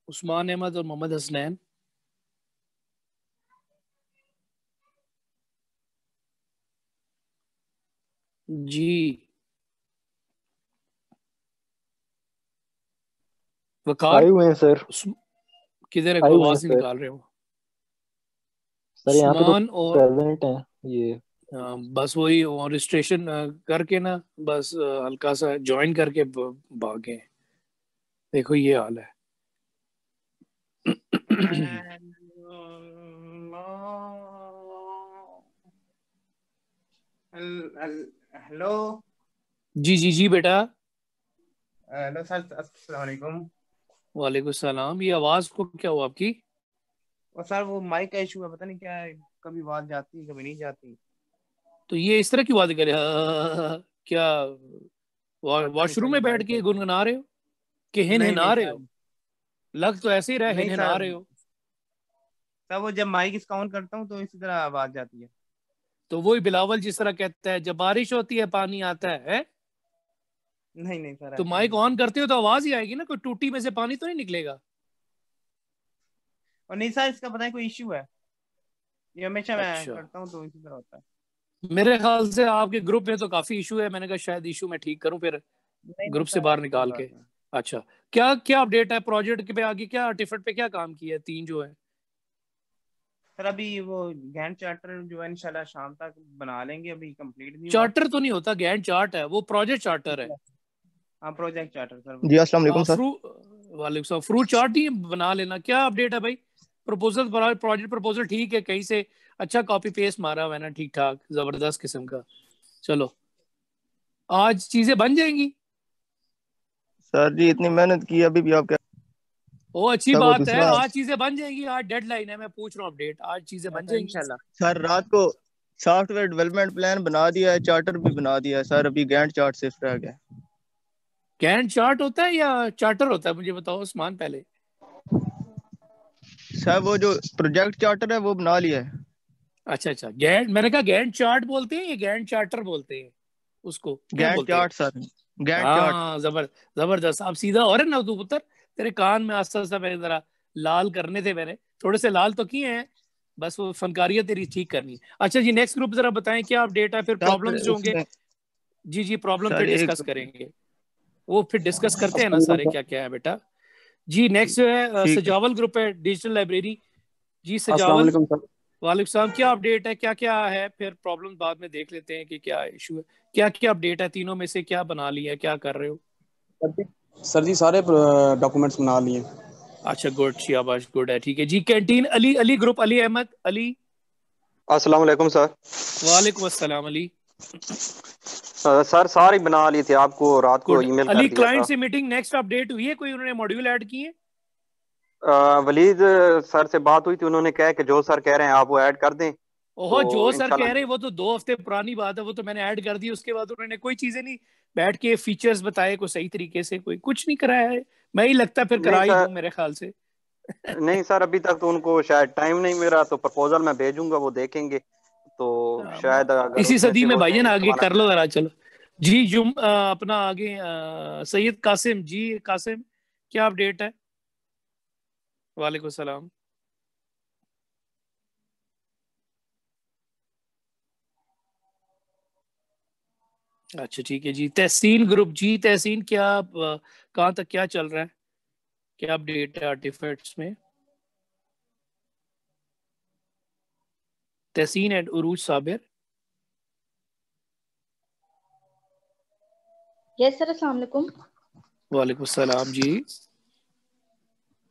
उस्मान अहमद और मोहम्मद हसनैन। जी वकार आए हुए हैं सर। किधर है, आए कोई हुए हैं आवाज नहीं सर। निकाल रहे हो। सर यहाँ पे तो उस्मान और प्रेजेंट हैं ये। बस वही रजिस्ट्रेशन करके ना, बस हल्का सा ज्वाइन करके भागे। देखो ये हाल है। हेलो। जी जी जी बेटा। हेलो सर, अस्सलाम वालेकुम। वालेकुम सलाम। ये आवाज को क्या हुआ आपकी? और सर वो माइक का इशू है, पता नहीं क्या है, कभी आवाज जाती है कभी नहीं जाती। तो ये इस तरह की बात करे? क्या पता नहीं सर, वॉशरूम ये में बैठ माइक का के इशू। गुनगुना रहे हो कि हिन नहीं नहीं हिना रहे सर। हो? लग तो ऐसे ही रहा है हिन नहीं हिना सर। रहे हो। सर वो जब माइक इसका ऑन करता हूँ तो इसी तरह आवाज जाती है। तो वही बिलावल जिस तरह कहता है, जब बारिश होती है पानी आता है? नहीं नहीं सर, तो ऐसा माइक नहीं है। ऑन करते हो तो आवाज ही आएगी ना, कोई टूटी में से पानी तो नहीं निकलेगा। और नहीं सर, इसका पता नहीं कोई इशू है, ये हमेशा मैं अच्छा, करता हूँ तो इसी तरह होता है। मेरे ख्याल से आपके ग्रुप में तो काफी इशू है, मैंने कहा शायद इशू मैं ठीक करूं फिर नहीं नहीं ग्रुप से सर, बाहर ऐसी कोई निकाल बात के। नहीं। अच्छा, क्या क्या अपडेट है प्रोजेक्ट के पे? आगे क्या आर्टिफैक्ट पे क्या काम किया है, तीन जो है? सर अभी वो गैंट चार्टर जो है इंशाल्लाह शाम तक बना लेंगे, अभी कंप्लीट नहीं हुआ। चार्टर तो नहीं होता, गैंट चार्ट है वो, प्रोजेक्ट चार्टर है। हाँ, प्रोजेक्ट चार्टर सर जी वही। अस्सलाम वालेकुम सर। वालेकुम सलाम। फ्रूट चार्ट ही बना लेना। क्या अपडेट है भाई? प्रपोजल, प्रोजेक्ट प्रपोजल ठीक है कहीं से? अच्छा कॉपी पेस्ट मारा हुआ है ना, ठीक ठाक जबरदस्त किस्म का। चलो, आज चीजें बन जाएंगी। सर जी इतनी मेहनत की अभी भी आप क्या। वो अच्छी सर वो बात है, दूसरा। आज चीजें बन जाएंगी। आज डेडलाइन है, मैं पूछ रहा हूँ अपडेट, आज चीजें बन सर जाएंगी। इंशाल्लाह। सर रात को सॉफ्टवेयर डेवलपमेंट प्लान बना दिया है, चार्टर भी बना दिया है सर, अभी गैंट चार्ट सिर्फ रह गया। गैंट चार्ट होता है या चार्टर होता है, मुझे बताओ उस्मान पहले। सर वो जो प्रोजेक्ट चार्टर है वो बना लिया है। अच्छा अच्छा, गैंट, मैंने कहा गैंट चार्ट बोलते हैं या गैंट चार्टर बोलते हैं उसको, क्या गैंट बोलते हैं? Chart sir. Gantt chart. हाँ जबरदस्त। आप सीधा हो रहे ना तू पुत्र, तेरे कान में आस्ता आस्ता मैंने जरा लाल करने थे, मैंने थोड़े से लाल तो किए हैं, बस वो फनकारियत तेरी ठीक करनी है। अच्छा जी, नेक्स्ट ग्रुप जरा बताएं क्या अपडेट है, फिर सर प्रॉब्लम्स जो होंगे। उसमें जी जी, प्रॉब्लम सर फिर एक। डिस्कस करेंगे। वो फिर डिस्कस करते हैं ना अस्सलाम सारे, वालेकुम क्या क्या है बेटा। जी नेक्स्ट जो है सर। ठीक है। सजावल ग्रुप है, डिजिटल लाइब्रेरी। जी अस्सलाम सजावल। वालेकुम सर। वालेकुम सलाम। क्या अपडेट है, क्या क्या है, फिर प्रॉब्लम बाद में देख लेते हैं कि क्या इशू है। क्या क्या अपडेट है, तीनों में से क्या बना लिया है, क्या कर रहे हो? सर जी सारे डॉक्यूमेंट्स बना लिए। अच्छा गुड, शाबाश, गुड है, ठीक है जी। Canteen Ali, Ali group, Ali Ahmed Ali. अस्सलाम वालेकुम सर। वालेकुम अस्सलाम अली। सर सारी बना ली थी, आपको रात को गुड ईमेल कर अली, दिया क्लाइंट था। से मीटिंग नेक्स्ट अपडेट हुई है कोई, उन्होंने मॉड्यूल ऐड किए? वलीद सर से बात हुई थी, उन्होंने कहा कि जो सर कह रहे हैं आप वो ऐड कर दें, ओहो, जो तो सर कह रहे इंशाल्लाह। हैं वो तो 2 हफ्ते पुरानी बात है, वो तो मैंने ऐड कर दी। उसके बाद उन्होंने कोई चीजें नहीं बैठ के फीचर्स बताए कोई सही तरीके से, कोई कुछ नहीं कराया है। मैं ही लगता फिर नहीं करा ही सर, दूं मेरे ख्याल से। नहीं सर, अभी तक तो उनको शायद टाइम नहीं मिला, तो प्रपोजल मैं भेजूंगा, वो देखेंगे तो शायद अगर इसी उसमें सदी से में वो भाईजान चेंजेस आगे करवाना कर लो जरा, चलो। जी अपना आगे सैयद कासिम जी, कासिम क्या अपडेट है? वालेकुम सलाम। अच्छा ठीक है जी। तहसीन ग्रुप, जी तहसीन क्या कहाँ तक क्या चल रहा है, क्या अपडेट है आर्टिफैक्ट्स में? तहसीन and Urooj Sabir. Yes sir, अस्सलाम वालेकुम। वालेकुम सलाम जी।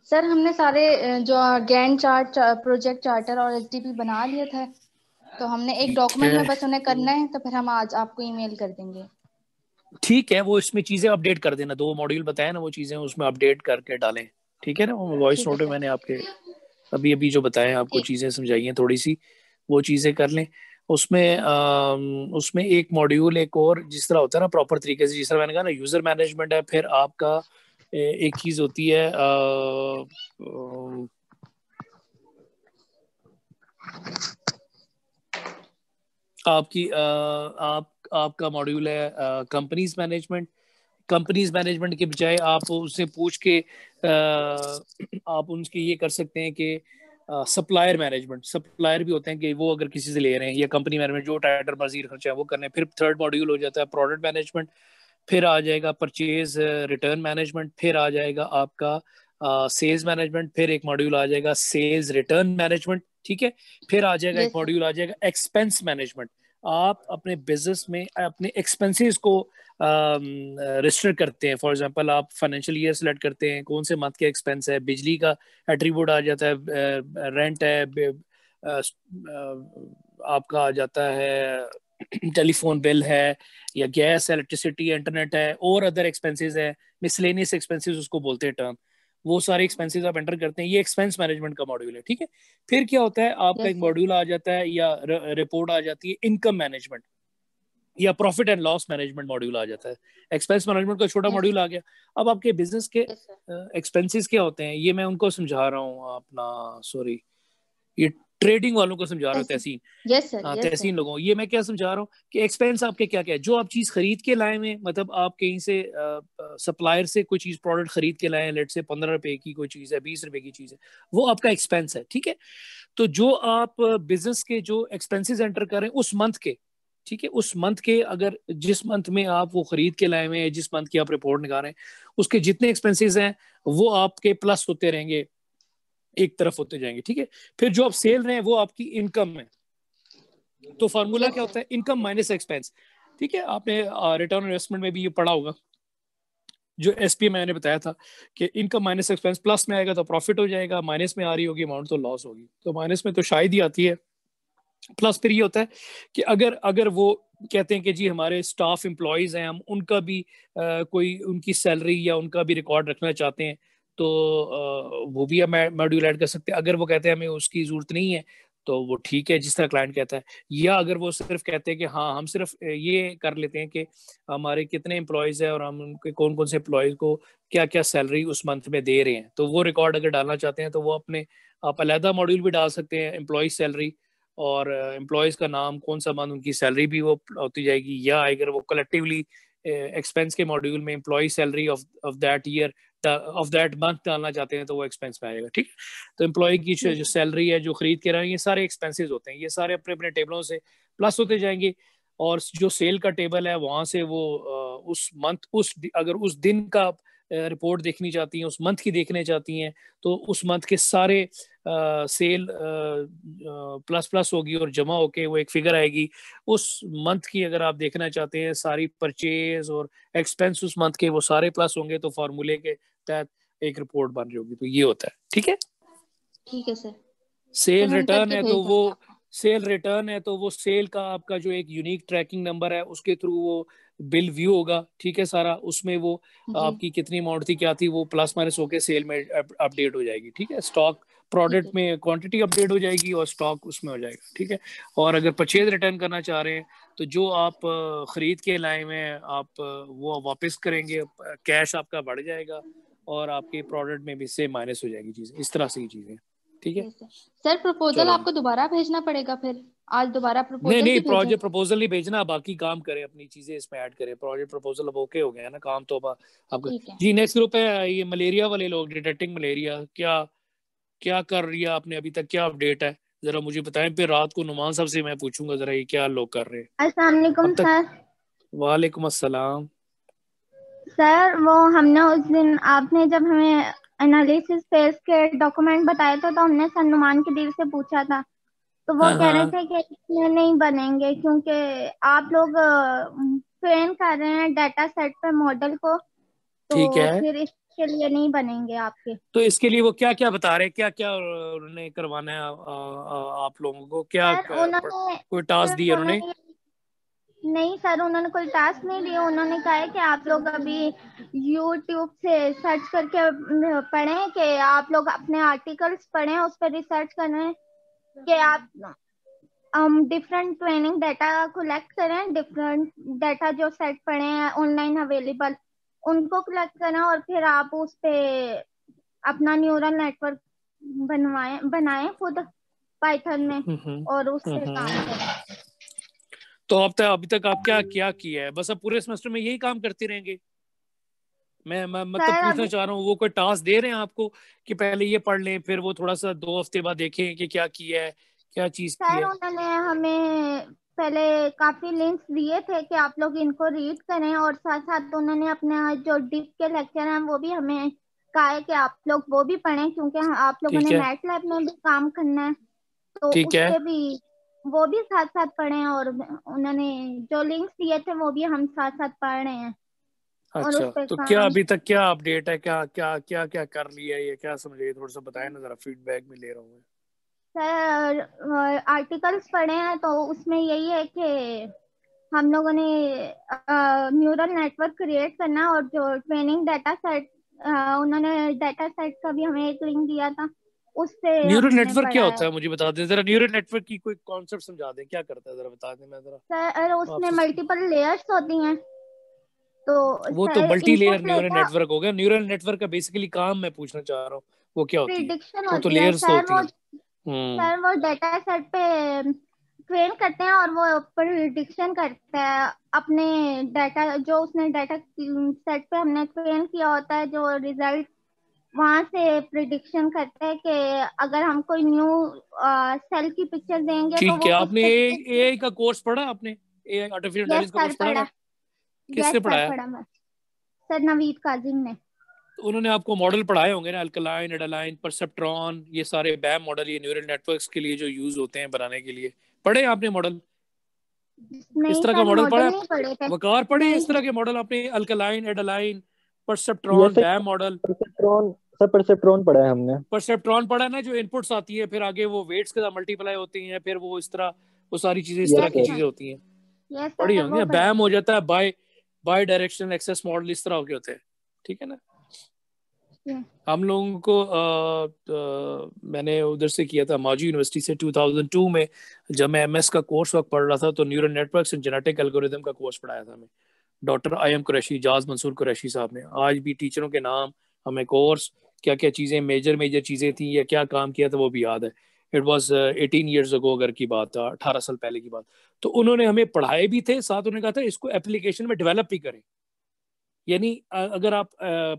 सर हमने सारे जो गैंट चार्ट, प्रोजेक्ट चार्टर और एसटीपी बना लिया था, तो हमने एक ठीक डॉक्यूमेंट में है, बस उन्हें करना है, तो फिर हम आज आपको ईमेल कर देंगे। ठीक है, वो इसमें चीजें अपडेट कर देना, 2 मॉड्यूल बताया ना, वो चीजें उसमें अपडेट करके डालें। ठीक है ना, वो वॉइस ठीक है नोट में सर। मैंने आपके अभी अभी जो बताए आपको ठीक। चीजें समझाई हैं थोड़ी सी, वो चीजें कर लें। उसमें उसमें एक मॉड्यूल एक और जिस तरह होता है ना प्रॉपर तरीके से, जिस तरह मैंने कहा ना यूजर मैनेजमेंट है, फिर आपका एक चीज होती है आपकी आपका मॉड्यूल है कंपनीज मैनेजमेंट। कंपनीज मैनेजमेंट के बजाय आप उससे पूछ के आप उनके ये कर सकते हैं कि सप्लायर मैनेजमेंट, सप्लायर भी होते हैं कि वो अगर किसी से ले रहे हैं, या कंपनी मैनेजमेंट जो टाइटर मजीर खर्चा है वो करने। फिर थर्ड मॉड्यूल हो जाता है प्रोडक्ट मैनेजमेंट, फिर आ जाएगा परचेज रिटर्न मैनेजमेंट, फिर आ जाएगा आपका सेल्स मैनेजमेंट, फिर एक मॉड्यूल आ जाएगा सेल्स रिटर्न मैनेजमेंट, ठीक है। फिर आ जाएगा एक मॉड्यूल आ जाएगा एक्सपेंस मैनेजमेंट। आप अपने बिजनेस में अपने एक्सपेंसेस को रिस्ट्रिक्ट करते हैं। फॉर एग्जांपल आप फाइनेंशियल ईयर सेलेक्ट करते हैं, कौन से मंथ के एक्सपेंस है, बिजली का एट्रीब्यूट आ जाता है, रेंट है, आपका आ जाता है टेलीफोन बिल है, या गैस, इलेक्ट्रिसिटी, इंटरनेट है, और अदर एक्सपेंसेस है, मिसलेनियस एक्सपेंसेस उसको बोलते हैं टर्म। वो सारे एक्सपेंसेस आप एंटर करते हैं, ये एक्सपेंस मैनेजमेंट का मॉड्यूल है, ठीक है। फिर क्या होता है, आपका एक मॉड्यूल आ जाता है या रिपोर्ट आ जाती है इनकम मैनेजमेंट या profit and loss management module आ जाता है। एक्सपेंस मैनेजमेंट का छोटा मॉड्यूल आ गया। अब आपके बिजनेस के एक्सपेंसेस क्या होते हैं, ये मैं उनको समझा रहा हूँ अपना, सॉरी, ये ट्रेडिंग वालों को समझा रहा हूँ, तहसीन तहसीन लोगों, ये मैं क्या समझा रहा हूँ कि एक्सपेंस आपके क्या क्या है। जो आप चीज खरीद के लाए हैं, मतलब आप कहीं से सप्लायर से कोई चीज प्रोडक्ट खरीद के लाए हैं, लेट से 15 रुपए की कोई चीज है, 20 रुपए की चीज है, वो आपका एक्सपेंस है, ठीक है। तो जो आप बिजनेस के जो एक्सपेंसेस एंटर करें उस मंथ के, ठीक है, उस मंथ के, अगर जिस मंथ में आप वो खरीद के लाए हुए हैं, जिस मंथ की आप रिपोर्ट निकाल रहे हैं, उसके जितने एक्सपेंसेस हैं वो आपके प्लस होते रहेंगे, एक तरफ होते जाएंगे, ठीक है। फिर जो आप सेल रहे हैं वो आपकी इनकम है। तो फार्मूला क्या होता है, इनकम माइनस एक्सपेंस, ठीक है। आपने रिटर्न इन्वेस्टमेंट में भी ये पढ़ा होगा, जो एसपी मैंने बताया था कि इनकम माइनस एक्सपेंस, प्लस में आएगा तो प्रॉफिट हो जाएगा, माइनस में आ रही होगी अमाउंट तो लॉस होगी। तो माइनस में तो शायद ही आती है, प्लस फिर ये होता है कि अगर वो कहते हैं कि जी हमारे स्टाफ एम्प्लॉयज हैं, हम उनका भी कोई उनकी सैलरी या उनका भी रिकॉर्ड रखना चाहते हैं, तो वो भी हम मॉड्यूल ऐड कर सकते हैं। अगर वो कहते हैं हमें उसकी जरूरत नहीं है तो वो ठीक है, जिस तरह क्लाइंट कहता है। या अगर वो सिर्फ कहते हैं कि हाँ हम सिर्फ ये कर लेते हैं कि हमारे कितने एम्प्लॉयज हैं और हम उनके कौन कौन से एम्प्लॉयज को क्या क्या सैलरी उस मंथ में दे रहे हैं, तो वो रिकॉर्ड अगर डालना चाहते हैं तो वो अपने आप अलहदा मॉड्यूल भी डाल सकते हैं, एम्प्लॉय सैलरी और एम्प्लॉयज़ का नाम, कौन सा मंथ, उनकी सैलरी भी वो होती जाएगी। या अगर वो कलेक्टिवली एक्सपेंस के मॉड्यूल में employ salary of that year of that month डालना चाहते हैं तो वो एक्सपेंस में आएगा, ठीक है। तो एम्प्लॉय की जो सैलरी है, जो खरीद के रहे हैं, ये सारे एक्सपेंसेस होते हैं, ये सारे अपने अपने टेबलों से प्लस होते जाएंगे। और जो सेल का टेबल है वहां से वो उस मंथ, अगर उस दिन का रिपोर्ट देखनी चाहती हैं, उस मंथ की देखने चाहती हैं, तो उस मंथ के सारे सेल प्लस प्लस होगी और जमा होके वो एक फिगर आएगी। उस मंथ की अगर आप देखना चाहते हैं सारी परचेज और एक्सपेंस उस मंथ के, वो सारे प्लस होंगे, तो फार्मूले के तहत एक रिपोर्ट बन रही होगी। तो ये होता है, ठीक है। ठीक है सर। सेल रिटर्न है तो वो सेल रिटर्न है तो वो सेल का आपका जो एक यूनिक ट्रैकिंग नंबर है, उसके थ्रू वो बिल व्यू होगा, ठीक है सारा। उसमें वो आपकी कितनी अमाउंट थी, क्या थी, वो प्लस माइनस होके सेल में अपडेट हो जाएगी, ठीक है। स्टॉक प्रोडक्ट में क्वांटिटी अपडेट हो जाएगी और स्टॉक उसमें हो जाएगा, ठीक है। और अगर परचेज रिटर्न करना चाह रहे हैं तो जो आप खरीद के लाए हुए हैं आप वो वापस करेंगे, कैश आपका बढ़ जाएगा और आपके प्रोडक्ट में भी से माइनस हो जाएगी चीजें। इस तरह से ही चीजें, ठीक है सर। प्रपोजल आपको दोबारा भेजना पड़ेगा फिर? आज दोबारा प्रपोजल नहीं, प्रोजेक्ट प्रपोजल नहीं भेजना, बाकी काम करें, अपनी चीजें इसमें ऐड करें। प्रोजेक्ट प्रपोजल अब ओके हो गया ना, काम तो अब आपका। जी नेक्स्ट ग्रुप है ये मलेरिया वाले लोग, डिटेक्टिंग मलेरिया। क्या कर रही है आपने अभी तक, क्या अपडेट है, जरा मुझे बताएं। फिर रात को नुमान साहब से मैं पूछूंगा जरा ये क्या लोग कर रहे हैं। अस्सलाम वालेकुम सर। वालेकुम अस्सलाम सर, वो हमने उस दिन, आपने जब हमें एनालिसिस फेज के डॉक्यूमेंट बताए थे तो हमने सर नुमान के दिल से पूछा था, तो वो कह रहे थे कि इसमें नहीं बनेंगे क्योंकि आप लोग ट्रेन कर रहे हैं डाटा सेट पे मॉडल को, तो ठीक है, फिर इसके लिए नहीं बनेंगे आपके। तो इसके लिए वो क्या क्या बता रहे हैं, क्या क्या उन्होंने करवाना है आप लोगों को, क्या कोई टास्क दिया उन्होंने? नहीं सर, उन्होंने कोई टास्क नहीं दिया। उन्होंने कहा है कि आप लोग अभी YouTube से सर्च करके पढ़ें, कि आप लोग अपने आर्टिकल्स पढ़ें, उस पर रिसर्च करें, कि आप डिफरेंट ट्रेनिंग डाटा कलेक्ट करें, डिफरेंट डाटा जो सेट पड़े हैं ऑनलाइन अवेलेबल उनको कलेक्ट करें, और फिर आप उस पे अपना न्यूरल नेटवर्क बनाएं खुद पाइथन में और उससे काम करें। तो अब तक अभी तक आप क्या किया है? बस अब पूरे सेमेस्टर में यही काम करते रहेंगे? मैं मतलब सर पूछना अभी चाह रहा हूँ, वो कोई टास्क दे रहे हैं आपको कि पहले ये पढ़ लें, फिर वो थोड़ा सा 2 हफ्ते बाद देखें कि क्या किया है, क्या चीज की सर है? उन्होंने हमें पहले काफी लिंक्स दिए थे कि आप लोग इनको रीड करें, और साथ साथ उन्होंने अपने जो डिप के लेक्चर हैं वो भी हमें कहा है कि आप लोग वो भी पढ़ें, क्योंकि आप लोगों ठीक ने है, मैट लैब में भी काम करना है, तो ठीक उस है। पे भी वो भी साथ साथ पढ़ें। और उन्होंने जो लिंक्स दिए थे वो भी हम साथ साथ पढ़ रहे हैं और उस अच्छा, पे तो क्या काम। अभी तक क्या अपडेट है, क्या क्या क्या क्या कर लिया है, ये क्या समझे, थोड़ा सा बताएं ना, जरा फीडबैक भी ले रहा हूँ सर आर्टिकल्स पढ़े हैं तो उसमें यही है कि हम लोगों ने न्यूरल नेटवर्क क्रिएट करना, और जो ट्रेनिंग डाटा सेट उन्होंने डाटा सेट का भी हमें एक लिंक दिया था, उससे मैं। न्यूरल हमने नेटवर्क क्या पढ़ा है। होता है, मुझे बता दें जरा, न्यूरल नेटवर्क की कोई कॉन्सेप्ट समझा दें, क्या करता है, जरा बता दें, मैं जरा सर उसमें आपसे। मल्टीपल लेयर्स होती हैं, तो वो तो sir multi layer input neural लेता है, नेटवर्क हो गया। न्यूरल नेटवर्क का बेसिकली काम मैं पूछना चाह रहा हूँ, वो क्या होती है? प्रिडिक्शन वो तो होती है लेयर्स तो सर। होती वो हैं। हम्म। सर वो डाटा सेट पे ट्रेन करते हैं और वो प्रिडिक्शन करता है अपने डाटा, जो उसने डाटा सेट पे हमने ट्रेन किया होता है, जो रिजल्ट वहां से प्रिडिक्शन करते हैं कि अगर हम कोई न्यू सेल की पिक्चर देंगे तो ठीक वो है, किस आपने तरीके से। एआई का कोर्स पढ़ा, आपने एआई आर्टिफिशियल यस इंटेलिजेंस का सर कोर्स पढ़ा पढ़ा। था? यस किसने सर पढ़ाया? पढ़ा मैं। सर नवीद काजिम ने। तो उन्होंने आपको मॉडल पढ़ाए होंगे ना, अल्कलाइन, एडालाइन, परसेप्ट्रॉन, ये सारे बैम मॉडल, ये न्यूरल नेटवर्क्स के लिए जो यूज होते हैं बनाने के लिए, पढ़े आपने मॉडल? इस नहीं तरह का सर मॉडल पढ़ा मॉडल है? नहीं पढ़े थे। वकार पढ़े हैं नहीं इस तरह के मॉडल आपने, alkaline, Adaline, perceptron, yes BAM model? Perceptron, sir perceptron पढ़ा है हमने। परसेप्ट्रॉन पढ़ा है ना, जो इनपुट्स आती है, फिर आगे वो वेट्स के साथ मल्टीप्लाई होती हैं, फिर वो इस तरह, वो सारी चीजें इस तरह यस की यस सर। चीजें होती हैं, यस पढ़ी सर होंगी वो ना। पढ़ा बैम है। हो जाता है bi bidirectional access model, इस तरह के होते हैं, ठीक है ना। Yes. हम लोगों को मैंने उधर से किया था, माजू यूनिवर्सिटी से, 2002 में, जब मैं एमएस का कोर्स वक्त पढ़ रहा था, तो neural networks and genetic algorithm का कोर्स पढ़ाया था हमें, डॉक्टर आई एम कुरैशी, जाज मंसूर कुरैशी साहब ने। आज भी टीचरों के नाम, हमें कोर्स, क्या क्या चीज़ें मेजर मेजर चीज़ें थी या क्या काम किया था वो भी याद है। इट वॉज 18 years ago अगर की बात है, 18 साल पहले की बात। तो उन्होंने हमें पढ़ाए भी थे, साथ उन्होंने कहा था इसको एप्लीकेशन में डेवलप भी करें। यानी अगर आप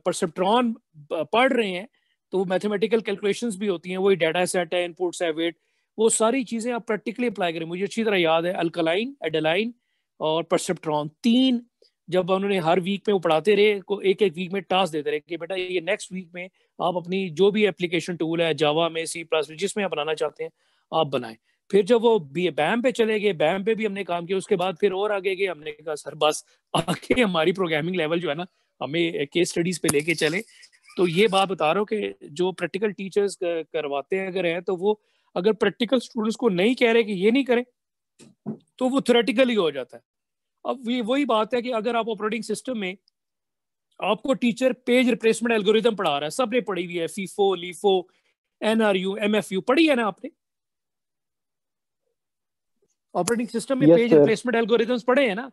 परसेप्ट्रॉन पढ़ रहे हैं तो मैथमेटिकल कैलकुलेशंस भी होती हैं, वही डाटा सेट है, इनपुट्स है, वेट, वो सारी चीज़ें आप प्रैक्टिकली अप्लाई करें। मुझे अच्छी तरह याद है, अल्कलाइन, एडेलाइन और परसेप्ट्रॉन, तीन, जब उन्होंने हर वीक में वो पढ़ाते रहे, को एक एक वीक में टास्क देते रहे कि बेटा ये नेक्स्ट वीक में आप अपनी जो भी एप्लीकेशन टूल है, जावा में, सी प्लस में, जिसमें आप बनाना चाहते हैं आप बनाएं। फिर जब वो बैम पे चले गए, बैम पे भी हमने काम किया, उसके बाद फिर और आगे गए, हमने कहा सर बस आगे हमारी प्रोग्रामिंग लेवल जो है ना, हमें केस स्टडीज पे लेके चले। तो ये बात बता रहा हूँ कि जो प्रैक्टिकल टीचर्स करवाते हैं अगर हैं, तो वो अगर प्रैक्टिकल स्टूडेंट्स को नहीं कह रहे कि ये नहीं करें, तो वो थ्योरेटिकल ही हो जाता है। अब ये वही बात है कि अगर आप ऑपरेटिंग सिस्टम में, आपको टीचर पेज रिप्लेसमेंट एल्गोरिथम पढ़ा रहा है, सबने पढ़ी हुई है, फीफो, लीफो, एनआरयू, एमएफयू पढ़ी है ना आपने? ऑपरेटिंग सिस्टम में yes page sir. Replacement algorithms पढ़े हैं ना?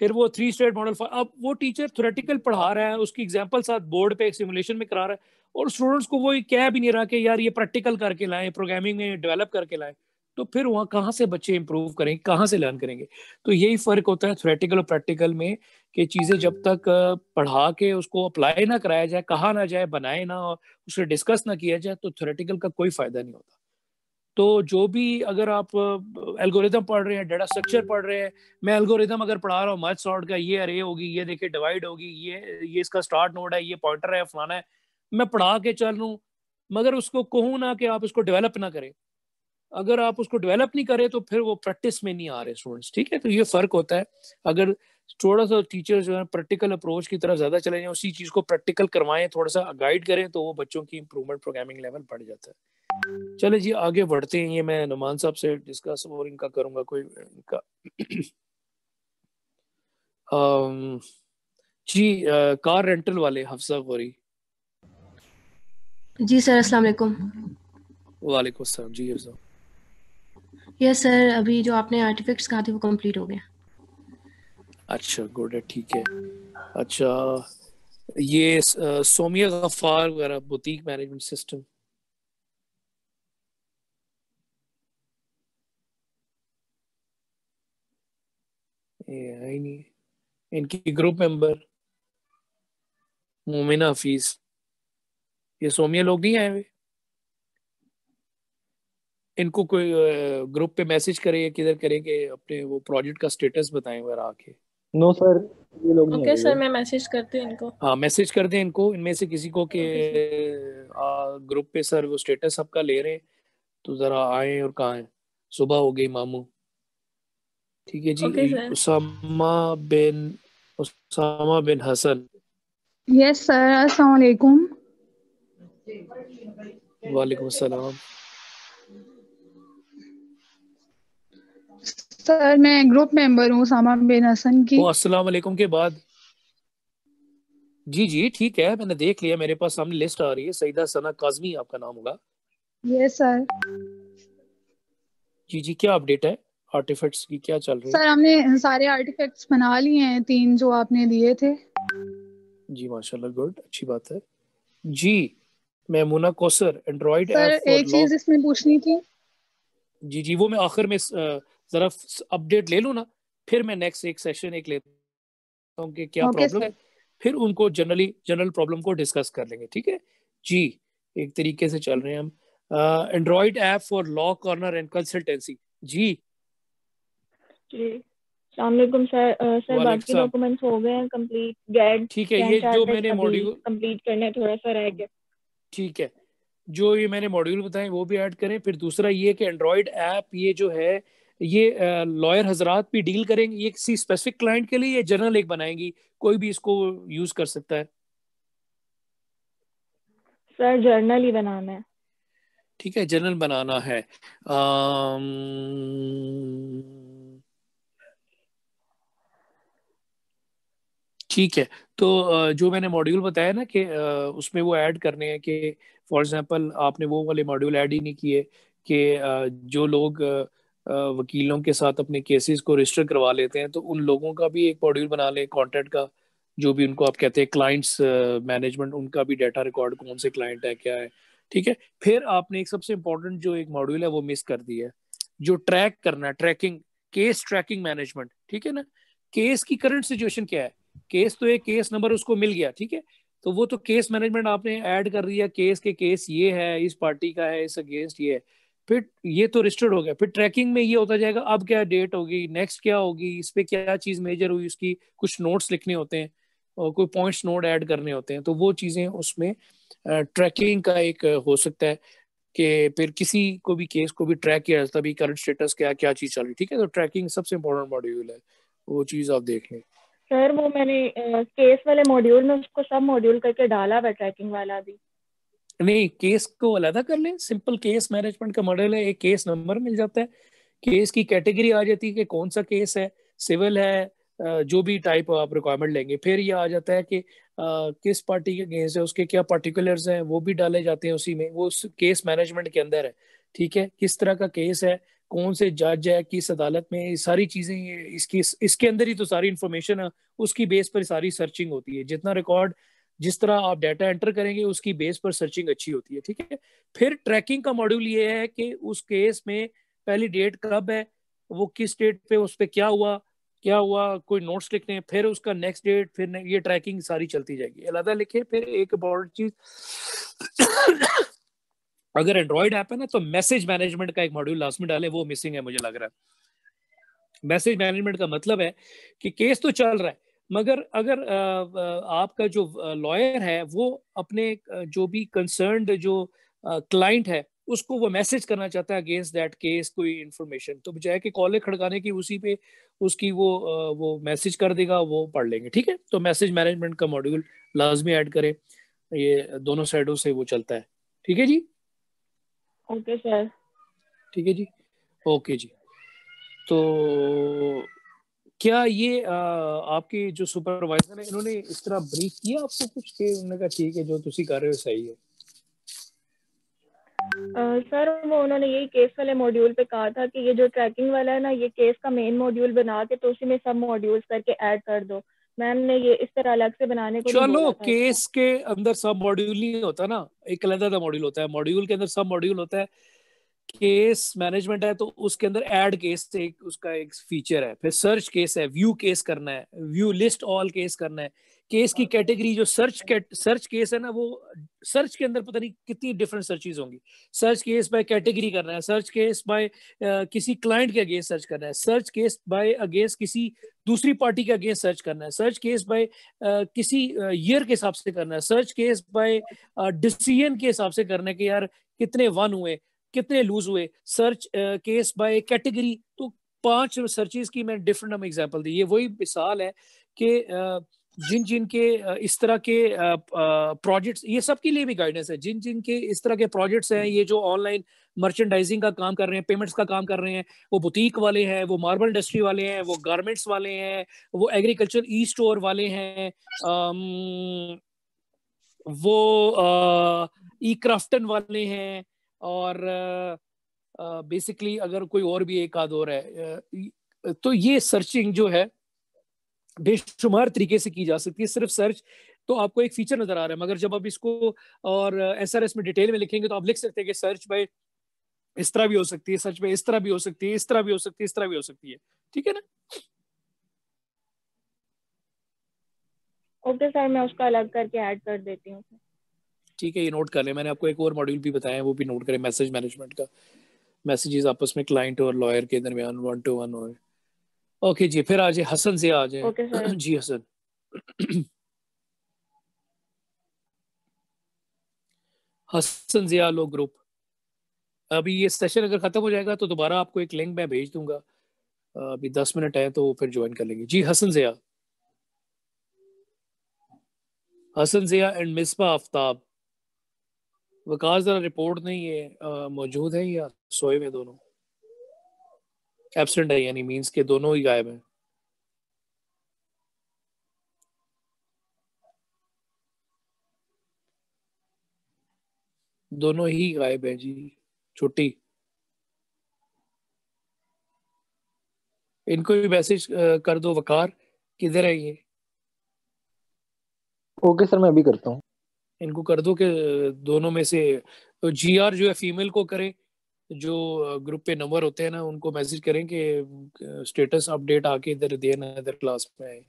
फिर वो 3 स्टेट मॉडल। अब वो टीचर थ्योरेटिकल पढ़ा रहा है, उसकी एग्जांपल साथ बोर्ड पे सिमुलेशन में करा रहा है, और स्टूडेंट्स को वो कह भी नहीं रहा कि यार ये प्रैक्टिकल करके लाएं, प्रोग्रामिंग में डेवलप करके लाएं। तो फिर वहाँ कहाँ से बच्चे इंप्रूव करेंगे, कहाँ से लर्न करेंगे? तो यही फर्क होता है थ्योरेटिकल और प्रैक्टिकल में, कि चीजें जब तक पढ़ा के उसको अप्लाई ना कराया जाए, कहा ना जाए, बनाए ना, उसे डिस्कस ना किया जाए, तो थ्योरेटिकल का कोई फायदा नहीं होता। तो जो भी, अगर आप एल्गोरिथम पढ़ रहे हैं, डाटा स्ट्रक्चर पढ़ रहे हैं, मैं एल्गोरिथम अगर पढ़ा रहा हूँ, मर्ज सॉर्ट का, ये अरे होगी, ये देखिए डिवाइड होगी, ये इसका स्टार्ट नोड है, ये पॉइंटर है, फलाना है, मैं पढ़ा के चल रहा हूँ, मगर उसको कहूँ ना कि आप इसको डेवलप ना करें, अगर आप उसको डेवलप नहीं करें तो फिर वो प्रैक्टिस में नहीं आ रहे स्टूडेंट्स, ठीक है। तो ये फर्क होता है। अगर थोड़ा सा टीचर जो है प्रैक्टिकल अप्रोच की तरफ ज्यादा चले जाए, उसी चीज को प्रैक्टिकल करवाएं, थोड़ा सा गाइड करें, तो वो बच्चों की इंप्रूवमेंट, प्रोग्रामिंग लेवल बढ़ जाता है। चले जी आगे बढ़ते हैं, ये मैं नुमान साहब से डिस्कस और इनका करूंगा कोई इनका जी कार रेंटल वाले हफ्सा गौरी। जी सर, अस्सलाम वालेकुम। वालेकुम सलाम जी हफ्सा। यस सर, अभी जो आपने आर्टिफैक्ट्स कहा थे वो कंप्लीट हो गया। अच्छा गुड है, ठीक है। अच्छा, ये सोमिया गफ्फार वगैरह, बुटीक मैनेजमेंट सिस्टम, ये है ही नहीं, इनकी ग्रुप मेंबर मोमिना हफीज, ये सोमिया लोग नहीं आए हुए? इनको कोई ग्रुप पे मैसेज करे या किधर करे कि अपने वो प्रोजेक्ट का स्टेटस बताएं वगैरह आके। नो सर, ये लोग नहीं ओके आए सर, हुए। मैं मैसेज करती हूँ इनको। हाँ मैसेज कर दें इनको, इनमें से किसी को कि ग्रुप पे सर वो स्टेटस सबका ले रहे हैं तो जरा आए और कहाँ हैं। सुबह हो गई मामू। ठीक है जी। Okay sir. Usama bin Hasan. Yes sir, अस्सलाम वालेकुम। वालेकुम अस्सलाम। सर मैं ग्रुप मेंबर हूँ उसामा बिन हसन की। वो अस्सलाम वालेकुम के बाद जी जी ठीक है, मैंने देख लिया, मेरे पास सामने लिस्ट आ रही है। सईदा सना काज़मी आपका नाम होगा। Yes sir. जी जी, क्या अपडेट है आर्टिफैक्ट्स की, क्या चल रही है? सर हमने सारे आर्टिफैक्ट्स बना लिए हैं, 3 जो आपने दिए थे। जी माशाल्लाह, गुड, अच्छी बात है जी। Maimuna Kausar, Android sir app for एक चीज इसमें पूछनी थी। जी जी, वो मैं आखिर में जरा अपडेट ले लूँ ना, फिर मैं नेक्स्ट एक सेशन एक लेता हूँ कि क्या ओके प्रॉब्लम है, फिर उनको जनरल प्रॉब्लम को डिस्कस कर लेंगे। ठीक है जी, एक तरीके से चल रहे हैं हम। Android app for law corner and consultancy. जी जी अस्सलामुअलैकुम सर। सर वालेकुम बाकी सलाम। डॉक्यूमेंट्स हो गए हैं कंप्लीट। गैट ठीक है, गैंट ये जो चार्ट मैंने अभी मॉड्यूल, कंप्लीट करने थोड़ा सा रह गया। ठीक है, जो ये मैंने मॉड्यूल बताए वो भी ऐड करें। फिर दूसरा ये कि एंड्रॉइड ऐप ये जो है ये लॉयर हजरात भी डील करेंगे, ये किसी स्पेसिफिक क्लाइंट के लिए, ये जनरल एक बनाएंगी, कोई भी इसको यूज कर सकता है। सर जर्नल ही बनाना है। ठीक है, जनरल बनाना है। ठीक है, तो जो मैंने मॉड्यूल बताया ना कि उसमें वो ऐड करने हैं कि फॉर एग्जांपल आपने वो वाले मॉड्यूल ऐड ही नहीं किए कि जो लोग वकीलों के साथ अपने केसेस को रजिस्टर करवा लेते हैं, तो उन लोगों का भी एक मॉड्यूल बना लें, कॉन्ट्रैक्ट का, जो भी उनको आप कहते हैं क्लाइंट्स मैनेजमेंट, उनका भी डाटा रिकॉर्ड, कौन से क्लाइंट है क्या है। ठीक है, फिर आपने एक सबसे इंपॉर्टेंट जो एक मॉड्यूल है वो मिस कर दिया है, जो ट्रैक करना है, ट्रैकिंग, केस ट्रैकिंग मैनेजमेंट। ठीक है ना, केस की करंट सिचुएशन क्या है, केस तो एक केस नंबर उसको मिल गया, ठीक है, तो वो तो केस मैनेजमेंट आपने ऐड कर दिया, केस ये है, इस पार्टी का है, इस अगेंस्ट ये है, फिर ये तो रजिस्टर्ड हो गया। फिर ट्रैकिंग में ये होता जाएगा अब क्या डेट होगी, नेक्स्ट क्या होगी, इस पे क्या चीज मेजर हुई, उसकी कुछ नोट्स लिखने होते हैं और कोई पॉइंट्स नोट ऐड करने होते हैं, तो वो चीजें उसमें ट्रैकिंग का एक हो सकता है कि फिर किसी को भी केस को भी ट्रैक किया जाता है, अभी करंट स्टेटस क्या क्या चीज चल रही है। ठीक है, तो ट्रैकिंग सबसे इंपॉर्टेंट मॉड्यूल है, वो चीज आप देख लें। सर वो मैंने केस वाले मॉड्यूल में उसको सब मॉड्यूल करके डाला हुआ, ट्रैकिंग वाला भी। नहीं, केस को अलग कर लें, सिंपल केस मैनेजमेंट का मॉडल है, एक केस नंबर मिल जाता है, केस की कैटेगरी आ जाती है कि कौन सा केस है, सिविल है, जो भी टाइप आप रिक्वायरमेंट लेंगे, फिर ये आ जाता है कि किस पार्टी के अगेंस्ट है, उसके क्या पर्टिकुलर्स हैं, वो भी डाले जाते हैं उसी में, वो उस केस मैनेजमेंट के अंदर है। ठीक है, किस तरह का केस है, कौन से जज है, किस अदालत में, ये सारी चीजें, ये इसके अंदर ही तो सारी इंफॉर्मेशन है, उसकी बेस पर सारी सर्चिंग होती है, जितना रिकॉर्ड, जिस तरह आप डाटा एंटर करेंगे उसकी बेस पर सर्चिंग अच्छी होती है। ठीक है, फिर ट्रैकिंग का मॉड्यूल ये है कि उस केस में पहली डेट कब है, वो किस डेट पे उस पे क्या हुआ, कोई नोट्स लिखने, फिर उसका नेक्स्ट डेट, फिर ये ट्रैकिंग सारी चलती जाएगी। अलग लिखे। फिर एक इम्पोर्टेंट चीज अगर एंड्रॉइड ऐप है ना तो मैसेज मैनेजमेंट का एक मॉड्यूल लास्ट में डालें, वो मिसिंग है मुझे लग रहा है। मैसेज मैनेजमेंट का मतलब है कि केस तो चल रहा है, मगर अगर आपका जो लॉयर है वो अपने जो भी कंसर्न्ड जो क्लाइंट है उसको वो मैसेज करना चाहता है अगेंस्ट दैट केस कोई इंफॉर्मेशन, तो बजाय कि कॉलें खड़काने की उसी पे उसकी वो मैसेज कर देगा, वो पढ़ लेंगे। ठीक है, तो मैसेज मैनेजमेंट का मॉड्यूल लाजमी ऐड करें, ये दोनों साइडों से वो चलता है। ठीक है जी, ओके सर। ठीक है जी, ओके जी। तो क्या ये आपके जो सुपरवाइजर है इन्होंने इस तरह ब्रीफ किया आपको कुछ कि उन्होंने कहा ठीक है जो तुसी कर रहे हो सही है? सर वो उन्होंने यही केस वाले मॉड्यूल पे कहा था कि ये जो ट्रैकिंग वाला है ना, ये केस का मेन मॉड्यूल बना के तो उसी में सब मॉड्यूल्स करके ऐड कर दो। मैम ने ये इस तरह अलग से बनाने को नहीं बोला चलो, था। केस के अंदर सब मॉड्यूल नहीं होता ना, एक अलग मॉड्यूल होता है, मॉड्यूल के अंदर सब मॉड्यूल होता है। केस मैनेजमेंट है तो उसके अंदर ऐड केस एक उसका एक फीचर है, फिर सर्च केस है, व्यू केस करना है, व्यू लिस्ट ऑल केस करना है, केस की कैटेगरी, जो सर्च केस है ना, वो सर्च के अंदर पता नहीं कितनी डिफरेंट सर्चेज होंगी। सर्च केस बाय कैटेगरी करना है, सर्च केस बाय किसी क्लाइंट के अगेंस्ट सर्च करना है, सर्च केस बाय अगेंस्ट किसी दूसरी पार्टी के अगेंस्ट सर्च करना है, सर्च केस बाय किसी ईयर के हिसाब से करना है, सर्च केस बाय डिसीजन के हिसाब से करना है कि यार कितने वन हुए, कितने लूज हुए, सर्च केस बाय कैटेगरी। तो 5 सर्चेज की मैं डिफरेंट एग्जांपल दी। ये वही मिसाल है कि जिन जिन के इस तरह के प्रोजेक्ट्स, ये सब के लिए भी गाइडेंस है। जिन जिन के इस तरह के प्रोजेक्ट्स हैं, ये जो ऑनलाइन मर्चेंडाइजिंग का काम कर रहे हैं, पेमेंट्स का काम कर रहे हैं, वो बुटीक वाले हैं, वो मार्बल इंडस्ट्री वाले हैं, वो गारमेंट्स वाले हैं, वो एग्रीकल्चर ई स्टोर वाले हैं, वो ई क्राफ्टन वाले हैं, और बेसिकली अगर कोई और भी एक आध और है, तो ये सर्चिंग जो है बेशुमार तरीके से की जा सकती है। सिर्फ सर्च तो आपको एक फीचर नजर आ रहा है, मगर जब आप इसको और एसआरएस में डिटेल में लिखेंगे तो आप लिख सकते हैं कि सर्च बाय इस तरह भी हो सकती है, सर्च बाय इस तरह भी हो सकती है, इस तरह भी हो सकती है, इस तरह भी हो सकती है। ठीक है ना? ओके सर, मैं उसका अलग करके ऐड कर देती हूँ। ठीक है, ये नोट कर लें। मैंने आपको एक और मॉड्यूल भी बताया है, वो भी नोट करें, मैसेज मैनेजमेंट का। मैसेजेस आपस में क्लाइंट और लॉयर के दरमियान 1 to 1 हो। ओके जी, फिर आ जाए हसन से, आ जाए। Okay sir. जी हसन। हसन जिया लो ग्रुप। अभी ये सेशन अगर खत्म हो जाएगा तो दोबारा आपको एक लिंक मैं भेज दूंगा। अभी 10 मिनट है तो फिर ज्वाइन कर लेंगे। जी हसन जिया। हसन जिया एंड मिसबा आफ्ताब। वकास जरा रिपोर्ट नहीं है, मौजूद है या सोए में? दोनों एब्सेंट है, यानी मींस के दोनों ही गायब हैं। दोनों ही गायब है जी। छुट्टी। इनको भी मैसेज कर दो, वकार किधर है ये? ओके सर, मैं अभी करता हूँ। इनको कर दो कि दोनों में से तो जीआर जो है फीमेल को करें, जो ग्रुप पे नंबर होते हैं ना उनको मैसेज करें कि स्टेटस अपडेट आके इधर देना, इधर क्लास में आए,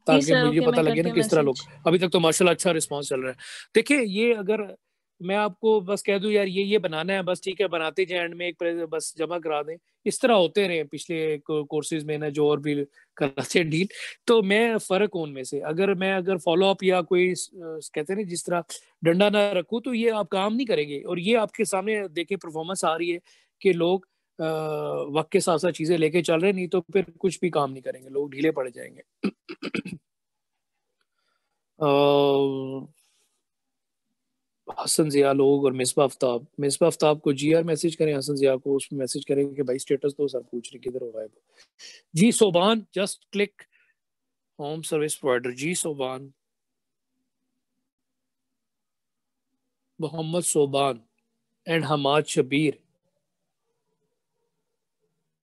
ताकि मुझे पता लगे ना किस तरह लोग। अभी तक तो माशाल्लाह अच्छा रिस्पांस चल रहा है। देखिए, ये अगर मैं आपको बस कह दूं यार ये बनाना है, बस ठीक है बनाते जाए, एंड में एक बस जमा करा दें, इस तरह होते रहे पिछले कोर्सेज में ना, जो और भी कराते हैं डील। तो मैं फर्क हूं उनमें से। अगर फॉलो अप या कोई कहते हैं ना जिस तरह डंडा ना रखूं, तो ये आप काम नहीं करेंगे। और ये आपके सामने देखें परफॉर्मेंस आ रही है कि लोग वक्त के साथ साथ चीजें लेके चल रहे हैं, नहीं तो फिर कुछ भी काम नहीं करेंगे, लोग ढीले पड़ जाएंगे। हसन जिया लोग और मिसबा आफ्ताब को जीआर मैसेज करें, हसन जिया को उसमें मैसेज करें कि भाई स्टेटस तो सर पूछ रहे किधर हो गायब। जी Soban, just click home service provider. जी सोबान, मोहम्मद सोबान एंड हमाद शबीर।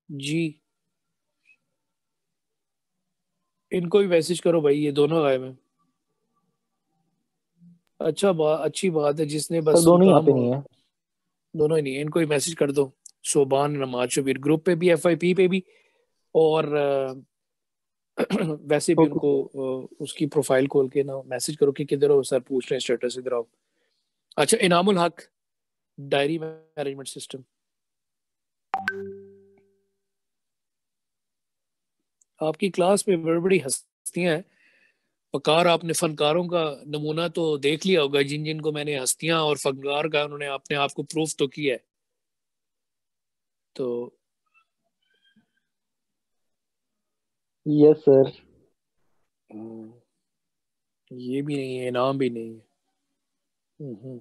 जी इनको भी मैसेज करो भाई, ये दोनों गायब हैं। अच्छी बात है, जिसने बस सर दोनों यहाँ काम पे हो, नहीं है। दोनों ही नहीं है, इनको ही मैसेज कर दो। सोबान नमाज शबीर ग्रुप पे भी, FIP पे भी, और वैसे भी ओके उनको उसकी प्रोफाइल खोल के ना मैसेज करो कि किधर हो सर, पूछ रहे हैं स्टेटस, इधर आओ। अच्छा, इनामुल हक डायरी मैनेजमेंट सिस्टम। आपकी क्लास में बड़ी बड़ी हस्तियां हैं। फकार, आपने फनकारों का नमूना तो देख लिया होगा, जिन जिन को मैंने हस्तियां और फनकार का उन्होंने अपने आप को प्रूफ तो किया है। तो यस सर। ये भी नहीं है, इनाम भी नहीं है।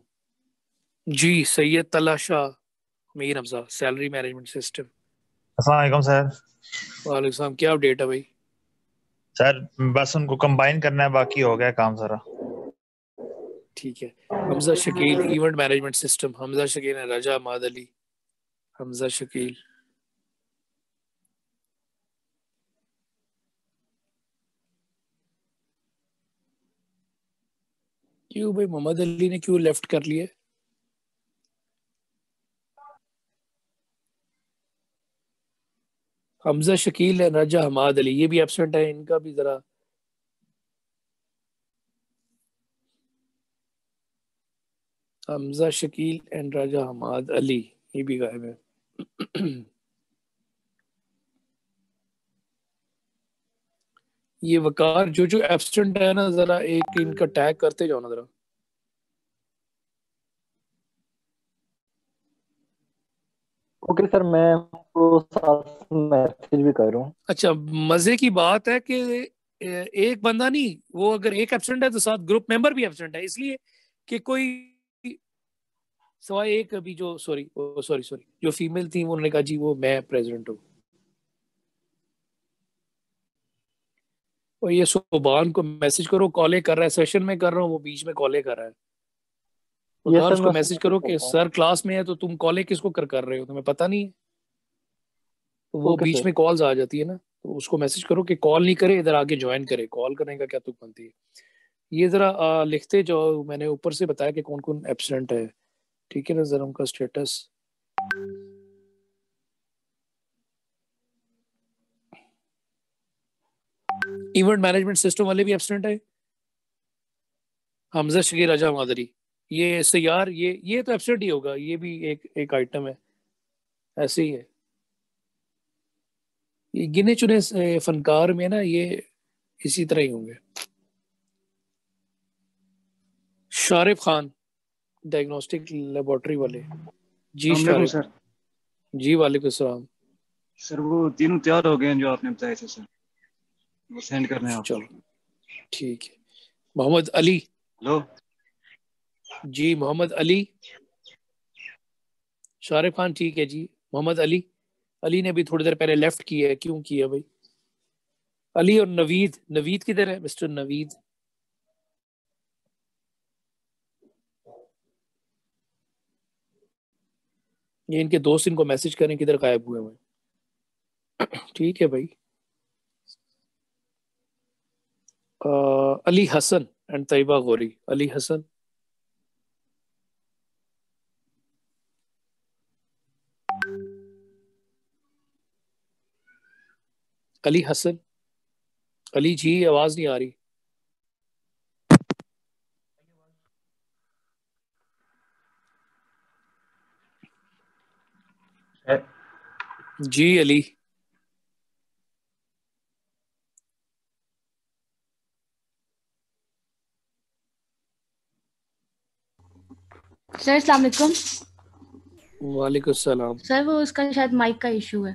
जी सैयद तलाशा Mir Hamza, salary management system. अस्सलाम वालेकुम सर। वालेकुम सलाम, क्या अपडेट है भाई? सर बस उनको कंबाइन करना है, बाकी हो गया काम सारा। ठीक है। Hamza Shakeel event management system. Hamza Shakeel है, रजा अहमद अली। हमजा शकील। क्यों भाई, मोहम्मद अली ने क्यों लेफ्ट कर लिया? हमजा शकील है, रजा अहमद अली, ये भी एब्सेंट है, इनका भी जरा हमजा शकील एंड राजा हमाद अली ये भी गायब है। ये वकार जो एब्सेंट है ना, जरा एक इनका टैग करते जाओ ना जरा। ओके सर, मैं आपको साथ मैसेज भी कर रहा हूँ। अच्छा, मजे की बात है कि एक बंदा नहीं, वो अगर एक एब्सेंट है तो साथ ग्रुप मेंबर भी एब्सेंट है, इसलिए कि कोई सवाए एक अभी जो सॉरी जो फीमेल थी उन्होंने कहा जी वो मैं प्रेसिडेंट हूँ। और ये सुबान को मैसेज करो, कॉले कर रहा है, सेशन में कर रहा हूँ वो बीच में कॉले कर रहा है। ये और सर उसको मैं मैसेज करो कि सर क्लास में है तो तुम कॉले किसको कर रहे हो, तुम्हें पता नहीं है। तो वो ओके बीच सर। में कॉल्स आ जाती है ना, तो उसको मैसेज करो कि कॉल नहीं करे, इधर आगे ज्वाइन करे। कॉल करने का क्या तुक बनती है। ये जरा लिखते जो मैंने ऊपर से बताया कि कौन कौन एब्सेंट है, ठीक है ना, जरा उनका स्टेटस। इवेंट मैनेजमेंट सिस्टम वाले भी एब्सेंट है। हमजा शकीर राजा मादरी, ये सयार, ये तो एब्सेंट ही होगा, ये भी एक आइटम है, ऐसे ही है। ये गिने चुने फनकार में ना ये इसी तरह ही होंगे। शारिफ खान डायग्नोस्टिक लेबोरेटरी वाले। जी शारिफ सर। जी वालेकुम सलाम। सर वो तीनों तैयार हो गए हैं जो आपने बताए थे सर, वो सेंड करने हैं आपको। चलो ठीक है। मोहम्मद अली। हेलो जी मोहम्मद अली। शारिफ खान ठीक है जी। मोहम्मद अली, अली ने भी थोड़ी देर पहले लेफ्ट किया है, क्यों किया भाई? अली और नवीद, नवीद किधर है? मिस्टर नवीद, ये इनके दोस्त इनको मैसेज करें किधर गायब हुए हुए। ठीक है भाई। अली हसन एंड तैयबा गौरी। अली हसन, अली हसन, अली जी आवाज नहीं आ रही। जी अली। सर अस्सलाम वालेकुम। वालेकुम सलाम। सर वो उसका शायद माइक का इशू है।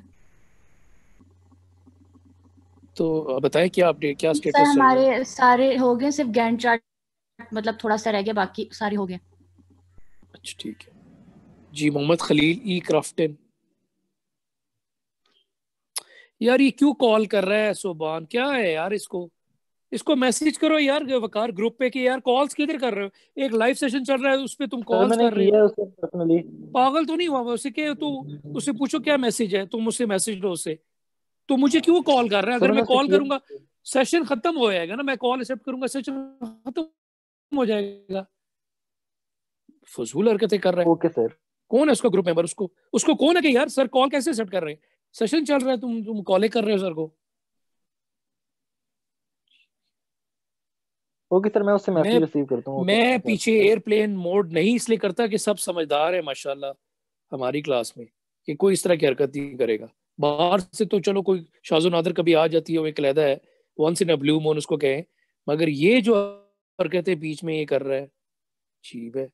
तो बताएं क्या अपडेट, क्या स्टेटस सर चल रहा है? हमारे सारे हो गए, सिर्फ गैंट चार्ट मतलब थोड़ा सा रह गया, बाकी सारे हो गए। अच्छा ठीक है जी। मोहम्मद खलील ई क्राफ्टन, यार ये क्यों कॉल कर रहा है सोबान, क्या है यार? इसको मैसेज करो यार वकार ग्रुप पे कि यार कॉल्स किधर कर रहे हो? एक लाइव सेशन चल रहा है उस पे तुम सर कॉल्स मैंने कर रहे किया हो। उसे पर्सनली। पागल तो नहीं हुआ उसे के तू उससे पूछो क्या मैसेज है, तुम मुझसे मैसेज लो उससे। तो मुझे क्यों कॉल कर रहा है? सर अगर मैं मैंने उसे कॉल किया। करूंगा सेशन खत्म हो जाएगा ना, मैं कॉल एक्सेप्ट करूंगा सेशन खत्म हो जाएगा। फजूल हरकतें कर रहा है। Okay sir. कौन है उसका ग्रुप मेंबर? उसको कौन है कि यार सर कॉल कैसे एक्सेप्ट कर रहे हैं, सेशन चल रहा है, तुम कॉल कर रहे हो सर को। ओके सर, मैं उससे मैसेज मैं रिसीव करता हूँ। मैं पीछे एयरप्लेन मोड नहीं इसलिए करता कि सब समझदार है माशाल्लाह हमारी क्लास में, कि कोई इस तरह की हरकत नहीं करेगा। बाहर से तो चलो कोई शाजो नादर कभी आ जाती है, वो एक अलहदा है, once in a blue moon उसको कहें, मगर ये जो हरकतें बीच में ये कर रहा है अजीब है।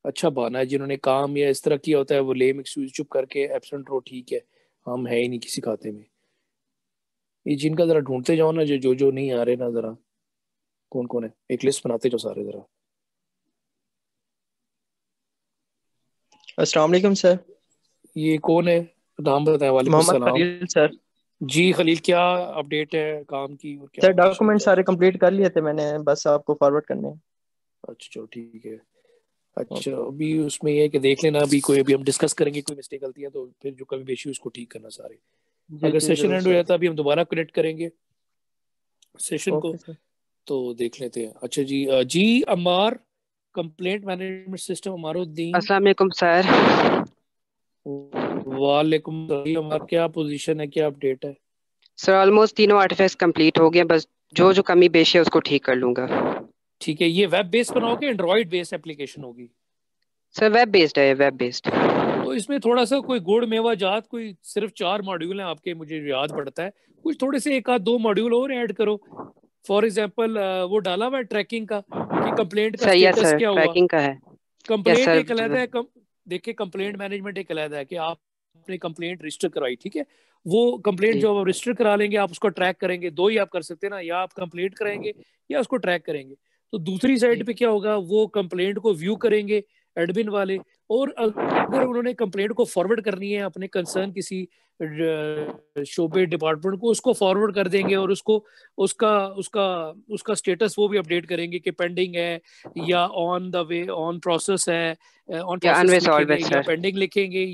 अच्छा बहाना है, जिन्होंने काम या इस तरह किया होता है वो लेम एक्सक्यूज चुप करके एब्सेंट रहो, ठीक है, हम है ही नहीं किसी खाते में। ये जिनका जरा ढूंढते जाओ ना, जो नहीं आ रहे ना, जरा कौन कौन है, एक लिस्ट बनाते जाओ सारे जरा। अस्सलाम वालेकुम सर। ये कौन है? नाम बताएं। वालेकुम मोहम्मद सलाम। खलील सर। जी खलील, क्या अपडेट है काम की और क्या सर कुछ डॉक्यूमेंट चल सारे कंप्लीट कर लिए थे मैंने, बस आपको फॉरवर्ड करने हैं। अच्छा चलो ठीक है। अच्छा अभी उसमें ये है कि देख लेना, अभी कोई अभी हम डिस्कस करेंगे, कोई मिस्टेक गलती है तो फिर जो कभी भी इश्यू उसको ठीक करना सारे। जी अगर जी सेशन जरूर एंड हो सर। जाता अभी हम दोबारा कनेक्ट करेंगे सेशन को, ओके सर। तो देख लेते हैं। अच्छा जी जी अमार, कंप्लेंट मैनेजमेंट सिस्टम अमारुद्दीन। अस्सलाम वालेकुम सर। वालेकुम सलाम। अमार क्या पोजीशन है, क्या अपडेट है? सर ऑलमोस्ट तीनों आर्टिफैक्ट्स कंप्लीट हो गए, बस जो जो कमी पेश है उसको ठीक कर लूंगा। ठीक है, ये वेब बेस्ड बनाओगे एंड्रॉइड बेस्ड एप्लीकेशन होगी? सर वेब बेस्ड है, वेब बेस्ड। तो इसमें थोड़ा सा कोई गुड़ मेवा जात, कोई सिर्फ 4 मॉड्यूल हैं आपके, मुझे याद पड़ता है, कुछ थोड़े से 1 आध 2 मॉड्यूल और ऐड करो। फॉर एग्जांपल वो डाला हुआ है ट्रैकिंग का कि कंप्लेंट का सही है स्टेटस सर, क्या हुआ। ट्रैकिंग का है। कंप्लेंट सर एक अलग है, देखिए कंप्लेंट मैनेजमेंट एक अलग है कि आपने कंप्लेंट रजिस्टर करवाई, ठीक है, वो कंप्लेंट जी जो आप रजिस्टर करा लेंगे आप उसको ट्रैक करेंगे, 2 ही आप कर सकते हैं ना, या आप कंप्लेंट कराएंगे या उसको ट्रैक करेंगे। तो दूसरी साइड पे क्या होगा, वो कंप्लेंट को व्यू करेंगे एडमिन वाले, और अगर उन्होंने कंप्लेंट को फॉरवर्ड करनी है अपने कंसर्न किसी शोबे डिपार्टमेंट को, उसको फॉरवर्ड कर देंगे और उसको उसका उसका उसका स्टेटस वो भी अपडेट करेंगे कि पेंडिंग है या on the way, on process है, ऑन या प्रोसेस अनरिजॉल्व है लिखेंगे या सर। पेंडिंग लिखेंगे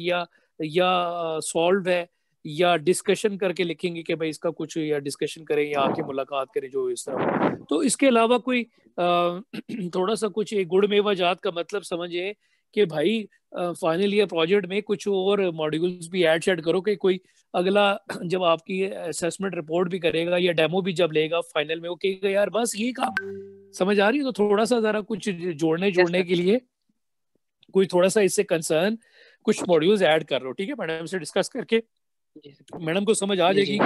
या सॉल्व है, या डिस्कशन करके लिखेंगे कि भाई इसका कुछ, या डिस्कशन करें या आके मुलाकात करें, जो इस तरह। तो इसके अलावा कोई थोड़ा सा कुछ एक गुड़ मेवा जात का मतलब समझे कि भाई फाइनल ईयर प्रोजेक्ट में कुछ और मॉड्यूल्स भी ऐड शेड करो, कि कोई अगला जब आपकी असेसमेंट रिपोर्ट भी करेगा या डेमो भी जब लेगा फाइनल में, वो कहेगा यार बस ये काम, समझ आ रही है? तो थोड़ा सा जरा कुछ जोड़ने के लिए कोई थोड़ा सा इससे कंसर्न कुछ मॉड्यूल्स ऐड कर लो, ठीक है, मैडम से डिस्कस करके मैडम को समझ आ जाएगी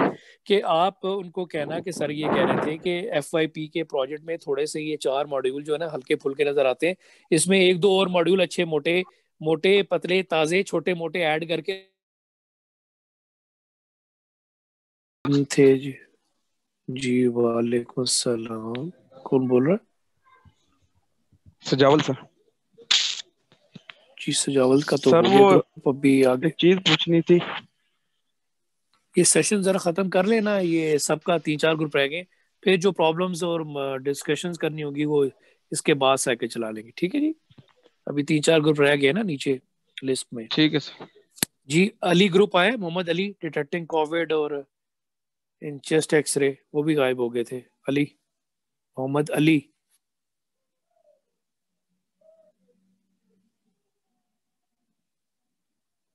कि आप उनको कहना कि सर ये कह रहे थे कि FYP के प्रोजेक्ट में थोड़े से ये 4 मॉड्यूल जो है ना हल्के फुल्के नजर आते हैं, इसमें 1-2 और मॉड्यूल अच्छे मोटे मोटे पतले ताजे छोटे मोटे ऐड करके थे। जी वालेकुम सलाम, कौन बोल रहा है? सजावल सर। जी सजावल का तो सर हो गया वो ग्रुप, अभी आगे एक चीज पूछनी थी। ये सेशन जरा खत्म कर लेना, ये सबका 3-4 ग्रुप रह गए, फिर जो प्रॉब्लम्स और डिस्कशंस करनी होगी वो इसके बाद साइकिल चला लेंगे, ठीक है जी। अभी 3-4 ग्रुप रह गए ना नीचे लिस्ट में। ठीक है सर। जी अली ग्रुप आए, मोहम्मद अली, डिटेक्टिंग कोविड और इन चेस्ट एक्सरे, वो भी गायब हो गए थे। अली, मोहम्मद अली।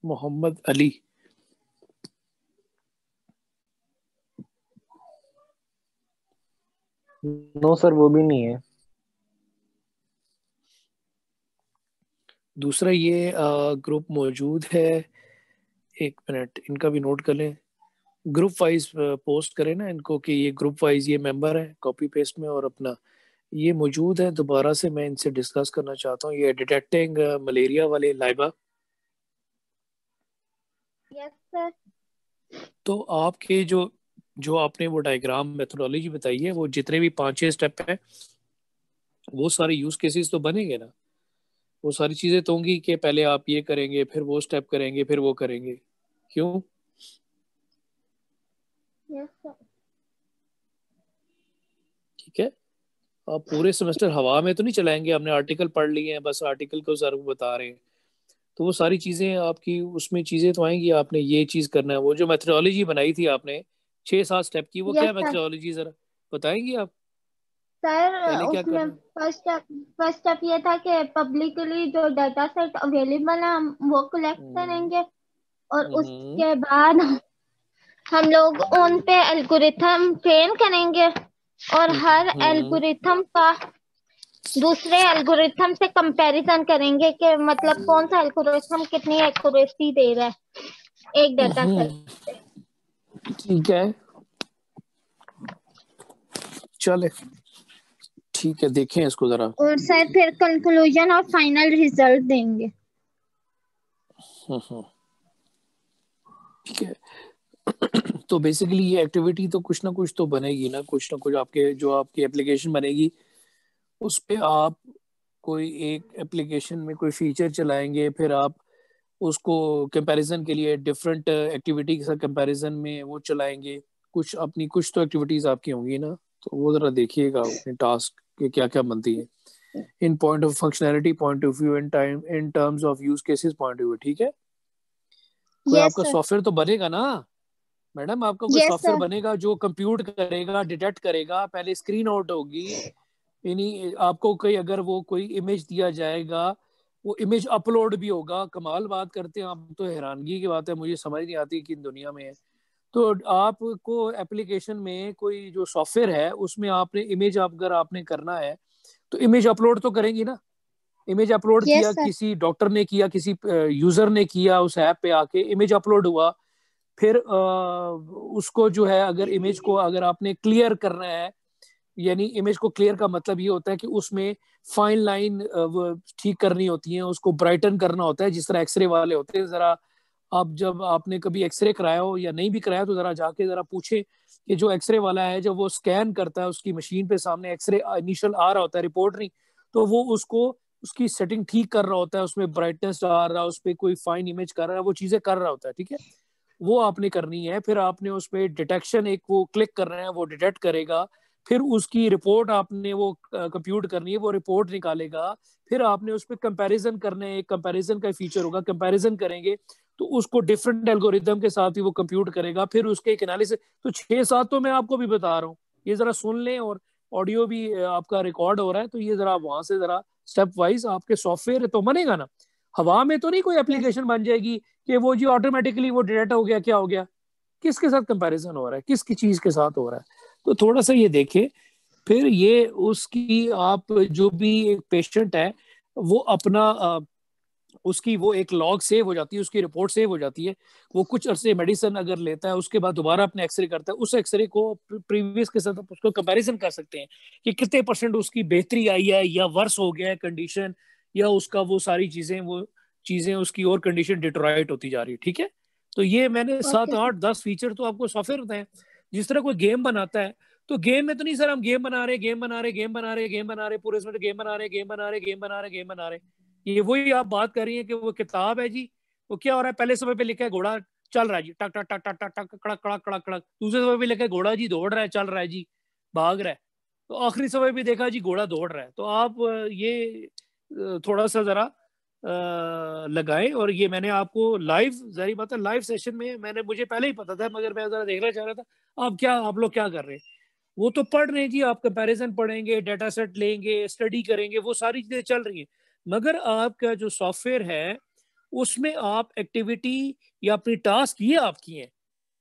मोहम्मद अली नो सर, वो भी नहीं है। दूसरा ये ग्रुप मौजूद है, 1 मिनट इनका भी नोट कर लें, ग्रुप वाइज पोस्ट करें ना इनको कि ये ग्रुप वाइज ये मेंबर है कॉपी पेस्ट में, और अपना ये मौजूद है। दोबारा से मैं इनसे डिस्कस करना चाहता हूँ, ये डिटेक्टिंग मलेरिया वाले लाइबा। Yes sir. तो आपके जो जो आपने वो डायग्राम मेथोडोलॉजी बताई है, वो जितने भी 5-6 स्टेप हैं वो सारे यूज केसेस तो बनेंगे ना, वो सारी चीजें तो होंगी कि पहले आप ये करेंगे फिर वो स्टेप करेंगे फिर वो करेंगे, क्यों? Yes sir. ठीक है, आप पूरे सेमेस्टर हवा में तो नहीं चलाएंगे, आपने आर्टिकल पढ़ लिए हैं, बस आर्टिकल को सर को बता रहे हैं, तो वो सारी चीजें आपकी उसमें चीजें तो आएंगी, आपने ये चीज करना है। वो जो मेथोडोलॉजी बनाई थी आपने 6-7 स्टेप की, वो क्या मेथोडोलॉजी जरा बताएंगी आप? सर पहले क्या उसमें करना? फर्स्ट स्टेप ये था कि पब्लिकली जो डाटा सेट अवेलेबल है हम वो कलेक्ट करेंगे, और उसके बाद हम लोग उन पे एल्गोरिथम ट्रेन करेंगे, और हर एल्गोरिथम का दूसरे एल्गोरिथम से कंपैरिजन करेंगे कि मतलब कौन सा एल्गोरिथम कितनी एक्यूरेसी दे रहा है एक डाटा सेट। ठीक है, चले ठीक है, देखें इसको जरा। और सर फिर कंक्लूजन और फाइनल रिजल्ट देंगे। ठीक है, तो बेसिकली ये एक्टिविटी तो कुछ ना कुछ तो बनेगी ना कुछ आपके जो आपकी एप्लीकेशन बनेगी उस पे आप कोई एक एप्लीकेशन में कोई फीचर चलाएंगे, फिर आप उसको कंपैरिजन के लिए डिफरेंट एक्टिविटी के साथ कंपैरिजन में वो चलाएंगे, कुछ अपनी कुछ तो एक्टिविटीज आपकी होंगी ना, तो वो जरा देखिएगा अपने टास्क के क्या क्या बनती है in point of functionality point of view, in time, in terms of use cases point of view. ठीक है, कोई आपका सॉफ्टवेयर तो बनेगा ना मैडम, आपका कोई सॉफ्टवेयर बनेगा जो कंप्यूट करेगा, डिटेक्ट करेगा, पहले स्क्रीन आउट होगी, यानी आपको कोई अगर वो कोई इमेज दिया जाएगा वो इमेज अपलोड भी होगा। कमाल बात करते हैं आप, तो हैरानगी की बात है, मुझे समझ नहीं आती कि दुनिया में है। तो आपको एप्लीकेशन में कोई जो सॉफ्टवेयर है उसमें आपने इमेज अगर आपने करना है तो इमेज अपलोड तो करेंगी ना। इमेज अपलोड Yes, किया, sir. किसी डॉक्टर ने किया, किसी यूजर ने किया, उस ऐप पे आके इमेज अपलोड हुआ, फिर उसको जो है अगर इमेज को अगर आपने क्लियर करना है, यानी इमेज को क्लियर का मतलब ये होता है कि उसमें फाइन लाइन ठीक करनी होती है, उसको ब्राइटन करना होता है, जिस तरह एक्सरे वाले होते हैं। जरा आप जब आपने कभी एक्सरे कराया हो या नहीं भी कराया तो जरा जाके जरा पूछे कि जो एक्सरे वाला है जब वो स्कैन करता है उसकी मशीन पे सामने एक्सरे इनिशियल आ रहा होता है, रिपोर्ट नहीं, तो वो उसको उसकी सेटिंग ठीक कर रहा होता है, उसमें ब्राइटनेस डाल रहा है, उस पर कोई फाइन इमेज कर रहा है, वो चीजें कर रहा होता है। ठीक है, वो आपने करनी है। फिर आपने उस पर डिटेक्शन एक वो क्लिक करना है, वो डिटेक्ट करेगा, फिर उसकी रिपोर्ट आपने वो कंप्यूट करनी है, वो रिपोर्ट निकालेगा, फिर आपने उस पर कंपैरिजन करना है, एक कंपैरिजन का फीचर होगा, कंपैरिजन करेंगे तो उसको डिफरेंट एल्गोरिदम के साथ ही वो कंप्यूट करेगा, फिर उसके एक एनालिसिस। तो 6-7 तो मैं आपको भी बता रहा हूँ, ये जरा सुन लें, और ऑडियो भी आपका रिकॉर्ड हो रहा है, तो ये जरा वहां से जरा स्टेप वाइज आपके सॉफ्टवेयर तो बनेगा ना, हवा में तो नहीं कोई एप्लीकेशन बन जाएगी कि वो जी ऑटोमेटिकली वो डिटेक्ट हो गया, क्या हो गया, किसके साथ कंपैरिजन हो रहा है, किसकी चीज के साथ हो रहा है। तो थोड़ा सा ये देखे, फिर ये उसकी आप जो भी एक पेशेंट है वो अपना उसकी वो एक लॉग सेव हो जाती है, उसकी रिपोर्ट सेव हो जाती है, वो कुछ अरसे मेडिसिन अगर लेता है उसके बाद दोबारा अपने एक्सरे करता है, उस एक्सरे को प्रीवियस के साथ उसको कंपैरिजन कर सकते हैं कि कितने % उसकी बेहतरी आई है या वर्स हो गया है कंडीशन, या उसका वो सारी चीजें उसकी और कंडीशन डिटोराइट होती जा रही है। ठीक है, तो ये मैंने 7-8-10 फीचर तो आपको सॉफ्टवेयर बताए। जिस तरह कोई गेम बनाता है, तो गेम में तो नहीं सर हम गेम बना रहे पूरे इसमें गेम बना रहे, ये वही आप बात कर रही हैं कि वो किताब है जी, वो क्या हो रहा है, पहले समय पे लिखा है घोड़ा चल रहा है जी, टक टक टक टक टक टक कड़क कड़क कड़क कड़क, दूसरे समय पे लिखा है घोड़ा जी दौड़ रहा है, चल रहा है जी, भाग रहा है, तो आखिरी समय पे देखा जी घोड़ा दौड़ रहा है। तो आप ये थोड़ा सा जरा लगाएं। और ये मैंने आपको लाइव, जारी बात है लाइव सेशन में मैंने, मुझे पहले ही पता था, मगर मैं जरा देखना चाह रहा था आप लोग क्या कर रहे हैं। वो तो पढ़ रहे हैं जी, आप कंपैरिजन पढ़ेंगे, डेटा सेट लेंगे, स्टडी करेंगे, वो सारी चीजें चल रही हैं, मगर आपका जो सॉफ्टवेयर है उसमें आप एक्टिविटी या अपनी टास्क ये आपकी है,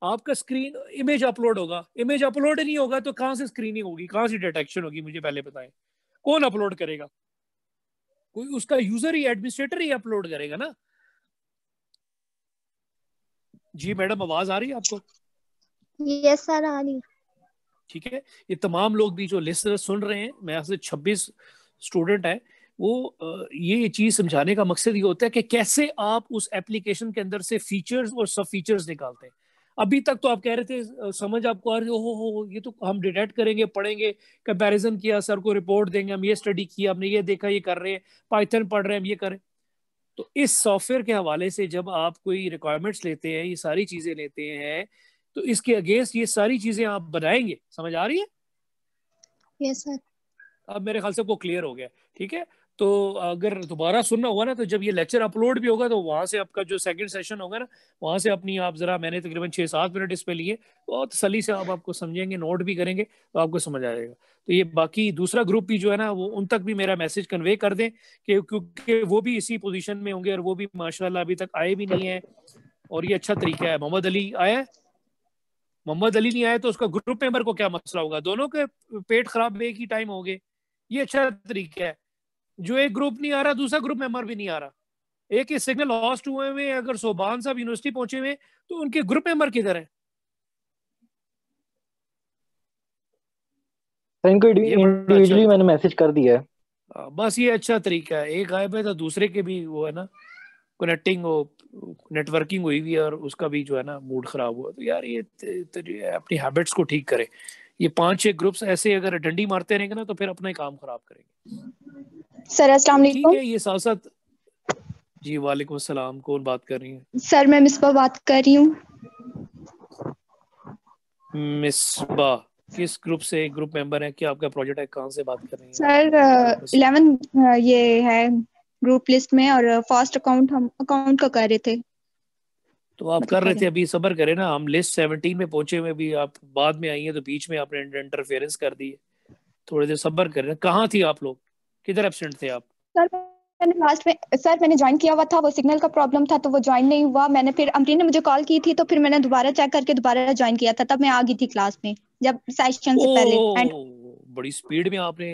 आपका स्क्रीन इमेज अपलोड होगा, इमेज अपलोड नहीं होगा तो कहाँ से स्क्रीनिंग होगी, कहाँ से डिटेक्शन होगी, मुझे पहले बताएं, कौन अपलोड करेगा, कोई उसका यूजर ही, एडमिनिस्ट्रेटर ही अपलोड करेगा ना। जी मैडम, आवाज आ रही है आपको? यस सर, आ रही। ठीक है, ये तमाम लोग भी जो लिस्टर सुन रहे हैं, मैं यहाँ से 26 स्टूडेंट है, वो ये चीज समझाने का मकसद ये होता है कि कैसे आप उस एप्लीकेशन के अंदर से फीचर्स और सब फीचर्स निकालते हैं। अभी तक तो आप कह रहे थे, समझ आपको आ रही हो ये तो हम डिटेक्ट करेंगे, पढ़ेंगे, कंपैरिजन किया, सर को रिपोर्ट देंगे, हम ये स्टडी किया, हमने ये देखा, ये कर रहे हैं, पाइथन पढ़ रहे हैं, हम ये करें। तो इस सॉफ्टवेयर के हवाले से जब आप कोई रिक्वायरमेंट्स लेते हैं, ये सारी चीजें लेते हैं, तो इसके अगेंस्ट ये सारी चीजें आप बनाएंगे। समझ आ रही है? Yes sir. अब मेरे ख्याल से आपको क्लियर हो गया। ठीक है, तो अगर दोबारा सुनना होगा ना, तो जब ये लेक्चर अपलोड भी होगा तो वहां से आपका जो सेकंड सेशन होगा ना, वहां से अपनी आप जरा, मैंने तकरीबन 6-7 मिनट इस पे लिए, बहुत तसल्ली से आप आपको समझेंगे, नोट भी करेंगे तो आपको समझ आ जाएगा। तो ये बाकी दूसरा ग्रुप भी जो है ना, वो उन तक भी मेरा मैसेज कन्वे कर दें कि क्योंकि वो भी इसी पोजीशन में होंगे और वो भी माशाल्लाह अभी तक आए भी नहीं है, और ये अच्छा तरीका है। मोहम्मद अली आया, मोहम्मद अली नहीं आया तो उसका ग्रुप मेंबर को क्या मसला होगा, दोनों के पेट खराब एक ही टाइम हो गए। ये अच्छा तरीका है, जो एक ग्रुप नहीं आ रहा दूसरा ग्रुप मेंबर भी नहीं आ रहा, एक ही सिग्नल लॉस्ट हुए हुए, अगर सोबान साहब यूनिवर्सिटी पहुंचे हुए तो उनके ग्रुप मेंबर किधर है? इनको इंडिविजुअली मैंने मैसेज कर दिया है। बस ये अच्छा तरीका है, एक गायब है तो दूसरे के भी वो है ना, कनेक्टिंग हो, नेटवर्किंग हुई हुई है और उसका भी जो है ना मूड खराब हुआ। तो यार ये अपनी हैबिट्स को ठीक करे। ये 5-6 ग्रुप्स ऐसे अगर डंडी मारते रहेंगे ना तो फिर अपना ही काम खराब करेंगे। सर अस्सलाम वालेकुम। ठीक है, ये साथ साथ। जी वालेकुम अस्सलाम, कौन बात कर रही है? सर मैं मिसबा बात कर रही हूँ। मिसबा किस ग्रुप से ग्रुप मेंबर है? क्या आपका प्रोजेक्ट है? कहाँ से बात कर रही हैं? सर 11 ये है ग्रुप लिस्ट में, और फर्स्ट अकाउंट हम अकाउंट का कर रहे थे। तो आप कर रहे थे, अभी सब्र करें ना, हम लिस्ट 17 में पहुंचे हुए, भी आप बाद में आई हैं तो बीच में आपने इंटरफेरेंस कर दी है, थोड़ी देर सब्र करें। कहाँ थी आप लोग, किधर एब्सेंट थे आप? सर मैंने लास्ट में, सर मैंने ज्वाइन किया हुआ था, वो सिग्नल का प्रॉब्लम था तो वो ज्वाइन नहीं हुआ। मैंने फिर अमरीन ने मुझे कॉल की थी तो फिर मैंने दोबारा चेक करके दोबारा ज्वाइन किया था, तब मैं आ गई थी क्लास में जब सेशन से पहले। बड़ी स्पीड में आपने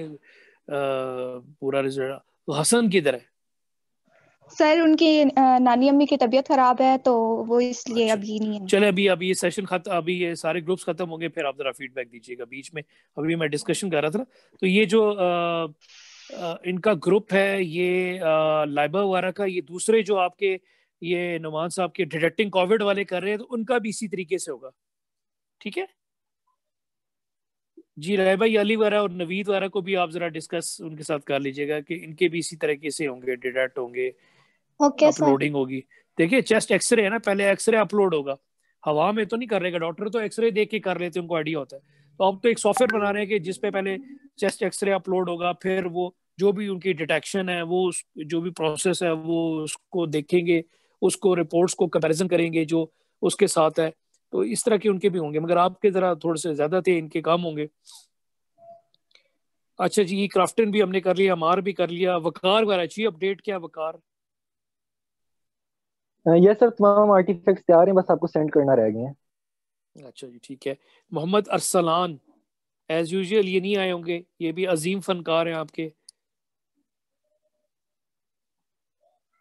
पूरा रिजल्ट। तो हसन किधर है? सर उनकी नानी अम्मी की तबीयत खराब है तो वो इसलिए अच्छा अभी नहीं है। चले, अभी ये सेशन खत्म, अभी ये सारे ग्रुप्स खत्म होंगे, फिर आप जरा फीडबैक दीजिएगा बीच में। अभी मैं डिस्कशन कर रहा था ना, तो ये जो इनका ग्रुप है ये लाइबा वगैरह का, ये दूसरे जो आपके ये नुमान साहब के डिटेक्टिंग कोविड वाले कर रहे हैं, तो उनका भी इसी तरीके से होगा, ठीक है जी। राय भाई अली वगैरह और नवीद वगैरह को भी आप जरा डिस्कस उनके साथ कर लीजिएगा कि इनके भी इसी तरीके से होंगे, डिटेक्ट होंगे, ओके सर। अपलोडिंग होगी। देखिए चेस्ट एक्सरे है ना, पहले एक्सरे अपलोड होगा, हवा में तो नहीं कर रहेगा डॉक्टर, तो एक्सरे देख के कर लेते हैं, उनको आइडिया होता है। तो अब तो एक सॉफ्टवेयर बना रहे हैं कि जिसपे पहले चेस्ट एक्सरे अपलोड होगा, फिर वो जो भी उनकी डिटेक्शन है, वो जो भी प्रोसेस है वो उसको देखेंगे, उसको रिपोर्ट्स को कंपैरिजन करेंगे जो उसके साथ है। तो इस तरह के उनके भी होंगे, मगर आपके जरा थोड़े से ज्यादा थे, इनके काम होंगे। अच्छा जी, क्राफ्टन भी हमने कर लिया, मार भी कर लिया। वकार वगैरह चाहिए अपडेट, क्या वकार? ये सर तमाम आर्टिफैक्ट्स तैयार हैं, बस आपको सेंड करना रह गए हैं। अच्छा जी ठीक है। मोहम्मद अरसलान एज यूजुअल ये नहीं आए होंगे, ये भी अजीम फनकार हैं आपके।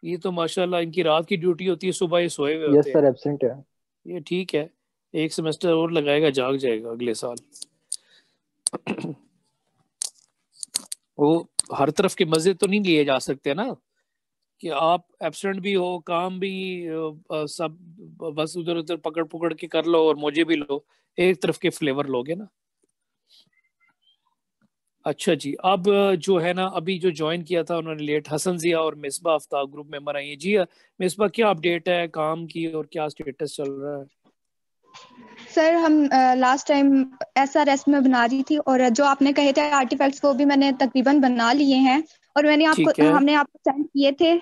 ये तो माशाल्लाह इनकी रात की ड्यूटी होती है, सुबह ये सोए हुए यस होते सर हैं। एब्सेंट है। ये ठीक है, एक सेमेस्टर और लगाएगा, जाग जाएगा अगले साल। वो हर तरफ के मजे तो नहीं लिए जा सकते ना, कि आप एब्सेंट भी हो, काम भी सब बस उधर उधर पकड़ पकड़ के कर लो और मुझे भी लो, एक तरफ के फ्लेवर लोगे ना। अच्छा जी, अब जो है ना, अभी जो ज्वाइन किया था उन्होंने लेट, हसन जिया और मिसबा आफ्ताब ग्रुप मेंबर आई है जी। मिसबा क्या अपडेट है काम की और क्या स्टेटस चल रहा है? सर हम लास्ट टाइम SRS में बना रही थी, और जो आपने कहे थे आर्टिफैक्ट्स वो भी मैंने तकरीबन बना लिए हैं, और हमने आपको सेंड किए थे।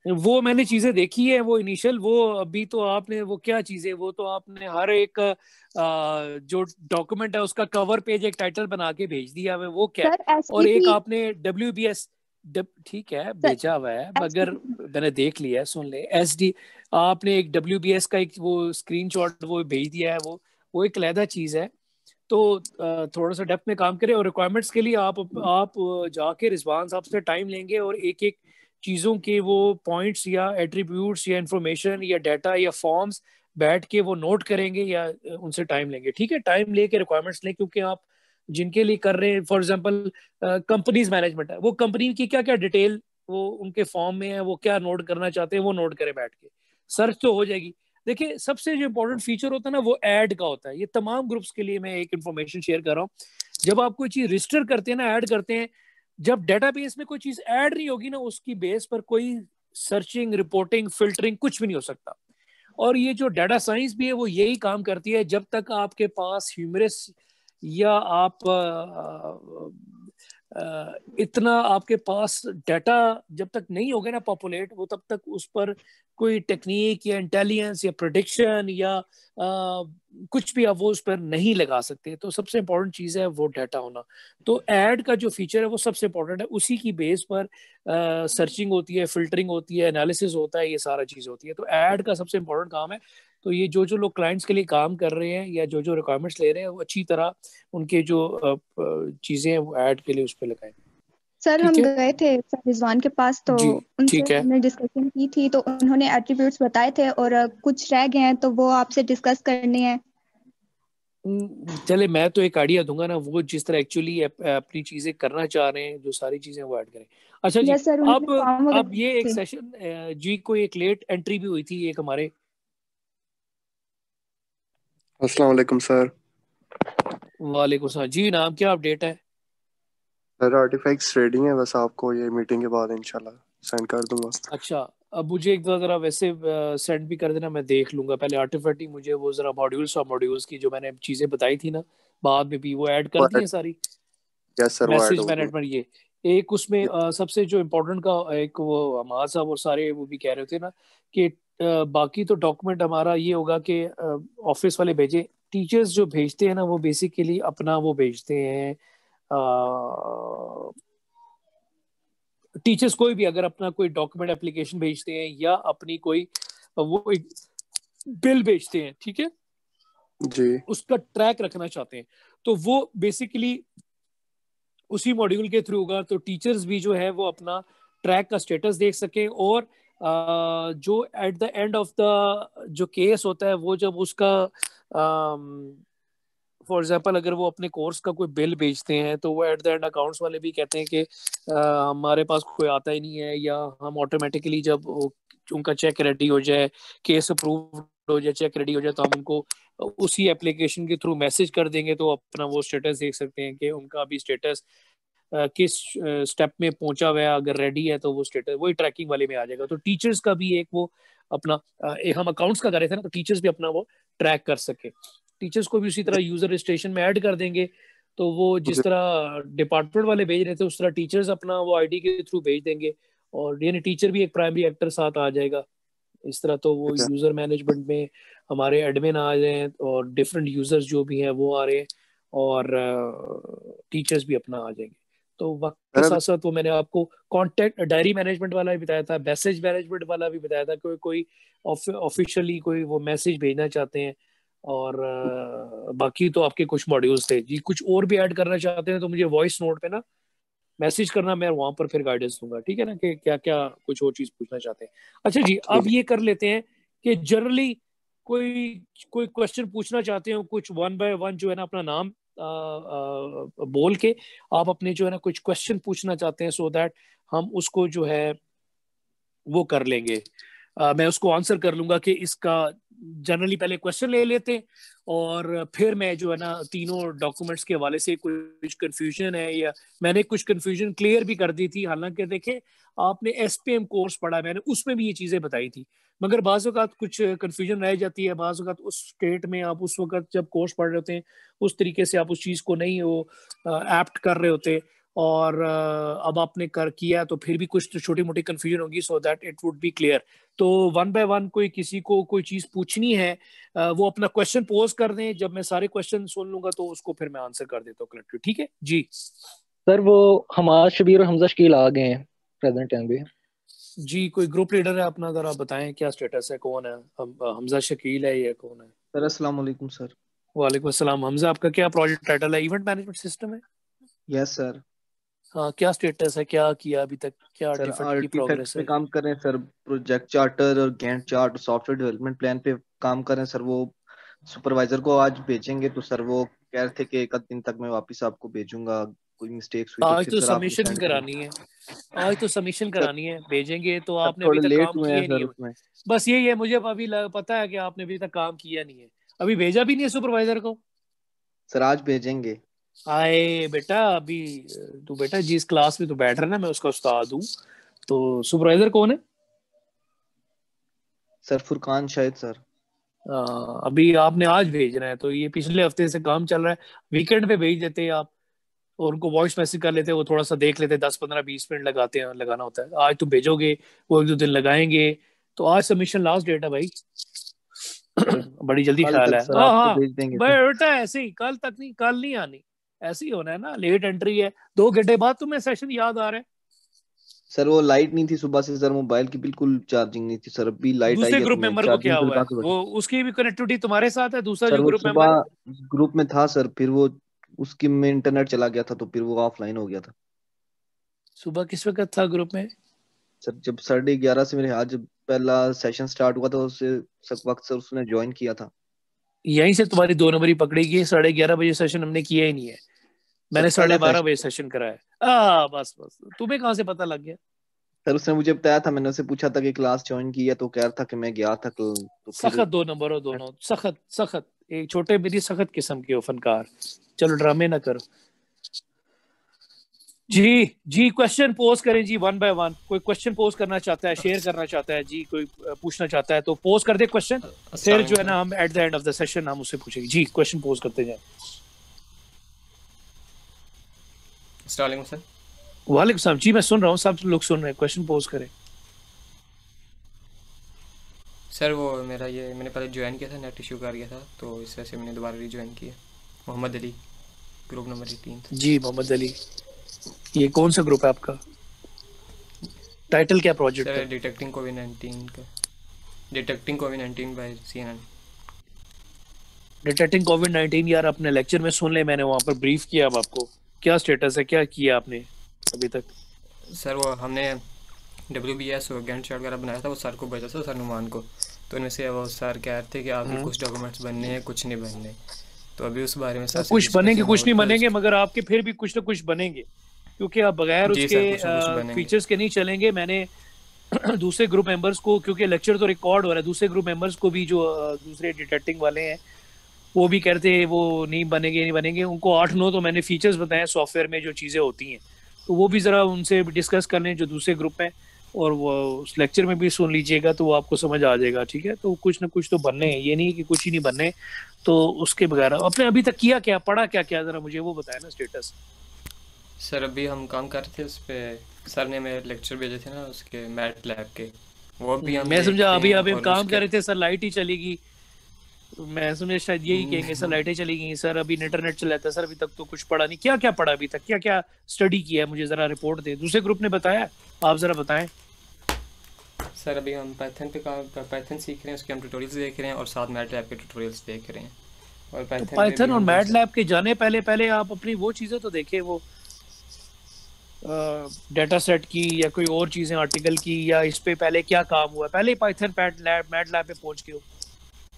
वो मैंने चीजें देखी है, वो इनिशियल, वो अभी तो आपने वो क्या चीजें, वो तो आपने हर एक जो डॉक्यूमेंट है उसका कवर पेज एक टाइटल बना के भेज दिया है, वो क्या है? और एक आपने WBS ठीक है भेजा हुआ है, मगर मैंने देख लिया है, सुन ले SD, आपने एक WBS का एक वो स्क्रीनशॉट वो भेज दिया है, वो एक अलहदा चीज है। तो थोड़ा सा डेप्थ में काम करें, और रिक्वायरमेंट्स के लिए आप जाके रिजवान साहब से टाइम लेंगे और एक एक चीज़ों के वो पॉइंट्स या एट्रीब्यूट्स या इंफॉर्मेशन या डाटा या फॉर्म्स बैठ के वो नोट करेंगे या उनसे टाइम लेंगे, ठीक है? टाइम लेके रिक्वायरमेंट्स लें, क्योंकि आप जिनके लिए कर रहे हैं, फॉर एग्जांपल कंपनीज मैनेजमेंट है, वो कंपनी की क्या क्या डिटेल वो उनके फॉर्म में है, वो क्या नोट करना चाहते हैं वो नोट करें बैठ के, सर्च तो हो जाएगी। देखिए सबसे जो इंपॉर्टेंट फीचर होता है ना वो ऐड का होता है। ये तमाम ग्रुप्स के लिए मैं एक इन्फॉर्मेशन शेयर कर रहा हूँ, जब आप कोई चीज रजिस्टर करते हैं ना, ऐड करते हैं, जब डेटाबेस में कोई चीज ऐड नहीं होगी ना, उसकी बेस पर कोई सर्चिंग, रिपोर्टिंग, फिल्टरिंग कुछ भी नहीं हो सकता। और ये जो डाटा साइंस भी है वो यही काम करती है, जब तक आपके पास ह्यूमरस या आप इतना आपके पास डाटा जब तक नहीं होगा ना पॉपुलेट, वो तब तक उस पर कोई टेक्निक या इंटेलिजेंस या प्रेडिक्शन या कुछ भी आप वो उस पर नहीं लगा सकते। तो सबसे इम्पोर्टेंट चीज़ है वो डाटा होना। तो ऐड का जो फीचर है वो सबसे इम्पोर्टेंट है, उसी की बेस पर सर्चिंग होती है, फिल्टरिंग होती है, एनालिसिस होता है, ये सारा चीज़ होती है। तो ऐड का सबसे इम्पोर्टेंट काम है। तो ये जो जो लोग क्लाइंट्स के लिए काम कर रहे हैं या जो जो रिक्वायरमेंट्स ले रहे हैं, वो अच्छी तरह उनके जो चीज़ें हैं वो ऐड के लिए उस पर लगाएं। सर हम गए थे रिजवान के पास, तो उनसे हमने डिस्कशन की थी, तो उन्होंने एट्रीब्यूट्स बताए थे और कुछ रह गए हैं तो वो आपसे डिस्कस करने हैं। चले मैं तो एक आइडिया दूंगा ना, वो जिस तरह एक्चुअली अपनी चीजें करना चाह रहे हैं, जो सारी चीजें वो ऐड करें। अच्छा जी, अब ये एक सेशन जी को एक लेट एंट्री भी हुई थी एक हमारे। अस्सलाम वालेकुम सर। वालेकुम सलाम जी, नाम क्या अपडेट है? सर आर्टिफैक्ट्स रेडी हैं, बस आपको ये मीटिंग के बाद इंशाल्लाह सेंड कर दूंगा। अच्छा, अब मुझे एक बार जरा वैसे सेंड भी कर देना, मैं देख लूंगा। पहले आर्टिफैक्ट ही मुझे वो जरा मॉड्यूल्स की जो मैंने चीजें बताई थी ना, बाद में भी वो ऐड कर दी है सारी। यस सर, मैसेज मैनेजमेंट, ये एक उसमें सबसे जो इम्पोर्टेंट का एक वो हमारा साहब और सारे वो भी कह रहे थे ना कि बाकी तो डॉक्यूमेंट हमारा ये होगा कि ऑफिस वाले भेजे, टीचर्स जो भेजते हैं ना वो बेसिकली अपना वो भेजते हैं। टीचर्स कोई भी अगर अपना कोई डॉक्यूमेंट एप्लीकेशन भेजते हैं या अपनी कोई वो एक बिल भेजते हैं, ठीक है जी, उसका ट्रैक रखना चाहते हैं, तो वो बेसिकली उसी मॉड्यूल के थ्रू होगा, तो टीचर्स भी जो है वो अपना ट्रैक का स्टेटस देख सकें, और जो at the end of the जो केस होता है वो जब उसका फॉर एग्जांपल अगर वो अपने कोर्स का कोई बिल भेजते हैं तो वो एट द एंड अकाउंट्स वाले भी कहते हैं कि हमारे पास कोई आता ही नहीं है, या हम ऑटोमेटिकली जब उनका चेक रेडी हो जाए, केस अप्रूव हो जाए, चेक रेडी हो जाए, तो हम उनको उसी एप्लीकेशन के थ्रू मैसेज कर देंगे, तो अपना वो स्टेटस देख सकते हैं कि उनका अभी स्टेटस किस स्टेप में पहुंचा हुआ है। अगर रेडी है तो वो स्टेटस वही ट्रैकिंग वाले में आ जाएगा। तो टीचर्स का भी एक वो अपना हम अकाउंट्स का कर रहे थे ना, तो टीचर्स भी अपना वो ट्रैक कर सके। टीचर्स को भी उसी तरह यूजर रजिस्ट्रेशन में ऐड कर देंगे, तो वो जिस तरह डिपार्टमेंट वाले भेज रहे थे उस तरह टीचर्स अपना वो आईडी के थ्रू भेज देंगे, और यानी टीचर भी एक प्राइमरी एक्टर साथ आ जाएगा इस तरह। तो वो यूजर मैनेजमेंट में हमारे एडमिन आ रहे हैं, और डिफरेंट यूजर्स जो भी हैं वो आ रहे हैं, और टीचर्स भी अपना आ जाएंगे। तो वक्त के साथ साथ वो मैंने आपको कॉन्टेक्ट डायरी मैनेजमेंट वाला भी बताया था, मैसेज मैनेजमेंट वाला भी बताया था, कोई ऑफिशियली कोई वो मैसेज भेजना चाहते हैं, और बाकी तो आपके कुछ मॉड्यूल्स थे जी। कुछ और भी ऐड करना चाहते हैं तो मुझे वॉइस नोट पे ना मैसेज करना, मैं वहां पर फिर गाइडेंस दूंगा, ठीक है ना, कि क्या क्या कुछ और चीज पूछना चाहते हैं। अच्छा जी, अब ये कर लेते हैं कि जनरली कोई क्वेश्चन पूछना चाहते हो, कुछ वन बाय वन जो है ना अपना नाम बोल के आप अपने जो है ना कुछ क्वेश्चन पूछना चाहते हैं, सो दैट हम उसको जो है वो कर लेंगे। मैं उसको आंसर कर लूंगा कि इसका जनरली पहले क्वेश्चन ले लेते हैं, और फिर मैं जो है ना तीनों डॉक्यूमेंट्स के हवाले से कुछ कंफ्यूजन है या मैंने कुछ कंफ्यूजन क्लियर भी कर दी थी। हालांकि देखें आपने एसपीएम कोर्स पढ़ा, मैंने उसमें भी ये चीजें बताई थी, मगर बाज़ वक़्त कुछ कंफ्यूजन रह जाती है। बाज़ वक़्त उस स्टेट में आप उस वक्त जब कोर्स पढ़ रहे होते हैं उस तरीके से आप उस चीज़ को नहीं वो एप्ट कर रहे होते, और अब आपने कर किया तो फिर भी कुछ तो छोटी मोटी कंफ्यूजन होगी, so that it would be clear. तो वन बाय वन कोई किसी को कोई चीज़ पूछनी है वो अपना क्वेश्चन पोज कर दें, जब मैं सारे क्वेश्चन सुन लूंगा तो उसको फिर मैं आंसर कर देता हूँ कलेक्टिव, ठीक है जी। सर वो हमाद शबीर और हमजा शकील आ गए हैं प्रेजेंट टाइम पे जी। कोई ग्रुप लीडर है अपना, जरा बताएं क्या स्टेटस है, कौन है? हमजा शकील है या कौन है? सर अस्सलाम वालेकुम सर। वालेकुम अस्सलाम। हमजा, आपका क्या प्रोजेक्ट टाइटल है? इवेंट मैनेजमेंट सिस्टम है? Yes sir. हाँ, क्या स्टेटस है, क्या किया अभी तक, क्या सर आर्टिफैक्ट की प्रोग्रेस पे है? काम कर रहे हैं सर, प्रोजेक्ट चार्टर और Gantt chart software development plan पे काम कर रहे हैं सर। वो सुपरवाइजर को आज भेजेंगे, तो सर वो कह रहे थे कि एक दिन तक मैं वापस आपको भेजूंगा, कोई मिस्टेक्स हुई आज फिर तो सर आपको सबमिशन सेंड करानी है, आज तो सबमिशन करानी है, भेजेंगे तो सर आपने अभी थोड़े तक लेट काम हुए किया हैं ही नहीं सर है। उसमें। बस यही है, मुझे अभी पता है कि आपने अभी तक काम किया नहीं है, अभी भेजा भी नहीं है सुपरवाइजर को। सर आज भेजेंगे। आए बेटा, अभी तू बेटा जिस क्लास में तू बैठ रहा है ना, मैं उसका उस्ताद हूँ। तो सुपरवाइजर कौन है? सर फुरकान शायद सर। अभी आपने आज भेजना है, तो ये पिछले हफ्ते से काम चल रहा है, वीकेंड पे भेज देते हैं आप और उनको वॉइस मैसेज कर लेते हैं, वो थोड़ा सा देख लेते हैं, 10-15-20 मिनट लगाते हैं, लगाना होता है। आज तुम भेजोगे, वो 1-2 दिन लगाएंगे, तो आज सबमिशन लास्ट डेट है भाई। बड़ी जल्दी कल ख्याल तक है। सर हाँ आपको हाँ भेज देंगे सर। बेटा, ऐसे ही कल तक नहीं, कल नहीं आनी, ऐसे ही होना है ना, लेट एंट्री है, 2 घंटे बाद तुम्हें सेशन याद आ रहा है। सर वो लाइट नहीं थी सुबह से सर, मोबाइल की बिल्कुल चार्जिंग नहीं थी सर, अभी लाइट आई दूसरे है तो ग्रुप मैं मेंबर को क्या चार्जिंग पे हुआ लगा है? के बैठा। वो उसकी भी कनेक्टिविटी तुम्हारे साथ है, दूसरा सर जो वो ग्रुप मेंबर है? सुबह ग्रुप में था सर, फिर वो उसकी में इंटरनेट चला गया था, तो फिर वो ऑफलाइन हो गया था। सुबह किस वक्त था ग्रुप में? सर जब 11:30 से मेरे आज पहला सेशन स्टार्ट हुआ था, उससे सब वक्त सर उसने ज्वाइन किया था। यहीं से तुम्हारी 2 नंबरी पकड़ी गई। 11:30 बजे सेशन हमने किया ही नहीं है, मैंने सर पहला 12:30 सेशन बजे सेशन कराया। बस बस, तुम्हें कहाँ से पता लग गया? सर उसने मुझे बताया था, मैंने उससे पूछा था कि क्लास ज्वाइन की है, तो कह रहा था कि मैं गया था कल, तो फिर सख्त 2 नंबर हो दोनों, सख्त सख्त, एक छोटे मेरी सख्त किस्म के हो फनकार। चलो ड्रामे ना करो जी। जी क्वेश्चन पोज करें जी, 1 बाय 1। कोई क्वेश्चन पोज करना चाहता है, शेयर करना चाहता है जी, कोई पूछना चाहता है तो पोज कर दे क्वेश्चन, फिर जो है ना हम at the end of the session हम उससे पूछेंगे जी। क्वेश्चन पोज करते जाए। अस्सलाम वालेकुम सर। वालेकुम सलाम जी, मैं सुन रहा हूँ, सब लोग सुन रहे हैं, क्वेश्चन पोज करें। सर वो मेरा ये मैंने पहले ज्वाइन किया था, नेट इशू कर गया था, तो इस वजह से मैंने दोबारा रीज्वाइन किया। मोहम्मद अली, ग्रुप नंबर 18 जी। मोहम्मद अली, ये कौन सा ग्रुप है आपका? टाइटल क्या प्रोजेक्ट है? डिटेक्टिंग कोविड-19 का, डिटेक्टिंग कोविड-19 बाय CNN। डिटेक्टिंग कोविड-19 यार अपने लेक्चर में सुन ले, मैंने वहाँ पर ब्रीफ किया अब आपको, क्या स्टेटस है, क्या किया आपने अभी तक? सर वो हमने WBS और गैंट चार्ट वगैरह बनाया था, वो सर को भेजा था, सर नुमान को। तो उनमें से वो सर कह रहे थे कि आपके कुछ डॉक्यूमेंट्स बनने हैं, कुछ नहीं बनने। तो अभी उस बारे में सर से कुछ बनेंगे डिस्कशन कुछ हो नहीं रही है। बनेंगे, मगर आपके फिर भी कुछ ना कुछ बनेंगे, क्योंकि आप बगैर जी उसके सर, कुछ ना कुछ बनेंगे। फीचर्स के नहीं चलेंगे। मैंने दूसरे ग्रुप मेंबर्स को, क्योंकि लेक्चर तो रिकॉर्ड हो रहा है, दूसरे ग्रुप मेंबर्स को भी जो दूसरे डिटेक्टिंग वाले हैं वो भी कहते हैं वो नहीं बनेंगे। उनको 8-9 तो मैंने फीचर्स बताए सॉफ्टवेयर में जो चीज़ें होती हैं, तो वो भी ज़रा उनसे डिस्कस कर लें जो दूसरे ग्रुप में, और वो उस लेक्चर में भी सुन लीजिएगा तो वो आपको समझ आ जाएगा। ठीक है, तो कुछ ना कुछ तो बनने हैं, ये नहीं कि कुछ ही नहीं बनने। तो उसके बगैर आपने अभी तक किया क्या, पढ़ा क्या क्या, ज़रा मुझे वो बताया ना स्टेटस। सर अभी हम काम कर रहे थे उस पर, सर ने मेरे लेक्चर भेजे थे ना उसके मैट लैब के, वो भी हम मैं देख समझा रहे अभी हैं। अभी हम और काम उसके कर रहे थे, सर लाइट ही चली गई। मैं समझा शायद यही कहेंगे सर लाइटें चली गई सर, अभी इंटरनेट चलाता है सर, अभी तक तो कुछ पढ़ा नहीं। क्या क्या पढ़ा अभी तक, क्या क्या स्टडी किया है, मुझे जरा रिपोर्ट दे। दूसरे ग्रुप ने बताया, आप जरा बताएं। सर अभी हम पाइथन पे पाइथन सीख रहे हैं, उसके हम ट्यूटोरियल्स देख रहे हैं, और साथ मैट लैब के ट्यूटोरियल्स देख रहे हैं। और पाइथन और मैट लैब के जाने पहले आप अपनी वो चीजें तो देखें, वो डेटा सेट की या कोई और चीजें आर्टिकल की, या इस पे पहले क्या काम हुआ, पहले पाइथन मैट लैब पे पहुंच के हो।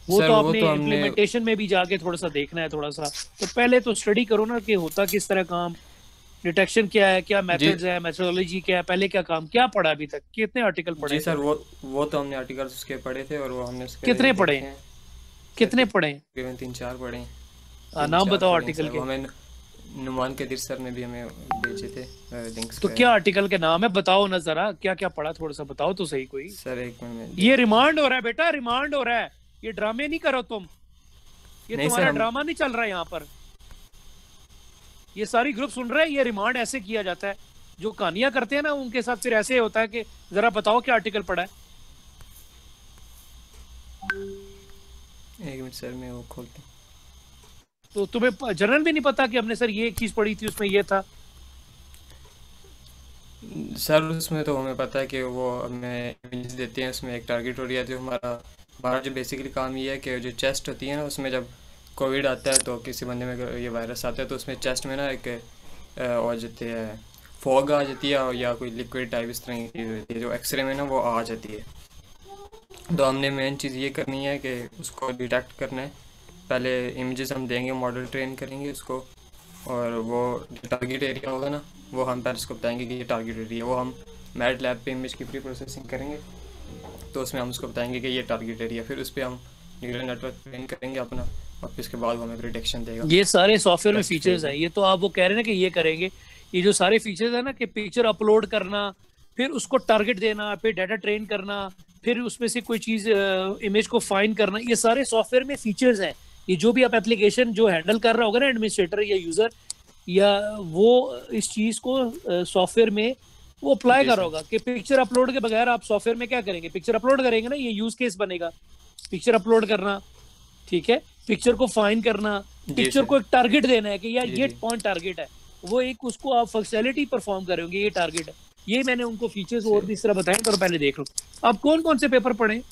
वो तो आपने इम्प्लीमेंटेशन में भी जाके थोड़ा सा देखना है, थोड़ा सा तो पहले तो स्टडी करो ना कि होता किस तरह काम, डिटेक्शन क्या है, क्या मेथड्स है, मेथोडोलॉजी क्या है, पहले क्या काम, क्या पढ़ा अभी तक, कितने आर्टिकल पढ़े? जी सर वो तो हमने आर्टिकल्स उसके पढ़े थे, और वो हमने उसके कितने पढ़े, कितने पढ़े? तकरीबन 3-4 पढ़े। नाम बताओ आर्टिकल के। हमें नुमान कदीर सर ने भी हमें भेजे थे लिंक्स। तो क्या आर्टिकल के नाम है, बताओ ना जरा, क्या क्या पढ़ा, थोड़ा सा बताओ तो सही कोई। सर एक मिनट, ये रिमांड हो रहा है बेटा, रिमांड हो रहा है, ये ड्रामे नहीं करो तुम, ये तुम्हारा ड्रामा नहीं चल रहा है यहाँ पर। ये सारी ग्रुप सुन रहे हैं, ये रिमांड ऐसे किया जाता है, जो कहानियां करते हैं ना उनके साथ फिर ऐसे होता है कि जरा बताओ क्या आर्टिकल पढ़ा है। एक मिनट सर मैं वो खोलता हूं। तो तुम्हें जनरल भी नहीं पता कि हमने सर ये एक चीज पढ़ी थी, उसमें ये था? सर उसमें तो हमें पता है कि वो हमें इमेज देते हैं, उसमें एक टारगेट एरिया जो हमारा जो बेसिकली काम ये है कि जो चेस्ट होती है ना, उसमें जब कोविड आता है तो किसी बंदे में ये वायरस आता है तो उसमें चेस्ट में ना एक और जाती है फॉग आ जाती है, या कोई लिक्विड टाइप इस तरह की चीज़ होती है जो एक्सरे में ना वो आ जाती है। तो हमने मेन चीज़ ये करनी है कि उसको डिटेक्ट करना है। पहले इमेजेस हम देंगे, मॉडल ट्रेन करेंगे उसको, और वो जो टारगेट एरिया होगा ना वो हम पहले उसको बताएंगे कि ये टारगेट एरिया, वो हम मैट लैब पे इमेज की प्री प्रोसेसिंग करेंगे तो उसमें हम उसको बताएंगे कि ये टारगेट एरिया, फिर उस पर हम न्यूरल नेटवर्क ट्रेन करेंगे अपना, और फिर उसके बाद वो हमें प्रिडिक्शन देगा। ये सारे सॉफ्टवेयर में फीचर्स हैं, ये तो आप वो कह रहे हैं ना कि ये करेंगे। ये जो सारे फीचर्स है ना कि पिक्चर अपलोड करना, फिर उसको टारगेट देना, फिर डाटा ट्रेन करना, फिर उसमें से कोई चीज़ इमेज को फाइंड करना, ये सारे सॉफ्टवेयर में फीचर्स हैं। ये जो भी आप एप्लीकेशन जो हैंडल कर रहा होगा ना एडमिनिस्ट्रेटर या यूज़र, या वो इस चीज़ को सॉफ्टवेयर में वो अप्लाई कर रहा होगा कि पिक्चर अपलोड के बगैर आप सॉफ्टवेयर में क्या करेंगे, पिक्चर अपलोड करेंगे ना, ये यूज केस बनेगा, पिक्चर अपलोड करना, ठीक है, पिक्चर को फाइंड करना, पिक्चर को एक टारगेट देना है कि यार ये पॉइंट टारगेट है, वो एक उसको आप फंक्शनैलिटी परफॉर्म करेंगे, ये टारगेट है। ये मैंने उनको फीचर्स और भी इस तरह बताए, तो पहले देख लो आप कौन कौन से पेपर पढ़े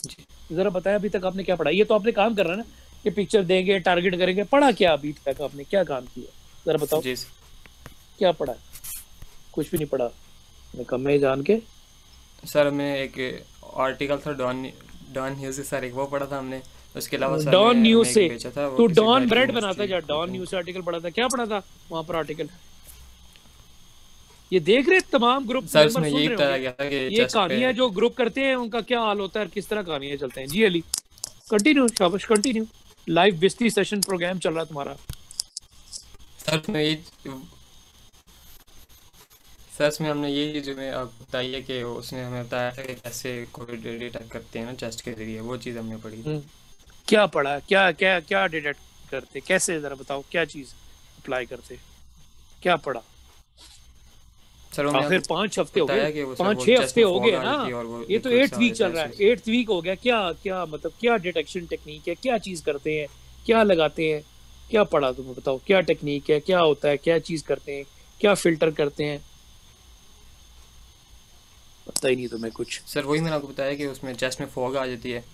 जरा बताया अभी तक आपने क्या पढ़ा। ये तो आपने काम कर रहा है ना कि पिक्चर देंगे, टारगेट करेंगे, पढ़ा क्या अभी तक आपने, क्या काम किया जरा बताओ। क्या पढ़ा? कुछ भी नहीं पढ़ा, कम है जान के। सर मैं एक आर्टिकल था डॉन न्यूज़ से, सर एक वो पढ़ा था हमने, उसके अलावा सर डॉन न्यूज़ से तो डॉन ब्रेड बनाता है, डॉन न्यूज़ से आर्टिकल पढ़ा था, क्या पढ़ा था वहां पर आर्टिकल? ये देख रहे तमाम ग्रुप सर इसमें यही बताया गया था कि ये कहानियां जो ग्रुप करते हैं उनका क्या हाल होता है, किस तरह कहानियां चलते हैं। जी अली कंटिन्यू, शाबाश कंटिन्यू, लाइव बिस्ती सेशन प्रोग्राम चल रहा तुम्हारा। सर इसमें हमने ये जो मैं आपको बताई है कि उसने हमें बताया था कि कैसे कोविड डिटेक्ट करते हैं ना चेस्ट के जरिए, वो चीज़ हमने पढ़ी। क्या पढ़ा, क्या क्या क्या डिटेक्ट करते, कैसे जरा बताओ, क्या चीज़ अप्लाई करते, क्या पढ़ा? सर आखिर 5 हफ्ते हो गए, 5-6 हफ्ते हो गए ना, ये तो 8th वीक चल रहा है, 8th वीक हो गया। क्या क्या मतलब क्या डिटेक्शन टेक्निक है, क्या चीज़ करते हैं, क्या लगाते हैं, क्या पढ़ा तुम्हें बताओ, क्या टेक्निक है, क्या होता है, क्या चीज़ करते हैं, क्या फिल्टर करते हैं, पता ही नहीं तुम्हें कुछ। सर वही मैंने आपको बताया कि उसमें चेस्ट में फॉग आ जाती है।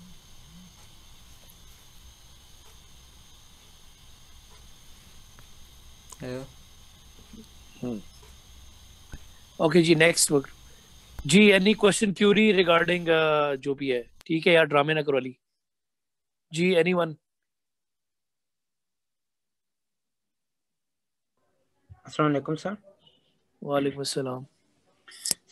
ओके जी, नेक्स्ट वर्क जी। एनी क्वेश्चन क्यूरी रिगार्डिंग जो भी है, ठीक है यार, ड्रामे ना करो अली जी। एनीवन? अस्सलाम वालेकुम सर। वालेकुम अस्सलाम।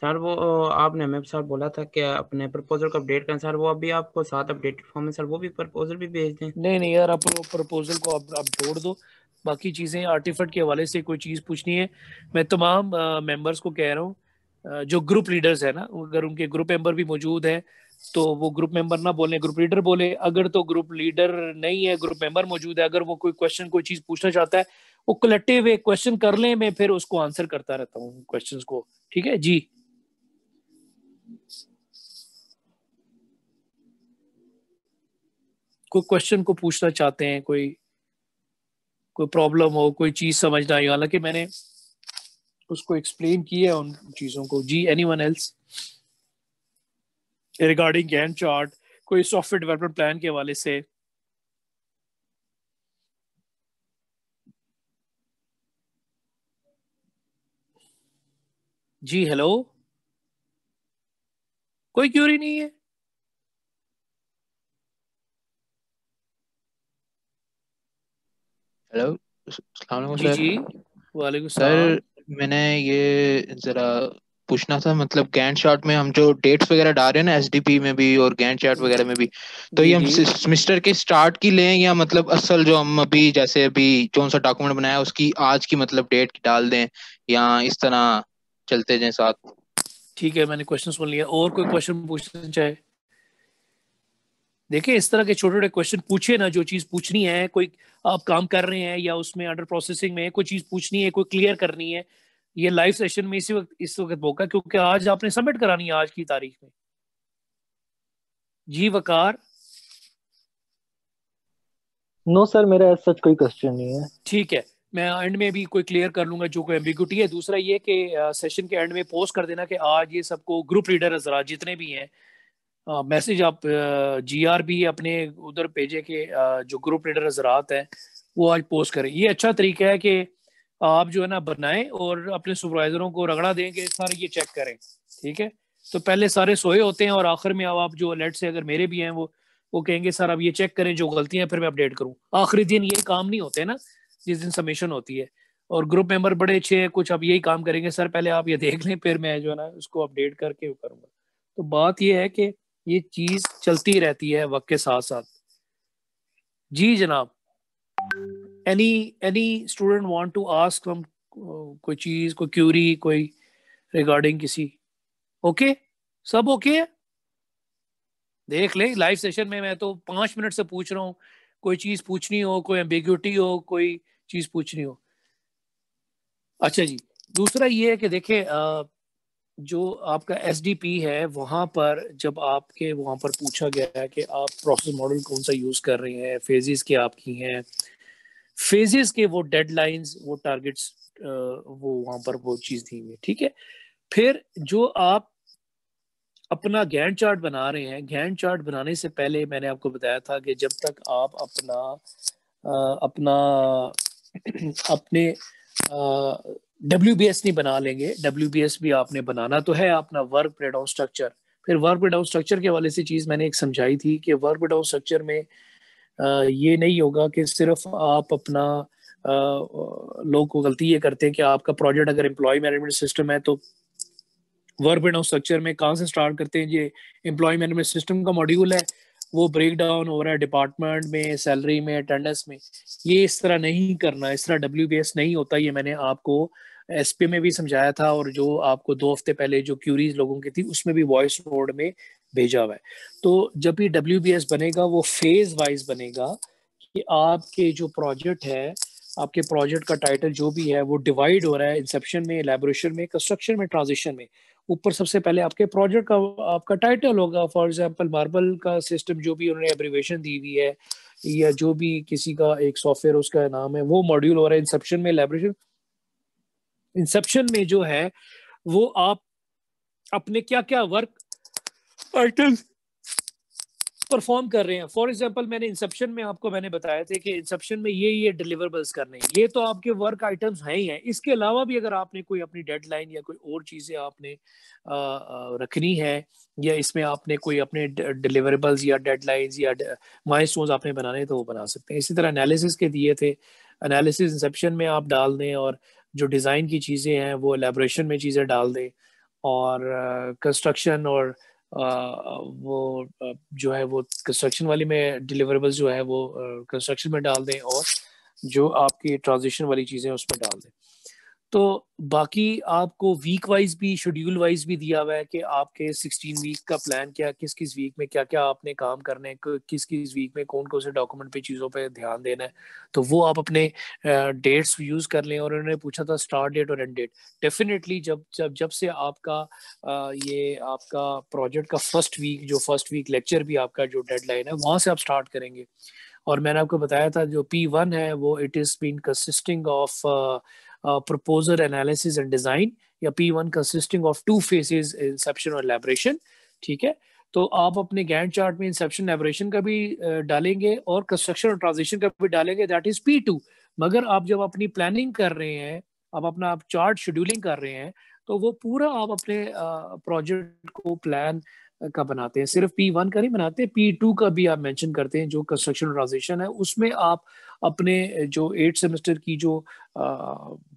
सर वो आपने हमें सर बोला था कि अपने प्रपोजल को अपडेट करें सर, वो अभी आपको साथ अपडेटेड फॉर्म में सर वो भी प्रपोजल भी भेज दें। नहीं यार, आप प्रपोजल को आप छोड़ दो, बाकी चीज़ें आर्टिफैक्ट के हवाले से कोई चीज़ पूछनी है, मैं तमाम मेंबर्स को कह रहा हूँ, जो ग्रुप लीडर्स है ना, अगर उनके ग्रुप मेंबर भी मौजूद है तो वो ग्रुप मेंबर ना बोले, ग्रुप लीडर बोले। अगर तो ग्रुप लीडर नहीं है, ग्रुप मेंबर मौजूद है, अगर वो कोई क्वेश्चन कोई चीज़ पूछना चाहता है, वो कलेक्टिव एक क्वेश्चन कर लें, मैं फिर उसको आंसर करता रहता हूँ क्वेश्चंस को, ठीक है जी। कोई क्वेश्चन को पूछना चाहते हैं, कोई प्रॉब्लम हो, कोई चीज समझ ना आई, हालांकि मैंने उसको एक्सप्लेन किया है उन चीजों को जी। Anyone else regarding Gantt chart, कोई सॉफ्टवेयर डेवलपमेंट प्लान के हवाले से? जी हेलो, कोई क्यूरी नहीं है? हेलो, अस्सलाम वालेकुम जी सर। जी, वालेकुम सलाम। सर मैंने ये जरा पूछना था, मतलब गैंट चार्ट में हम जो डेट्स वगैरह डाल रहे हैं ना, एसडीपी में भी और गैंट चार्ट वगैरह में भी, तो ये हम सेमेस्टर के स्टार्ट की लें या मतलब असल जो हम अभी जैसे अभी जो सा डॉक्यूमेंट बनाया है उसकी आज की मतलब डेट डाल दें, या इस तरह चलते जाएं साथ? ठीक है, मैंने क्वेश्चन सुन लिया। और कोई क्वेश्चन पूछना चाहे? देखिए, इस तरह के छोटे छोटे क्वेश्चन पूछे ना, जो चीज पूछनी है, कोई आप काम कर रहे हैं या उसमें अंडर प्रोसेसिंग में कोई चीज पूछनी है, कोई क्लियर करनी है, ये लाइव सेशन में इस वक्त मौका, क्योंकि आज आपने सबमिट करानी है आज की तारीख में जी। वकार? नो सर, मेरा सच कोई क्वेश्चन नहीं है। ठीक है, मैं एंड में भी कोई क्लियर कर लूंगा जो कोई एम्बिग्यूटी है। दूसरा ये कि सेशन के एंड में पोस्ट कर देना कि आज ये सबको ग्रुप लीडर हजरात जितने भी हैं, मैसेज आप जीआर भी अपने उधर भेजे कि जो ग्रुप लीडर हजरात हैं वो आज पोस्ट करें। ये अच्छा तरीका है कि आप जो है ना बनाएं और अपने सुपरवाइजरों को रगड़ा दें कि सारे ये चेक करें, ठीक है। तो पहले सारे सोए होते हैं और आखिर में अब आप जो अलर्ट से, अगर मेरे भी हैं, वो कहेंगे सर अब ये चेक करें, जो गलतियां फिर मैं अपडेट करूं। आखिरी दिन ये काम नहीं होते ना, जिस दिन सबमिशन होती है। और ग्रुप मेंबर बड़े अच्छे हैं, कुछ अब यही काम करेंगे, सर पहले आप ये देख लें, फिर मैं जो है ना उसको अपडेट करके वो करूंगा। तो बात ये है कि ये चीज चलती रहती है वक्त के साथ साथ जी। जनाब, any student want to ask from, कोई चीज, कोई क्यूरी, कोई रिगार्डिंग किसी? ओके, सब ओके है? देख ले लाइव सेशन में, मैं तो 5 मिनट से पूछ रहा हूँ, कोई चीज पूछनी हो, कोई एम्बिग्यूटी हो, कोई चीज पूछनी हो। अच्छा जी, दूसरा ये है कि देखे, जो आपका एसडीपी है, वहां पर जब आपके वहां पर पूछा गया है कि आप प्रोसेस मॉडल कौन सा यूज कर रहे हैं, फेजेस क्या आपकी हैं, फेजेस के वो डेडलाइंस, वो टारगेट्स, वो वहां पर वो चीज दी हुई है, ठीक है। फिर जो आप अपना गैंट चार्ट बना रहे हैं, गैंट चार्ट बनाने से पहले मैंने आपको बताया था कि जब तक आप अपना अपने WBS नहीं बना लेंगे, WBS भी आपने बनाना तो है, अपना वर्क ब्रेकडाउन स्ट्रक्चर। फिर वर्क ब्रेकडाउन स्ट्रक्चर के हवाले से चीज़ मैंने एक समझाई थी कि वर्क ब्रेकडाउन स्ट्रक्चर में ये नहीं होगा कि सिर्फ आप अपना लोग को गलती ये करते हैं कि आपका प्रोजेक्ट अगर एम्प्लॉय मैनेजमेंट सिस्टम है तो वर्क ब्रेकडाउन स्ट्रक्चर में कहाँ से स्टार्ट करते हैं, ये एम्प्लॉय मैनेजमेंट सिस्टम का मॉड्यूल है, वो ब्रेक डाउन हो रहा है डिपार्टमेंट में, सैलरी में, अटेंडेंस में। ये इस तरह नहीं करना, इस तरह WBS नहीं होता। ये मैंने आपको SP में भी समझाया था, और जो आपको 2 हफ्ते पहले जो क्यूरीज लोगों की थी उसमें भी वॉइस नोट में भेजा हुआ है। तो जब भी WBS बनेगा वो फेज वाइज बनेगा कि आपके जो प्रोजेक्ट है, आपके प्रोजेक्ट का टाइटल जो भी है वो डिवाइड हो रहा है, इंसेप्शन में, एलैबोरेशन में, कंस्ट्रक्शन में, ट्रांजिशन में। ऊपर सबसे पहले आपके प्रोजेक्ट का आपका टाइटल होगा, फॉर एग्जांपल मार्बल का सिस्टम जो भी उन्होंने एब्रीवेशन दी हुई है, या जो भी किसी का एक सॉफ्टवेयर उसका नाम है, वो मॉड्यूल हो रहा है इंसेप्शन में, एलैबोरेशन। इंसेप्शन में जो है वो आप अपने क्या क्या वर्क आइटम्स परफॉर्म कर रहे हैं। फॉर एग्जांपल मैंने इंसेप्शन में आपको मैंने बताया था कि इंसेप्शन में ये डिलीवरेबल्स करने हैं, ये तो आपके वर्क आइटम्स हैं ही हैं। इसके अलावा भी अगर आपने कोई अपनी डेडलाइन या कोई और चीज़ें आपने रखनी है, या इसमें आपने कोई अपने डिलीवरेबल्स या डेडलाइंस या माइलस्टोन्स आपने बनाने हैं तो वो बना सकते हैं। इसी तरह एनालिसिस के दिए थे, एनालिसिस इंसेप्शन में आप डाल दें, और जो डिज़ाइन की चीज़ें हैं वो एलेबोरेशन में चीज़ें डाल दें, और कंस्ट्रक्शन और वो जो है वो कंस्ट्रक्शन वाली में डिलीवरेबल्स जो है वो कंस्ट्रक्शन में डाल दें, और जो आपकी ट्रांजिशन वाली चीज़ें उसमें डाल दें। तो बाकी आपको वीक वाइज भी, शेड्यूल वाइज भी दिया हुआ है कि आपके 16 वीक का प्लान क्या, किस किस वीक में क्या क्या आपने काम करने हैं, किस किस वीक में कौन कौन से डॉक्यूमेंट पे चीज़ों पे ध्यान देना है। तो वो आप अपने डेट्स यूज़ कर लें। और उन्होंने पूछा था स्टार्ट डेट और एंड डेट। डेफिनेटली जब से आपका ये आपका प्रोजेक्ट का फर्स्ट वीक लेक्चर भी आपका जो डेडलाइन है वहाँ से आप स्टार्ट करेंगे। और मैंने आपको बताया था जो P1 है वो it is been consisting of proposal analysis and design, या P1 consisting of 2 phases, inception और elaboration। ठीक है, तो आप अपने गैंट चार्ट में इंसेप्शन एलेबोरेशन का भी डालेंगे और कंस्ट्रक्शन और ट्रांजिशन का भी डालेंगे, दैट इज P2। मगर आप जब अपनी प्लानिंग कर रहे हैं, आप चार्ट शेड्यूलिंग कर रहे हैं, तो वो पूरा आप अपने प्रोजेक्ट को प्लान का बनाते हैं, सिर्फ P1 का नहीं बनाते, P2 का भी आप मेंशन करते हैं। जो कंस्ट्रक्शन ट्रांजिशन है उसमें आप अपने जो 8 सेमेस्टर की जो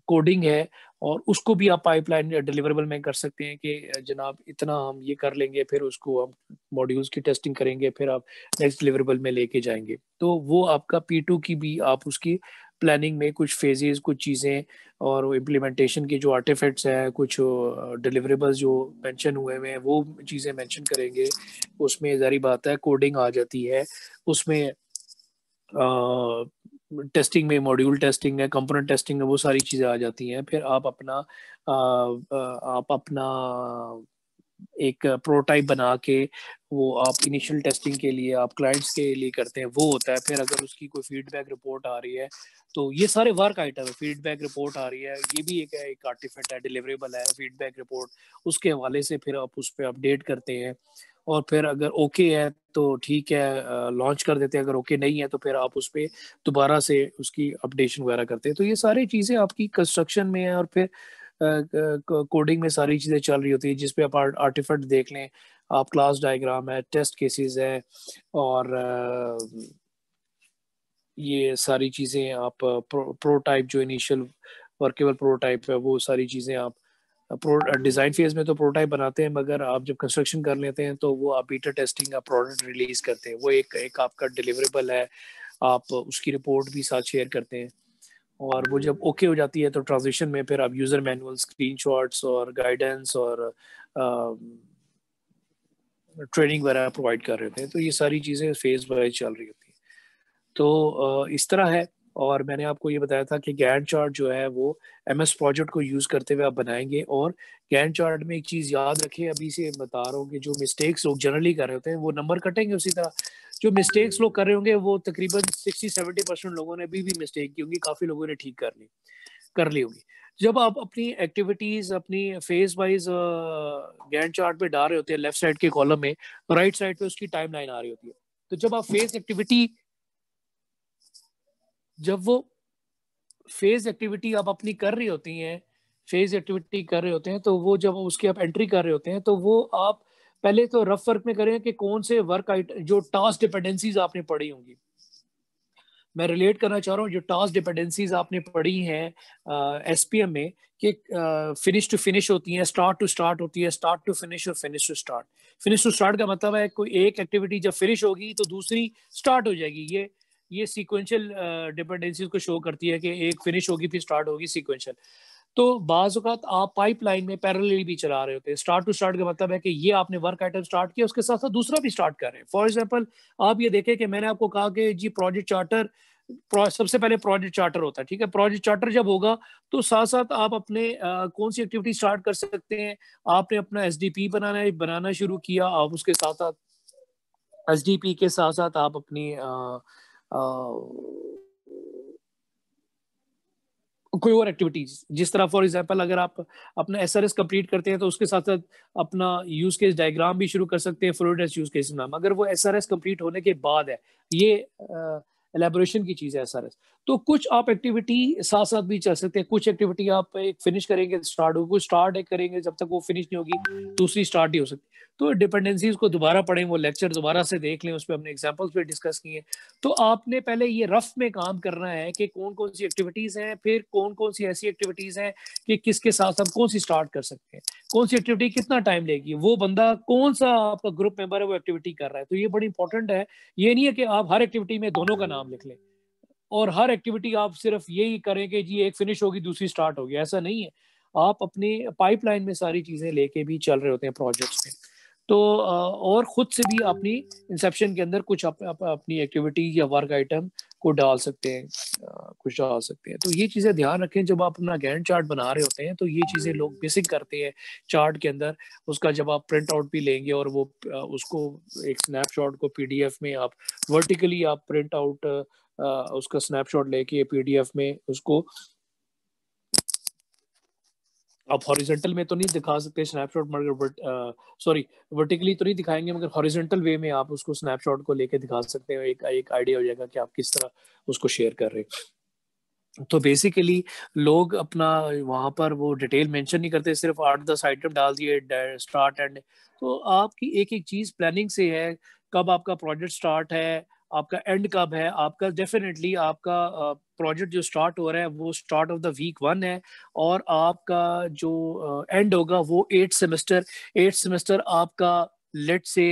कोडिंग है और उसको भी आप पाइपलाइन डिलीवरेबल में कर सकते हैं कि जनाब इतना हम ये कर लेंगे, फिर उसको हम मॉड्यूल्स की टेस्टिंग करेंगे, फिर आप नेक्स्ट डिलीवरेबल में लेके जाएंगे। तो वो आपका P2 की भी आप उसकी प्लानिंग में कुछ फेजेस, कुछ चीज़ें और इम्प्लीमेंटेशन के जो आर्टिफैक्ट्स हैं, कुछ डिलीवरेबल्स जो मेंशन हुए हैं वो चीज़ें मेंशन करेंगे। उसमें ज़ाहिर बात है कोडिंग आ जाती है, उसमें टेस्टिंग में मॉड्यूल टेस्टिंग है, कंपोनेंट टेस्टिंग है, वो सारी चीज़ें आ जाती हैं। फिर आप अपना एक प्रोटोटाइप बना के वो आप इनिशियल टेस्टिंग के लिए आप क्लाइंट्स के लिए करते हैं, वो होता है। फिर अगर उसकी कोई फीडबैक रिपोर्ट आ रही है तो ये सारे वर्क आइटम है। फीडबैक रिपोर्ट आ रही है, ये भी एक आर्टिफैक्ट है, डिलीवरेबल है फीडबैक रिपोर्ट। उसके हवाले से फिर आप उस पर अपडेट करते हैं, और फिर अगर ओके है तो ठीक है लॉन्च कर देते हैं, अगर ओके नहीं है तो फिर आप उस पर दोबारा से उसकी अपडेशन वगैरह करते हैं। तो ये सारी चीज़ें आपकी कंस्ट्रक्शन में है, और फिर कोडिंग में सारी चीज़ें चल रही होती है, जिसपे आप आर्टिफैक्ट देख लें, आप क्लास डायग्राम है, टेस्ट केसेस है, और ये सारी चीज़ें आप प्रोटोटाइप जो इनिशियल वर्केबल प्रोटोटाइप है वो सारी चीज़ें आप डिज़ाइन फेज में तो प्रोटोटाइप बनाते हैं, मगर आप जब कंस्ट्रक्शन कर लेते हैं तो वो आप बीटा टेस्टिंग का प्रोडक्ट रिलीज करते हैं। वो एक आपका डिलीवरेबल है, आप उसकी रिपोर्ट भी साथ शेयर करते हैं। और वो जब ओके हो जाती है तो ट्रांजिशन में फिर आप यूज़र मैनुअल, स्क्रीनशॉट्स और गाइडेंस और ट्रेनिंग वगैरह प्रोवाइड कर रहे होते हैं। तो ये सारी चीज़ें फेज वाइज चल रही होती हैं। तो इस तरह है। और मैंने आपको ये बताया था कि गैंट चार्ट जो है वो MS प्रोजेक्ट को यूज़ करते हुए आप बनाएंगे। और गैंट चार्ट में एक चीज़ याद रखें, अभी से बता रहा हूँ कि जो मिस्टेक्स लोग जनरली कर रहे होते हैं वो नंबर कटेंगे। उसी तरह जो मिस्टेक्स लोग कर रहे होंगे वो तकरीबन 60-70% लोगों ने भी मिस्टेक की होंगी, काफ़ी लोगों ने ठीक कर ली होगी। जब आप अपनी एक्टिविटीज़ अपनी फेज वाइज गैंट चार्ट पे डाल रहे होते हैं, लेफ्ट साइड के कॉलम में राइट साइड पे उसकी टाइमलाइन आ रही होती है। तो जब आप फेज एक्टिविटी आप अपनी कर रही होती हैं, तो वो जब उसकी आप एंट्री कर रहे होते हैं तो वो आप पहले तो रफ वर्क में करें कि कौन से वर्क आइटम जो टास्क डिपेंडेंसीज आपने पढ़ी होंगी। मैं रिलेट करना चाह रहा हूँ जो टास्क डिपेंडेंसीज आपने पढ़ी हैं SPM में कि फिनिश टू फिनिश होती हैं, स्टार्ट टू स्टार्ट होती है, स्टार्ट टू फिनिश और finish to start. Finish to start का मतलब है कोई एक एक्टिविटी जब फिनिश होगी तो दूसरी स्टार्ट हो जाएगी। ये सीक्वेंशियल डिपेंडेंसीज को शो करती है कि एक फिनिश होगी फिर स्टार्ट होगी, सीक्वेंशियल। तो बाज़ औक़ात आप पाइपलाइन में पैरेलली भी चला रहे होते हैं। स्टार्ट टू स्टार्ट का मतलब है कि ये आपने वर्क आइटम स्टार्ट किया, उसके साथ साथ दूसरा भी स्टार्ट कर रहे हैं। फॉर एग्जांपल आप ये देखें कि मैंने आपको कहा कि जी प्रोजेक्ट चार्टर, सबसे पहले प्रोजेक्ट चार्टर होता है, ठीक है। प्रोजेक्ट चार्टर जब होगा तो साथ साथ आप अपने कौन सी एक्टिविटी स्टार्ट कर सकते हैं। आपने अपना SDP बनाना शुरू किया, आप उसके साथ साथ SDP के साथ साथ आप अपनी कोई और एक्टिविटीज, जिस तरह फॉर एग्जांपल अगर आप अपना एसआरएस कंप्लीट करते हैं तो उसके साथ साथ अपना यूज केस डायग्राम भी शुरू कर सकते हैं, फ्लोटेड यूज केस नाम, अगर वो एसआरएस कंप्लीट होने के बाद है, ये एलेबोरेशन की चीज है एसआरएस। तो कुछ आप एक्टिविटी साथ साथ भी चल सकते हैं, कुछ एक्टिविटी आप एक फिनिश करेंगे स्टार्ट होगी, कुछ स्टार्ट एक करेंगे जब तक वो फिनिश नहीं होगी दूसरी स्टार्ट नहीं हो सकती। तो डिपेंडेंसीज को दोबारा पढ़ें, वो लेक्चर दोबारा से देख लें, उस पर हमने एग्जांपल्स पे डिस्कस किए। तो आपने पहले ये रफ में काम करना है कि कौन कौन सी एक्टिविटीज हैं, फिर कौन कौन सी ऐसी एक्टिविटीज हैं कि किसके साथ हम कौन सी स्टार्ट कर सकते हैं, कौन सी एक्टिविटी कितना टाइम लेगी, वो बंदा कौन सा आपका ग्रुप मेंबर है वो एक्टिविटी कर रहा है। तो ये बड़ी इंपॉर्टेंट है। ये नहीं है कि आप हर एक्टिविटी में दोनों का नाम लिख लें और हर एक्टिविटी आप सिर्फ यही करें कि जी एक फिनिश होगी दूसरी स्टार्ट होगी, ऐसा नहीं है। आप अपने पाइपलाइन में सारी चीजें लेके भी चल रहे होते हैं प्रोजेक्ट्स में। तो और खुद से भी अपनी इंसेप्शन के अंदर कुछ अपनी एक्टिविटी या वर्क आइटम को डाल सकते हैं, कुछ डाल सकते हैं। तो ये चीजें ध्यान रखें जब आप अपना गैंट चार्ट बना रहे होते हैं। तो ये चीजें लोग बेसिक करते हैं चार्ट के अंदर, उसका जब आप प्रिंट आउट भी लेंगे और वो उसको एक स्नैपशॉट को पीडीएफ में आप वर्टिकली आप प्रिंट आउट उसका स्नैपशॉट लेके पीडीएफ में उसको आप हॉरिजॉन्टल में तो नहीं दिखा सकते स्नैपशॉट, मगर सॉरी वर्टिकली तो नहीं दिखाएंगे, मगर हॉरिजॉन्टल वे में आप उसको स्नैपशॉट को लेके दिखा सकते हैं। एक आइडिया हो जाएगा कि आप किस तरह उसको शेयर कर रहे हैं। तो बेसिकली लोग अपना वहां पर वो डिटेल मेंशन नहीं करते, सिर्फ 8-10 आइटम डाल दिए स्टार्ट एंड। तो आपकी एक एक चीज प्लानिंग से है, कब आपका प्रोजेक्ट स्टार्ट है, आपका एंड कब है। आपका डेफिनेटली आपका प्रोजेक्ट जो स्टार्ट हो रहा है वो स्टार्ट ऑफ द वीक 1 है, और आपका जो एंड होगा वो 8 सेमेस्टर आपका लेट से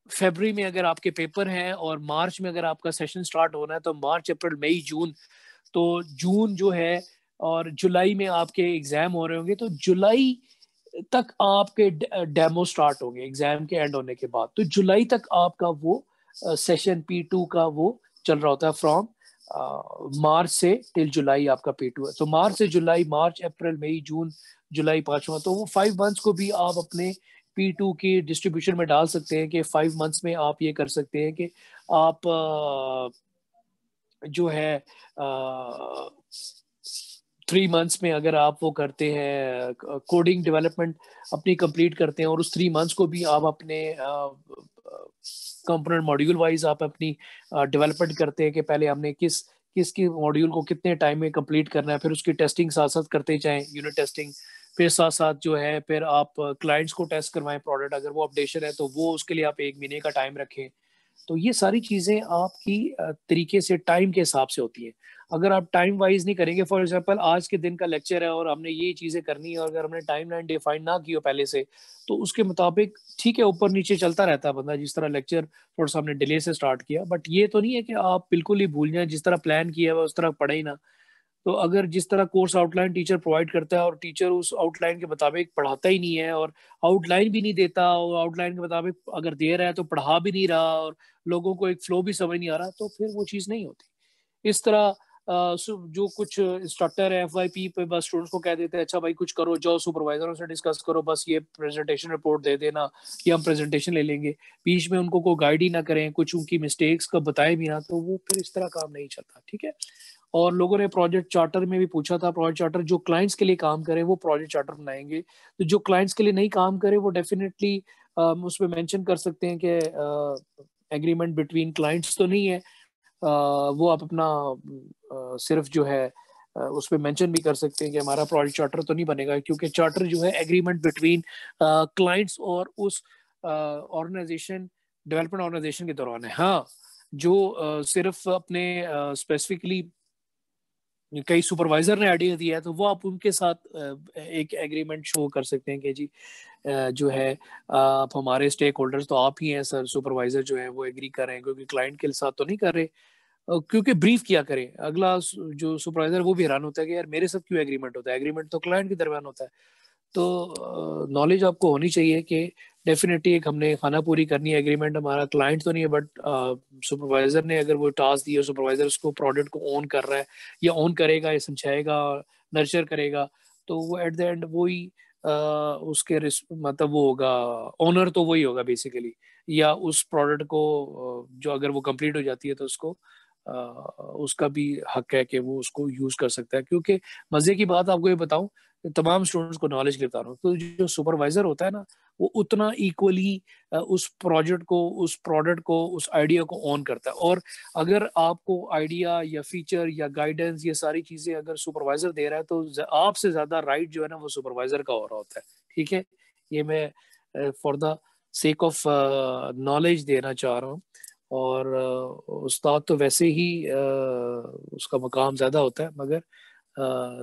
फरवरी में अगर आपके पेपर हैं और मार्च में अगर आपका सेशन स्टार्ट होना है तो मार्च अप्रैल मई जून, तो जून जो है और जुलाई में आपके एग्जाम हो रहे होंगे। तो जुलाई तक आपके डेमो स्टार्ट होंगे एग्जाम के एंड होने के बाद। तो जुलाई तक आपका वो सेशन P2 का वो चल रहा होता है, फ्रॉम मार्च से टिल जुलाई आपका P2 है। तो मार्च से जुलाई, मार्च अप्रैल मई जून जुलाई 5वां, तो वो 5 मंथ्स को भी आप अपने P2 की डिस्ट्रीब्यूशन में डाल सकते हैं कि 5 मंथ्स में आप ये कर सकते हैं कि आप जो है 3 मंथ्स में अगर आप वो करते हैं कोडिंग डेवलपमेंट अपनी कंप्लीट करते हैं, और उस 3 मंथ्स को भी आप अपने कंपोनेंट मॉड्यूल वाइज आप अपनी डेवलपमेंट करते हैं कि पहले हमने किसकी मॉड्यूल को कितने टाइम में कंप्लीट करना है, फिर उसकी टेस्टिंग साथ साथ करते जाएं, यूनिट टेस्टिंग, फिर साथ साथ जो है फिर आप क्लाइंट्स को टेस्ट करवाएं प्रोडक्ट, अगर वो अपडेशन है तो वो उसके लिए आप 1 महीने का टाइम रखें। तो ये सारी चीज़ें आपकी तरीके से टाइम के हिसाब से होती है। अगर आप टाइम वाइज नहीं करेंगे, फॉर एग्जांपल आज के दिन का लेक्चर है और हमने ये चीज़ें करनी है, और अगर हमने टाइम लाइन डिफाइन ना की हो पहले से, तो उसके मुताबिक ठीक है ऊपर नीचे चलता रहता है बंदा, जिस तरह लेक्चर थोड़ा सा हमने डिले से स्टार्ट किया। बट ये तो नहीं है कि आप बिल्कुल ही भूल जाएं, जिस तरह प्लान किया है उस तरह पढ़े ही ना। तो अगर जिस तरह कोर्स आउटलाइन टीचर प्रोवाइड करता है और टीचर उस आउटलाइन के मुताबिक पढ़ाता ही नहीं है, और आउटलाइन भी नहीं देता, और आउटलाइन के मुताबिक अगर दे रहा है तो पढ़ा भी नहीं रहा, और लोगों को एक फ्लो भी समझ नहीं आ रहा, तो फिर वो चीज़ नहीं होती। इस तरह जो कुछ इंस्ट्रक्टर है FYP पे बस स्टूडेंट्स को कह देते हैं अच्छा भाई कुछ करो, जाओ सुपरवाइजरों से डिस्कस करो, बस ये प्रेजेंटेशन रिपोर्ट दे देना कि हम प्रेजेंटेशन ले लेंगे, बीच में उनको कोई गाइड ही ना करें, कुछ उनकी मिस्टेक्स का बताए भी ना, तो वो फिर इस तरह काम नहीं चलता। ठीक है। और लोगों ने प्रोजेक्ट चार्टर में भी पूछा था, प्रोजेक्ट चार्टर जो क्लाइंट्स के लिए काम करे वो प्रोजेक्ट चार्टर बनाएंगे, तो जो क्लाइंट्स के लिए नहीं काम करे वो डेफिनेटली उसमें मेंशन कर सकते हैं कि एग्रीमेंट बिटवीन क्लाइंट्स तो नहीं है, वो आप अपना सिर्फ जो है उस पर मेंशन भी कर सकते हैं कि हमारा प्रोजेक्ट चार्टर तो नहीं बनेगा, क्योंकि चार्टर जो है एग्रीमेंट बिटवीन क्लाइंट्स और उस ऑर्गेनाइजेशन डेवलपमेंट ऑर्गेनाइजेशन के दौरान है। हाँ, जो सिर्फ अपने स्पेसिफिकली कई सुपरवाइजर ने आइडिया दिया है तो वो आप उनके साथ एक एग्रीमेंट शो कर सकते हैं कि जी जो है आप हमारे स्टेक होल्डर्स तो आप ही हैं सर, सुपरवाइजर जो है वो एग्री कर रहे हैं, क्योंकि क्लाइंट के साथ तो नहीं कर रहे, क्योंकि ब्रीफ किया करें। अगला जो सुपरवाइजर वो भी हैरान होता है कि यार मेरे साथ क्यों एग्रीमेंट होता है, एग्रीमेंट तो क्लाइंट के दरमियान होता है। तो नॉलेज आपको होनी चाहिए कि डेफिनेटली एक हमने खाना पूरी करनी है, एग्रीमेंट हमारा क्लाइंट तो नहीं है, बट सुपरवाइजर ने अगर वो टास्क दिया, सुपरवाइजर उसको प्रोडक्ट को ऑन कर रहा है या ऑन करेगा या समझाएगा नर्चर करेगा, तो वो एट द एंड वही उसके मतलब वो होगा ओनर, तो वही होगा बेसिकली, या उस प्रोडक्ट को जो अगर वो कंप्लीट हो जाती है तो उसको उसका भी हक है कि वो उसको यूज कर सकता है। क्योंकि मजे की बात आपको ये बताऊं, तमाम स्टूडेंट्स को नॉलेज के लिए बता रहा हूँ, तो जो सुपरवाइजर होता है ना, वो उतना इक्वली उस प्रोजेक्ट को, उस प्रोडक्ट को, उस आइडिया को ऑन करता है। और अगर आपको आइडिया या फीचर या गाइडेंस, ये सारी चीजें अगर सुपरवाइजर दे रहा है, तो आपसे ज्यादा राइट जो है ना वो सुपरवाइजर का हो रहा होता है। ठीक है, ये मैं for the sake of knowledge देना चाह रहा हूँ। और उस्ताद तो वैसे ही उसका मकाम ज्यादा होता है, मगर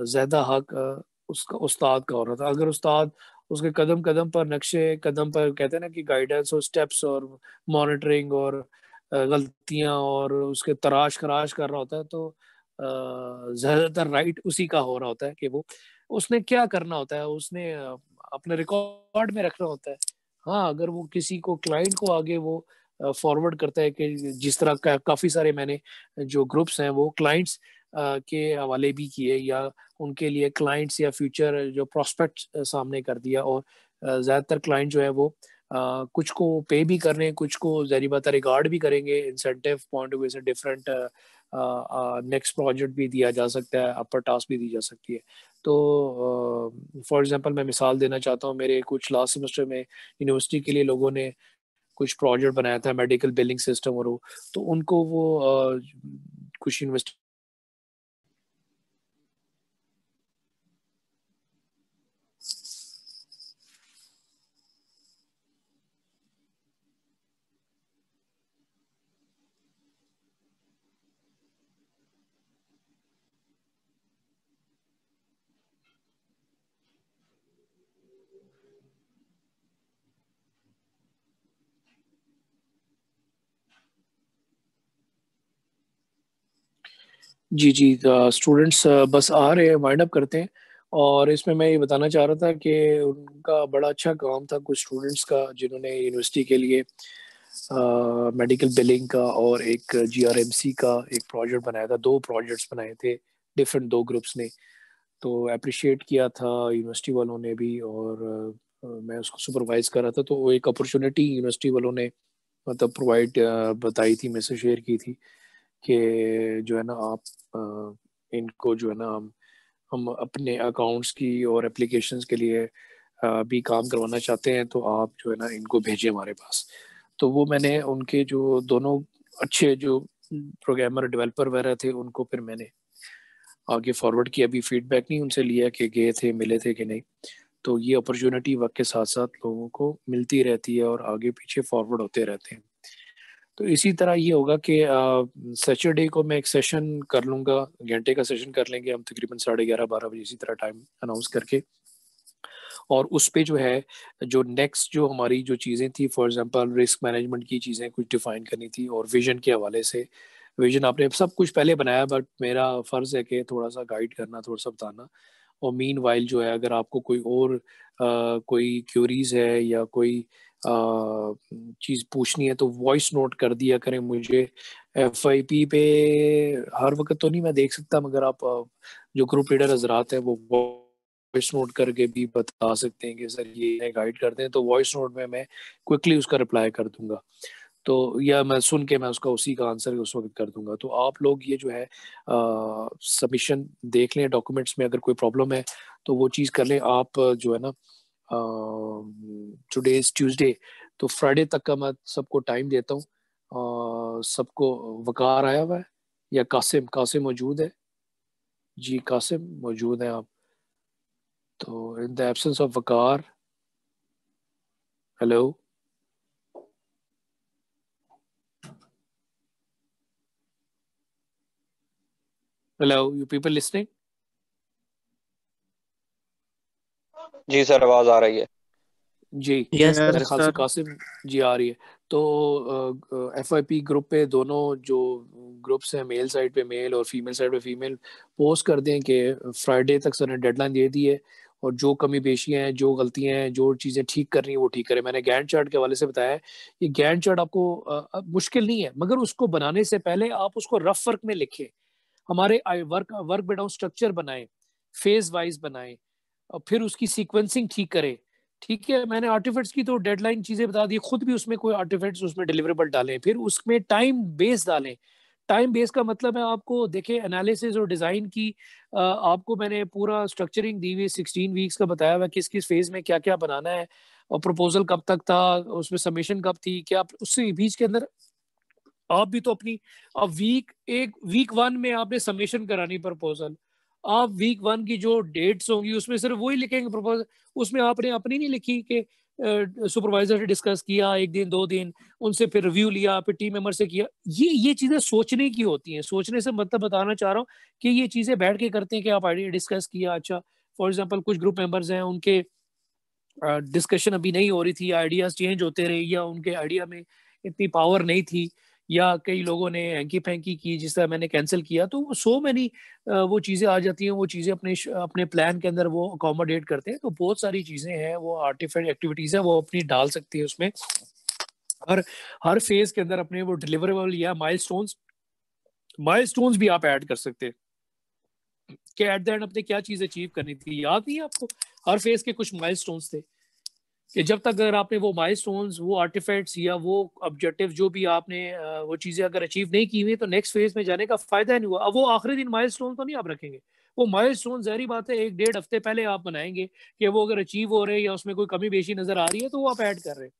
ज्यादा हक उसका उस्ताद का हो रहा था। अगर उस्ताद उसके कदम कदम पर, नक्शे कदम पर, कहते हैं ना कि गाइडेंस और स्टेप्स और मॉनिटरिंग और गलतियां और उसके तराश खराश कर रहा होता है, तो ज्यादातर राइट उसी का हो रहा होता है कि वो उसने क्या करना होता है, उसने अपने रिकॉर्ड में रखना होता है। हाँ, अगर वो किसी को, क्लाइंट को आगे वो फॉरवर्ड करता है, कि जिस तरह का काफ़ी सारे मैंने जो ग्रुप्स हैं वो क्लाइंट्स के हवाले भी किए, या उनके लिए क्लाइंट्स या फ्यूचर जो प्रोस्पेक्ट सामने कर दिया। और ज़्यादातर क्लाइंट जो है वो कुछ को पे भी कर रहे हैं, कुछ को ज़ाहिर बात है रिगार्ड भी करेंगे। इंसेंटिव पॉइंट ऑफ व्यू से डिफरेंट नेक्स्ट प्रोजेक्ट भी दिया जा सकता है, अपर टास्क भी दी जा सकती है। तो फॉर एग्जांपल मैं मिसाल देना चाहता हूँ, मेरे कुछ लास्ट सेमेस्टर में यूनिवर्सिटी के लिए लोगों ने कुछ प्रोजेक्ट बनाया था, मेडिकल बिलिंग सिस्टम, और वो तो उनको वो कुछ यूनिवर्सिटी जी जी, स्टूडेंट्स बस आ रहे हैं, वाइंड अप करते हैं। और इसमें मैं ये बताना चाह रहा था कि उनका बड़ा अच्छा काम था कुछ स्टूडेंट्स का, जिन्होंने यूनिवर्सिटी के लिए मेडिकल बिलिंग का और एक जीआरएमसी का एक प्रोजेक्ट बनाया था। 2 प्रोजेक्ट्स बनाए थे डिफरेंट 2 ग्रुप्स ने, तो अप्रिशिएट किया था यूनिवर्सिटी वालों ने भी, और मैं उसको सुपरवाइज कर रहा था। तो वो एक अपॉर्चुनिटी यूनिवर्सिटी वालों ने मतलब प्रोवाइड बताई थी, मेरे से शेयर की थी कि जो है ना आप इनको जो है ना हम अपने अकाउंट्स की और एप्लीकेशंस के लिए भी काम करवाना चाहते हैं, तो आप जो है ना इनको भेजें हमारे पास। तो वो मैंने उनके जो दोनों अच्छे जो प्रोग्रामर डेवलपर वगैरह थे, उनको फिर मैंने आगे फॉरवर्ड किया। अभी फीडबैक नहीं उनसे लिया कि गए थे, मिले थे कि नहीं। तो ये अपॉर्चुनिटी वक्त के साथ साथ लोगों को मिलती रहती है और आगे पीछे फॉरवर्ड होते रहते हैं। तो इसी तरह ये होगा कि सैटरडे को मैं एक सेशन कर लूँगा, घंटे का सेशन कर लेंगे हम, तकरीबन 11:30-12 बजे इसी तरह टाइम अनाउंस करके। और उस पे जो है, जो नेक्स्ट जो हमारी जो चीज़ें थी, फॉर एग्जांपल रिस्क मैनेजमेंट की चीज़ें कुछ डिफाइन करनी थी, और विजन के हवाले से, विजन आपने सब कुछ पहले बनाया, बट मेरा फ़र्ज़ है कि थोड़ा सा गाइड करना, थोड़ा सा बताना। और मीन वाइल जो है, अगर आपको कोई और कोई क्यूरीज है या कोई चीज़ पूछनी है, तो वॉइस नोट कर दिया करें मुझे। FIP पे हर वक्त तो नहीं मैं देख सकता, मगर आप जो ग्रुप लीडर हजरात हैं वो वॉइस नोट करके भी बता सकते हैं कि सर ये गाइड करते हैं, तो वॉइस नोट में मैं क्विकली उसका रिप्लाई कर दूंगा। तो या मैं सुन के मैं उसका उसी का आंसर उस वक्त कर दूंगा। तो आप लोग ये जो है सबमिशन देख लें, डॉक्यूमेंट्स में अगर कोई प्रॉब्लम है तो वो चीज़ कर लें। आप जो है ना, टुडे इज ट्यूसडे, तो फ्राइडे तक का मैं सबको टाइम देता हूँ। सबको वकार आया हुआ है या कासिम? कासिम मौजूद है? जी कासिम मौजूद है आप? तो in the absence of Waqar, hello, hello, you people listening? जी सर, आवाज आ रही है जी। Yes, मेरे ख्याल से sir. कासिम जी आ रही है। तो FIP ग्रुप पे दोनों जो ग्रुप्स हैं, मेल साइड पे मेल और फीमेल साइड पे फीमेल, पोस्ट कर दें कि फ्राइडे तक सर ने डेडलाइन दे दी है, और जो कमी पेशियाँ हैं, जो गलतियाँ हैं, जो चीज़ें ठीक करनी है वो ठीक करें। मैंने गैंट चार्ट के हवाले से बताया है, ये गैंट चार्ट आपको मुश्किल नहीं है, मगर उसको बनाने से पहले आप उसको रफ वर्क में लिखें। हमारे वर्क ब्रेकडाउन स्ट्रक्चर बनाएं, फेज वाइज बनाएं, और फिर उसकी सीक्वेंसिंग ठीक करें। ठीक है, मैंने आर्टिफैक्ट्स की तो डेडलाइन चीजें बता दी, खुद भी उसमें कोई आर्टिफैक्ट्स उसमें डिलीवरेबल डालें, फिर उसमें टाइम बेस डालें। टाइम बेस का मतलब है आपको देखें एनालिसिस और डिज़ाइन की आपको मैंने पूरा स्ट्रक्चरिंग दी हुई 16 वीक्स का बताया हुआ किस किस फेज में क्या क्या बनाना है और प्रपोजल कब तक था, उसमें सबमिशन कब थी, क्या उससे बीच के अंदर आप भी तो अपनी अब वीक 1 में आपने सबमिशन करानी प्रपोजल, आप वीक 1 की जो डेट्स होंगी उसमें सिर्फ वही लिखेंगे प्रपोजल, उसमें आपने अपनी नहीं लिखी कि सुपरवाइजर से डिस्कस किया 1 दिन 2 दिन, उनसे फिर रिव्यू लिया, फिर टीम मेंबर से किया। ये चीजें सोचने की होती हैं। सोचने से मतलब बताना चाह रहा हूँ कि ये चीजें बैठ के करते हैं कि आप आइडिया डिस्कस किया, अच्छा फॉर एग्जांपल कुछ ग्रुप मेंबर्स हैं उनके डिस्कशन अभी नहीं हो रही थी, आइडियाज चेंज होते रहे या उनके आइडिया में इतनी पावर नहीं थी या कई लोगों ने हैंकी फैंकी की जिस तरह मैंने कैंसिल किया, तो सो मैनी वो चीज़ें आ जाती हैं, वो चीज़ें अपने प्लान के अंदर वो अकोमोडेट करते हैं। तो बहुत सारी चीज़ें हैं, वो आर्टिफिशियल एक्टिविटीज़ है, वो अपनी डाल सकती है उसमें। हर फेज के अंदर अपने वो डिलीवरेबल या माइलस्टोन्स भी आप ऐड कर सकते हैं कि एट द एंड अपने क्या चीज़ अचीव करनी थी। याद नहीं है आपको हर फेज के कुछ माइलस्टोन्स थे कि जब तक अगर आपने वो माइलस्टोन्स, वो आर्टिफैक्ट्स या वो ऑब्जेक्टिव जो भी आपने वो चीज़ें अगर अचीव नहीं की हुई तो नेक्स्ट फेज में जाने का फायदा नहीं हुआ। अब वो आखिरी दिन माइलस्टोन तो नहीं आप रखेंगे, वो माइलस्टोन ज़ाहिर बात है 1-1.5 हफ्ते पहले आप बनाएंगे कि वो अगर अचीव हो रहे हैं या उसमें कोई कमी बेशी नज़र आ रही है तो वो आप ऐड कर रहे हैं।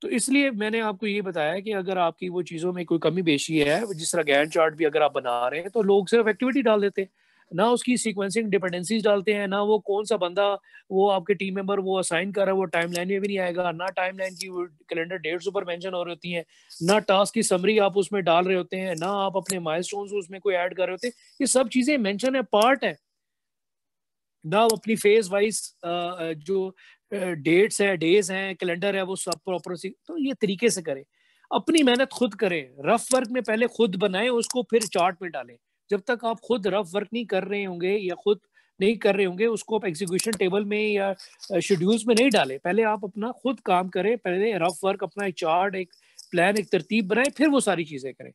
तो इसलिए मैंने आपको ये बताया कि अगर आपकी वो चीज़ों में कोई कमी बेशी है, जिस तरह गैंट चार्ट भी अगर आप बना रहे हैं तो लोग सिर्फ एक्टिविटी डाल देते हैं, ना उसकी सीक्वेंसिंग डिपेंडेंसीज डालते हैं, ना वो कौन सा बंदा वो आपके टीम मेंबर वो असाइन कर रहा है वो टाइमलाइन में भी नहीं आएगा, ना टाइमलाइन की कैलेंडर डेट्स ऊपर मेंशन हो रही होती हैं, ना टास्क की समरी आप उसमें डाल रहे होते हैं, ना आप अपने माइलस्टोन्स उसमें कोई ऐड कर रहे होते हैं। ये सब चीज़ें मेंशन है, पार्ट है ना। अपनी फेज वाइज जो डेट्स हैं, डेज हैं, कैलेंडर है, वो सब प्रॉपर सी तो ये तरीके से करें, अपनी मेहनत खुद करें, रफ वर्क में पहले खुद बनाएं, उसको फिर चार्ट में डालें। जब तक आप खुद रफ वर्क नहीं कर रहे होंगे या खुद नहीं कर रहे होंगे उसको आप एग्जीक्यूशन टेबल में या शेड्यूल्स में नहीं डालें। पहले आप अपना खुद काम करें, पहले रफ वर्क, अपना एक चार्ट, एक प्लान, एक तरतीब बनाएं, फिर वो सारी चीज़ें करें।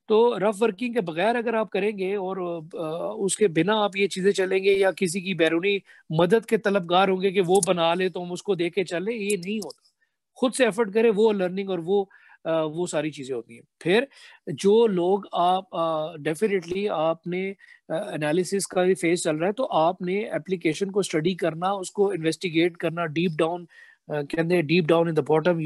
तो रफ वर्किंग के बगैर अगर आप करेंगे और उसके बिना आप ये चीज़ें चलेंगे या किसी की बैरूनी मदद के तलबगार होंगे कि वो बना ले तो हम उसको देख के चलें, ये नहीं होता। खुद से एफर्ट करें, वो लर्निंग और वो सारी चीज़ें होती हैं। फिर जो लोग आप डेफिनेटली आपने एनालिसिस का भी फेज चल रहा है तो आपने एप्लीकेशन को स्टडी करना, उसको इन्वेस्टिगेट करना, डीप डाउन कहते हैं, deep down in the bottom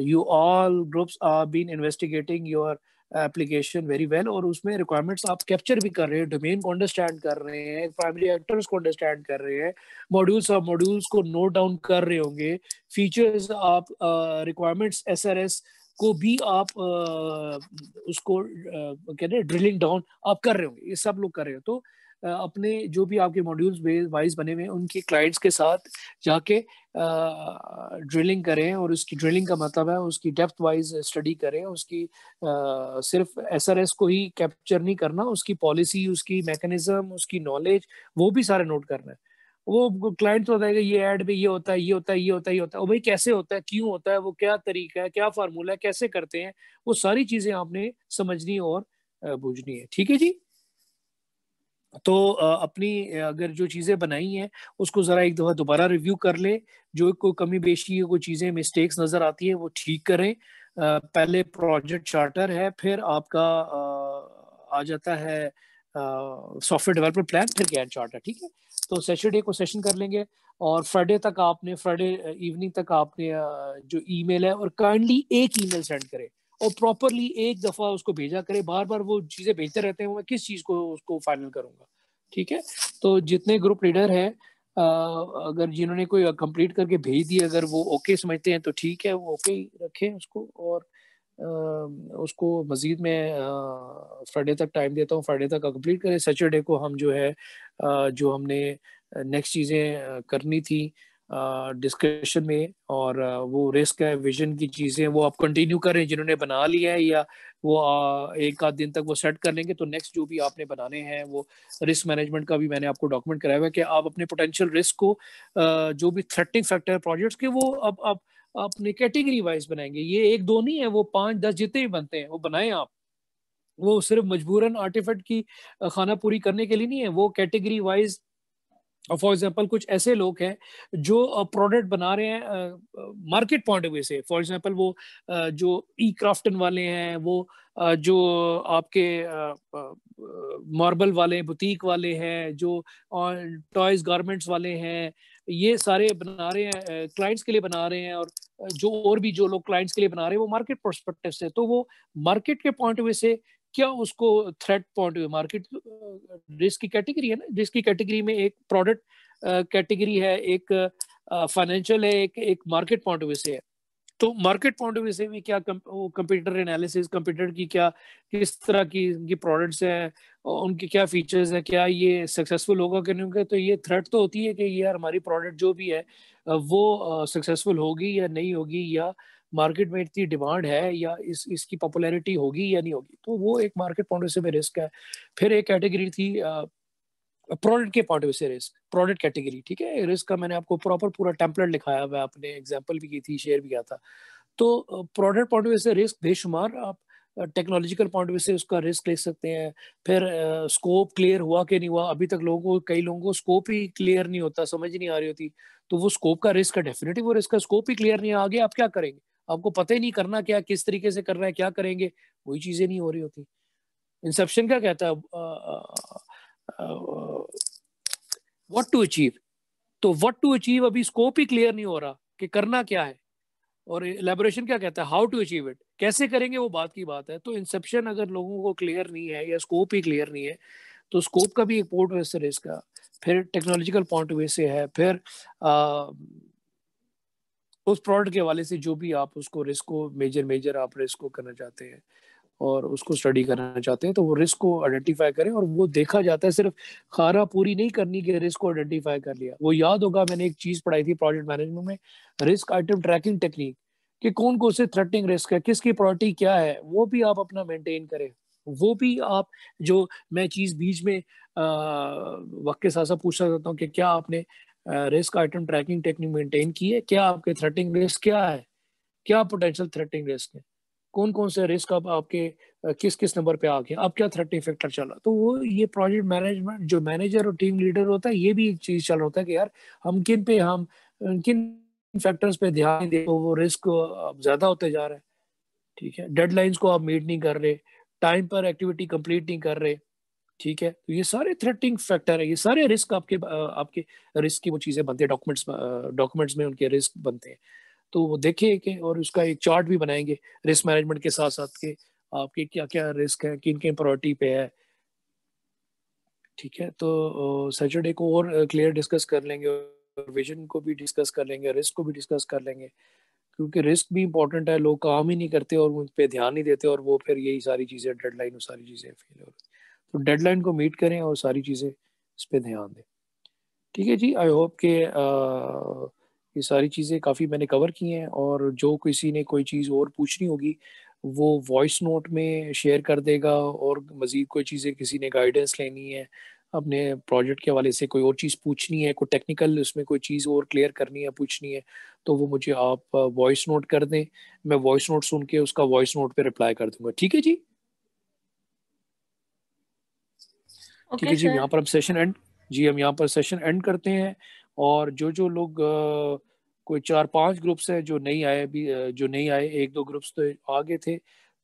you all groups are been investigating your application very well और उसमें रिक्वायरमेंट्स आप कैप्चर भी कर रहे हैं, डोमेन को अंडरस्टैंड कर रहे हैं, प्राइमरी एक्टर्स को अंडरस्टैंड कर रहे हैं, मॉड्यूल्स और मॉड्यूल्स को नोट डाउन कर रहे होंगे, फीचर्स आप रिक्वायरमेंट्स एसआरएस को भी आप उसको कहते हैं ड्रिलिंग डाउन आप कर रहे होंगे, ये सब लोग कर रहे हो। तो अपने जो भी आपके मॉड्यूल्स वाइज बने हुए हैं उनके क्लाइंट्स के साथ जाके ड्रिलिंग करें और उसकी ड्रिलिंग का मतलब है उसकी डेप्थ वाइज स्टडी करें, उसकी सिर्फ एसआरएस को ही कैप्चर नहीं करना, उसकी पॉलिसी, उसकी मैकेनिज्म, उसकी नॉलेज, वो भी सारे नोट करना है। वो क्लाइंट तो बताएगा ये ऐड में ये होता है, ये होता है, ये होता है, ये होता है, और भाई कैसे होता है, क्यों होता है, वो क्या तरीका है, क्या फार्मूला है, कैसे करते हैं, वो सारी चीजें आपने समझनी और बूझनी है। ठीक है जी। तो अपनी अगर जो चीज़ें बनाई हैं उसको ज़रा एक दफ़ा दोबारा रिव्यू कर ले, जो कोई कमी बेशी है, कोई चीज़ें मिस्टेक्स नज़र आती है वो ठीक करें। पहले प्रोजेक्ट चार्टर है, फिर आपका आ जाता है सॉफ्टवेयर डेवलपमेंट प्लान, फिर गैंट चार्ट है। ठीक है, तो सैटरडे को सेशन कर लेंगे और फ्राइडे इवनिंग तक आपने जो ईमेल है और काइंडली एक ईमेल सेंड करें और प्रॉपरली एक दफा उसको भेजा करे, बार बार वो चीजें भेजते रहते हैं, मैं किस चीज को उसको फाइनल करूंगा। ठीक है, तो जितने ग्रुप लीडर हैं अगर जिन्होंने कोई कंप्लीट करके भेज दिया, अगर वो ओके समझते हैं तो ठीक है, वो ओके रखें उसको और उसको मजीद में फ्राइडे तक टाइम देता हूँ, फ्राइडे तक कंप्लीट करें। सैटरडे को हम जो है जो हमने नेक्स्ट चीज़ें करनी थी डिस्कशन में और वो रिस्क है, विजन की चीज़ें वो आप कंटिन्यू करें, जिन्होंने बना लिया है या वो एक आध दिन तक वो सेट कर लेंगे। तो नेक्स्ट जो भी आपने बनाने हैं वो रिस्क मैनेजमेंट का भी मैंने आपको डॉक्यूमेंट कराया हुआ है कि आप अपने पोटेंशियल रिस्क को जो भी थ्रेटनिंग फैक्टर प्रोजेक्ट्स के वो अब अपने कैटेगरी वाइज बनाएंगे। ये 1-2 नहीं है, वो 5-10 जितने भी बनते हैं वो बनाएं आप। वो सिर्फ मजबूरन आर्टिफैक्ट की खाना पूरी करने के लिए नहीं है, वो कैटेगरी वाइज और फॉर एग्जांपल कुछ ऐसे लोग हैं जो प्रोडक्ट बना रहे हैं मार्केट पॉइंट ऑफ व्यू से। फॉर एग्जांपल वो जो ई क्राफ्टन वाले हैं, वो जो आपके मार्बल वाले बुटीक वाले हैं, जो टॉयज गारमेंट्स वाले हैं, ये सारे बना रहे हैं, क्लाइंट्स के लिए बना रहे हैं। और जो और भी जो लोग क्लाइंट्स के लिए बना रहे हैं वो मार्केट पर्सपेक्टिव से, तो वो मार्केट के पॉइंट ऑफ व्यू से क्या उसको threat point of view, market risk की कैटेगरी है ना, रिस्क की कैटेगरी में एक प्रोडक्ट कैटेगरी है, एक फाइनेंशियल है, एक मार्केट पॉइंट ऑफ व्यू से है। तो मार्केट पॉइंट ऑफ व्यू से भी क्या कंप्यूटर एनालिसिस, कंप्यूटर की क्या किस तरह की इनकी प्रोडक्ट्स हैं, उनके क्या फीचर्स हैं, क्या ये सक्सेसफुल होगा कि नहीं होगा। तो ये थ्रेट तो होती है कि ये यार हमारी प्रोडक्ट जो भी है वो सक्सेसफुल होगी या नहीं होगी, या मार्केट में इतनी डिमांड है या इसकी पॉपुलैरिटी होगी या नहीं होगी। तो वो एक मार्केट पॉइंट ऑफ व्यू से रिस्क है। फिर एक कैटेगरी थी प्रोडक्ट के पॉइंट ऑफ व्यू से रिस्क, प्रोडक्ट कैटेगरी, ठीक है। रिस्क का मैंने आपको प्रॉपर पूरा टेम्पलेट लिखाया हुआ है, आपने एग्जांपल भी की थी, शेयर भी किया था। तो प्रोडक्ट पॉइंट ऑफ व्यू से रिस्क बेशुमार, आप टेक्नोलॉजिकल पॉइंट ऑफ व्यू से उसका रिस्क ले सकते हैं। फिर स्कोप क्लियर हुआ कि नहीं हुआ, अभी तक लोगों को, कई लोगों को स्कोप ही क्लियर नहीं होता, समझ नहीं आ रही होती, तो वो स्कोप का रिस्क है, डेफिनेटली वो रिस्क का। स्कोप ही क्लियर नहीं है, आगे आप क्या करेंगे, आपको पता ही नहीं करना क्या, किस तरीके से करना है, क्या करेंगे, वही चीजें नहीं हो रही होती। इंसेप्शन क्या कहता है, व्हाट टू अचीव, तो व्हाट टू अचीव अभी स्कोप ही क्लियर नहीं हो रहा कि करना क्या है। और एलैबोरेशन क्या कहता है, हाउ टू अचीव इट, कैसे करेंगे, वो बात की बात है। तो इंसेप्शन अगर लोगों को क्लियर नहीं है या स्कोप ही क्लियर नहीं है, तो स्कोप का भी एक पॉइंट ऑफ व्यू से रिस्क है। फिर टेक्नोलॉजिकल पॉइंट ऑफ व्यू से है, फिर उस प्रोडक्ट के हवाले से जो भी आप उसको रिस्क को मेजर आप रिस्क को करना चाहते हैं और उसको स्टडी करना चाहते हैं, तो वो रिस्क को आइडेंटिफाई करें। और वो देखा जाता है, सिर्फ खारा पूरी नहीं करनी कि रिस्क को आइडेंटिफाई कर लिया। वो याद होगा, मैंने एक चीज पढ़ाई थी प्रोजेक्ट मैनेजमेंट में, रिस्क आइटम ट्रैकिंग टेक्निक, कि कौन कौन से थ्रेटनिंग रिस्क है, किसकी प्रायोरिटी क्या है, वो भी आप अपना मेंटेन करें। वो भी आप, जो मैं चीज बीच में वक्त के साथ साथ पूछना चाहता हूँ कि क्या आपने risk item tracking technique maintain की है, क्या आपके थ्रेटनिंग रिस्क क्या है, क्या पोटेंशियल थ्रेटनिंग रिस्क है, कौन कौन से रिस्क अब आपके किस किस नंबर पे आ गए, अब क्या थ्रेटनिंग फैक्टर चला। तो वो ये प्रोजेक्ट मैनेजमेंट जो मैनेजर और टीम लीडर होता है, ये भी एक चीज चल रहा होता है कि यार हम किन फैक्टर्स पे ध्यान दे, तो वो रिस्क अब ज्यादा होते जा रहा है, ठीक है। डेडलाइंस को आप मीट नहीं कर रहे, टाइम पर एक्टिविटी कंप्लीट नहीं कर रहे, ठीक है। तो ये सारे थ्रेटनिंग फैक्टर है, ये सारे रिस्क आपके रिस्क की वो चीजें बनती है, डॉक्यूमेंट्स में उनके रिस्क बनते हैं। तो वो देखिए कि, और उसका एक चार्ट भी बनाएंगे रिस्क मैनेजमेंट के साथ साथ के आपके क्या क्या रिस्क है, किन किन प्रायोरिटी पे है, ठीक है। तो सैटरडे को और क्लियर डिस्कस कर लेंगे, विजन को भी डिस्कस कर लेंगे, रिस्क को भी डिस्कस कर लेंगे, क्योंकि रिस्क भी इंपॉर्टेंट है। लोग काम ही नहीं करते और उन पे ध्यान नहीं देते, और वो फिर यही सारी चीज़ें, डेडलाइन और सारी चीज़ें फेल हो रही। तो डेडलाइन को मीट करें और सारी चीज़ें इस पर ध्यान दें, ठीक है जी। आई होप के ये सारी चीज़ें काफ़ी मैंने कवर की हैं, और जो किसी ने कोई चीज़ और पूछनी होगी वो वॉइस नोट में शेयर कर देगा, और मज़ीद कोई चीज़ें किसी ने गाइडेंस लेनी है अपने प्रोजेक्ट के हवाले से, कोई और चीज़ पूछनी है, कोई टेक्निकल उसमें कोई चीज़ और क्लियर करनी है, पूछनी है, तो वो मुझे आप वॉइस नोट कर दें, मैं वॉइस नोट सुन के उसका वॉइस नोट पे रिप्लाई कर दूंगा, ठीक है जी। ठीक है जी, यहाँ पर हम सेशन एंड, जी हम यहाँ पर सेशन एंड करते हैं। और जो लोग कोई 4-5 ग्रुप्स हैं जो नहीं आए, अभी जो नहीं आए, 1-2 ग्रुप्स तो आगे थे,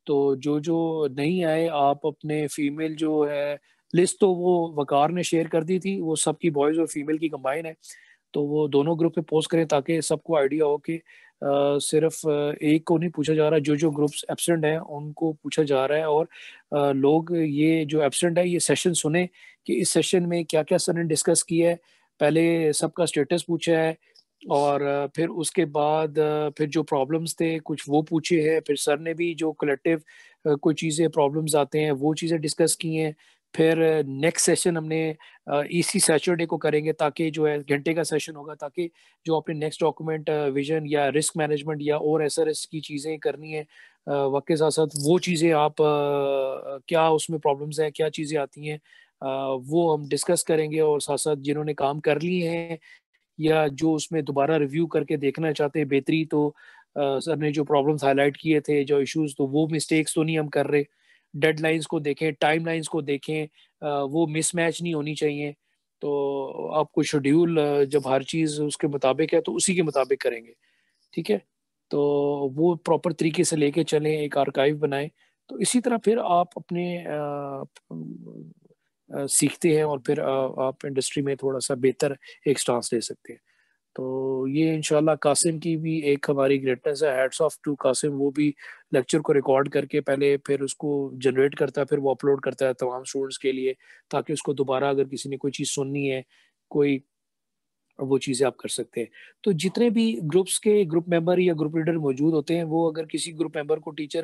तो जो नहीं आए, आप अपने फीमेल जो है लिस्ट, तो वो वकार ने शेयर कर दी थी, वो सबकी बॉयज़ और फीमेल की कंबाइन है, तो वो दोनों ग्रुप पे पोस्ट करें ताकि सबको आइडिया हो कि सिर्फ एक को नहीं पूछा जा रहा, जो ग्रुप्स एब्सेंट हैं उनको पूछा जा रहा है। और लोग ये जो एब्सेंट है ये सेशन सुने कि इस सेशन में क्या क्या सर ने डिस्कस किया है, पहले सबका स्टेटस पूछा है, और फिर उसके बाद फिर जो प्रॉब्लम्स थे कुछ वो पूछे हैं, फिर सर ने भी जो कलेक्टिव कोई चीज़ें प्रॉब्लम्स आते हैं वो चीज़ें डिस्कस की हैं। फिर नेक्स्ट सेशन हमने इसी सैटरडे को करेंगे, ताकि जो है घंटे का सेशन होगा, ताकि जो अपने नेक्स्ट डॉक्यूमेंट विजन या रिस्क मैनेजमेंट या और SRS की चीज़ें करनी है, वक्त के साथ साथ वो चीज़ें आप क्या उसमें प्रॉब्लम्स हैं, क्या चीज़ें आती हैं, वो हम डिस्कस करेंगे। और साथ साथ जिन्होंने काम कर लिए हैं या जो उसमें दोबारा रिव्यू करके देखना चाहते हैं बेहतरी, तो सर ने जो प्रॉब्लम्स हाईलाइट किए थे, जो इश्यूज, तो वो मिस्टेक्स तो नहीं हम कर रहे, डेडलाइंस को देखें, टाइमलाइंस को देखें, वो मिसमैच नहीं होनी चाहिए, तो आपको शेड्यूल जब हर चीज़ उसके मुताबिक है तो उसी के मुताबिक करेंगे, ठीक है। तो वो प्रॉपर तरीके से लेके चलें, एक आर्काइव बनाएं, तो इसी तरह फिर आप अपने सीखते हैं और फिर आप इंडस्ट्री में थोड़ा सा बेहतर एक स्टांस ले सकते हैं। तो ये इंशाल्लाह कासिम की भी एक हमारी ग्रेटनेस है, हैट्स ऑफ टू कासिम। वो भी लेक्चर को रिकॉर्ड करके पहले फिर उसको जनरेट करता है, फिर वो अपलोड करता है तमाम स्टूडेंट्स के लिए, ताकि उसको दोबारा अगर किसी ने कोई चीज़ सुननी है, कोई वो चीज़ें आप कर सकते हैं। तो जितने भी ग्रुप्स के ग्रुप मेंबर या ग्रुप लीडर मौजूद होते हैं, वो अगर किसी ग्रुप मेंबर को टीचर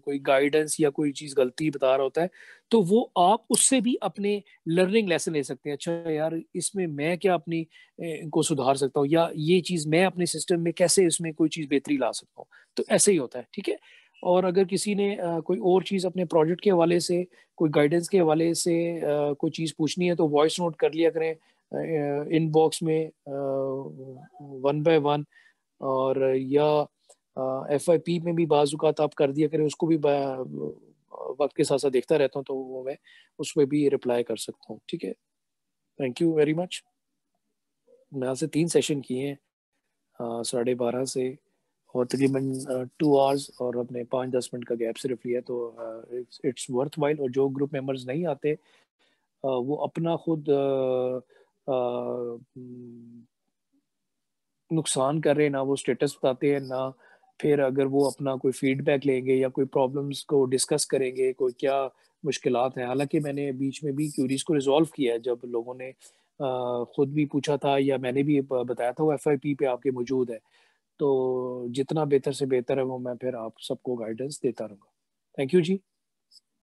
कोई गाइडेंस या कोई चीज़ गलती बता रहा होता है, तो वो आप उससे भी अपने लर्निंग लेसन ले सकते हैं। अच्छा यार, इसमें मैं क्या अपनी को सुधार सकता हूँ, या ये चीज़ मैं अपने सिस्टम में कैसे इसमें कोई चीज़ बेहतरी ला सकता हूँ। तो ऐसे ही होता है, ठीक है। और अगर किसी ने कोई और चीज़ अपने प्रोजेक्ट के हवाले से, कोई गाइडेंस के हवाले से कोई चीज़ पूछनी है, तो वॉइस नोट कर लिया करें इनबॉक्स में 1 by 1, और या FYP में भी बाज़ आप कर दिया करें, उसको भी वक्त के साथ साथ देखता रहता हूँ, तो वो मैं उस पर भी रिप्लाई कर सकता हूँ, ठीक है। Thank you very much. मैं आज से 3 सेशन किए हैं 12:30 से, और तकरीबन 2 आवर्स और अपने 5-10 मिनट का गैप सिर्फ लिया, तो इट्स वर्थ वाइल। और जो ग्रुप मेंबर्स नहीं आते वो अपना खुद नुकसान कर रहे हैं, ना वो स्टेटस बताते हैं, ना फिर अगर वो अपना कोई फीडबैक लेंगे या कोई प्रॉब्लम्स को डिस्कस करेंगे, कोई क्या मुश्किलात हैं। हालांकि मैंने बीच में भी क्यूरीज को रिजॉल्व किया है, जब लोगों ने खुद भी पूछा था या मैंने भी बताया था, वो FYP पे आपके मौजूद है। तो जितना बेहतर से बेहतर है वो मैं फिर आप सबको गाइडेंस देता रहूँगा। Thank you ji.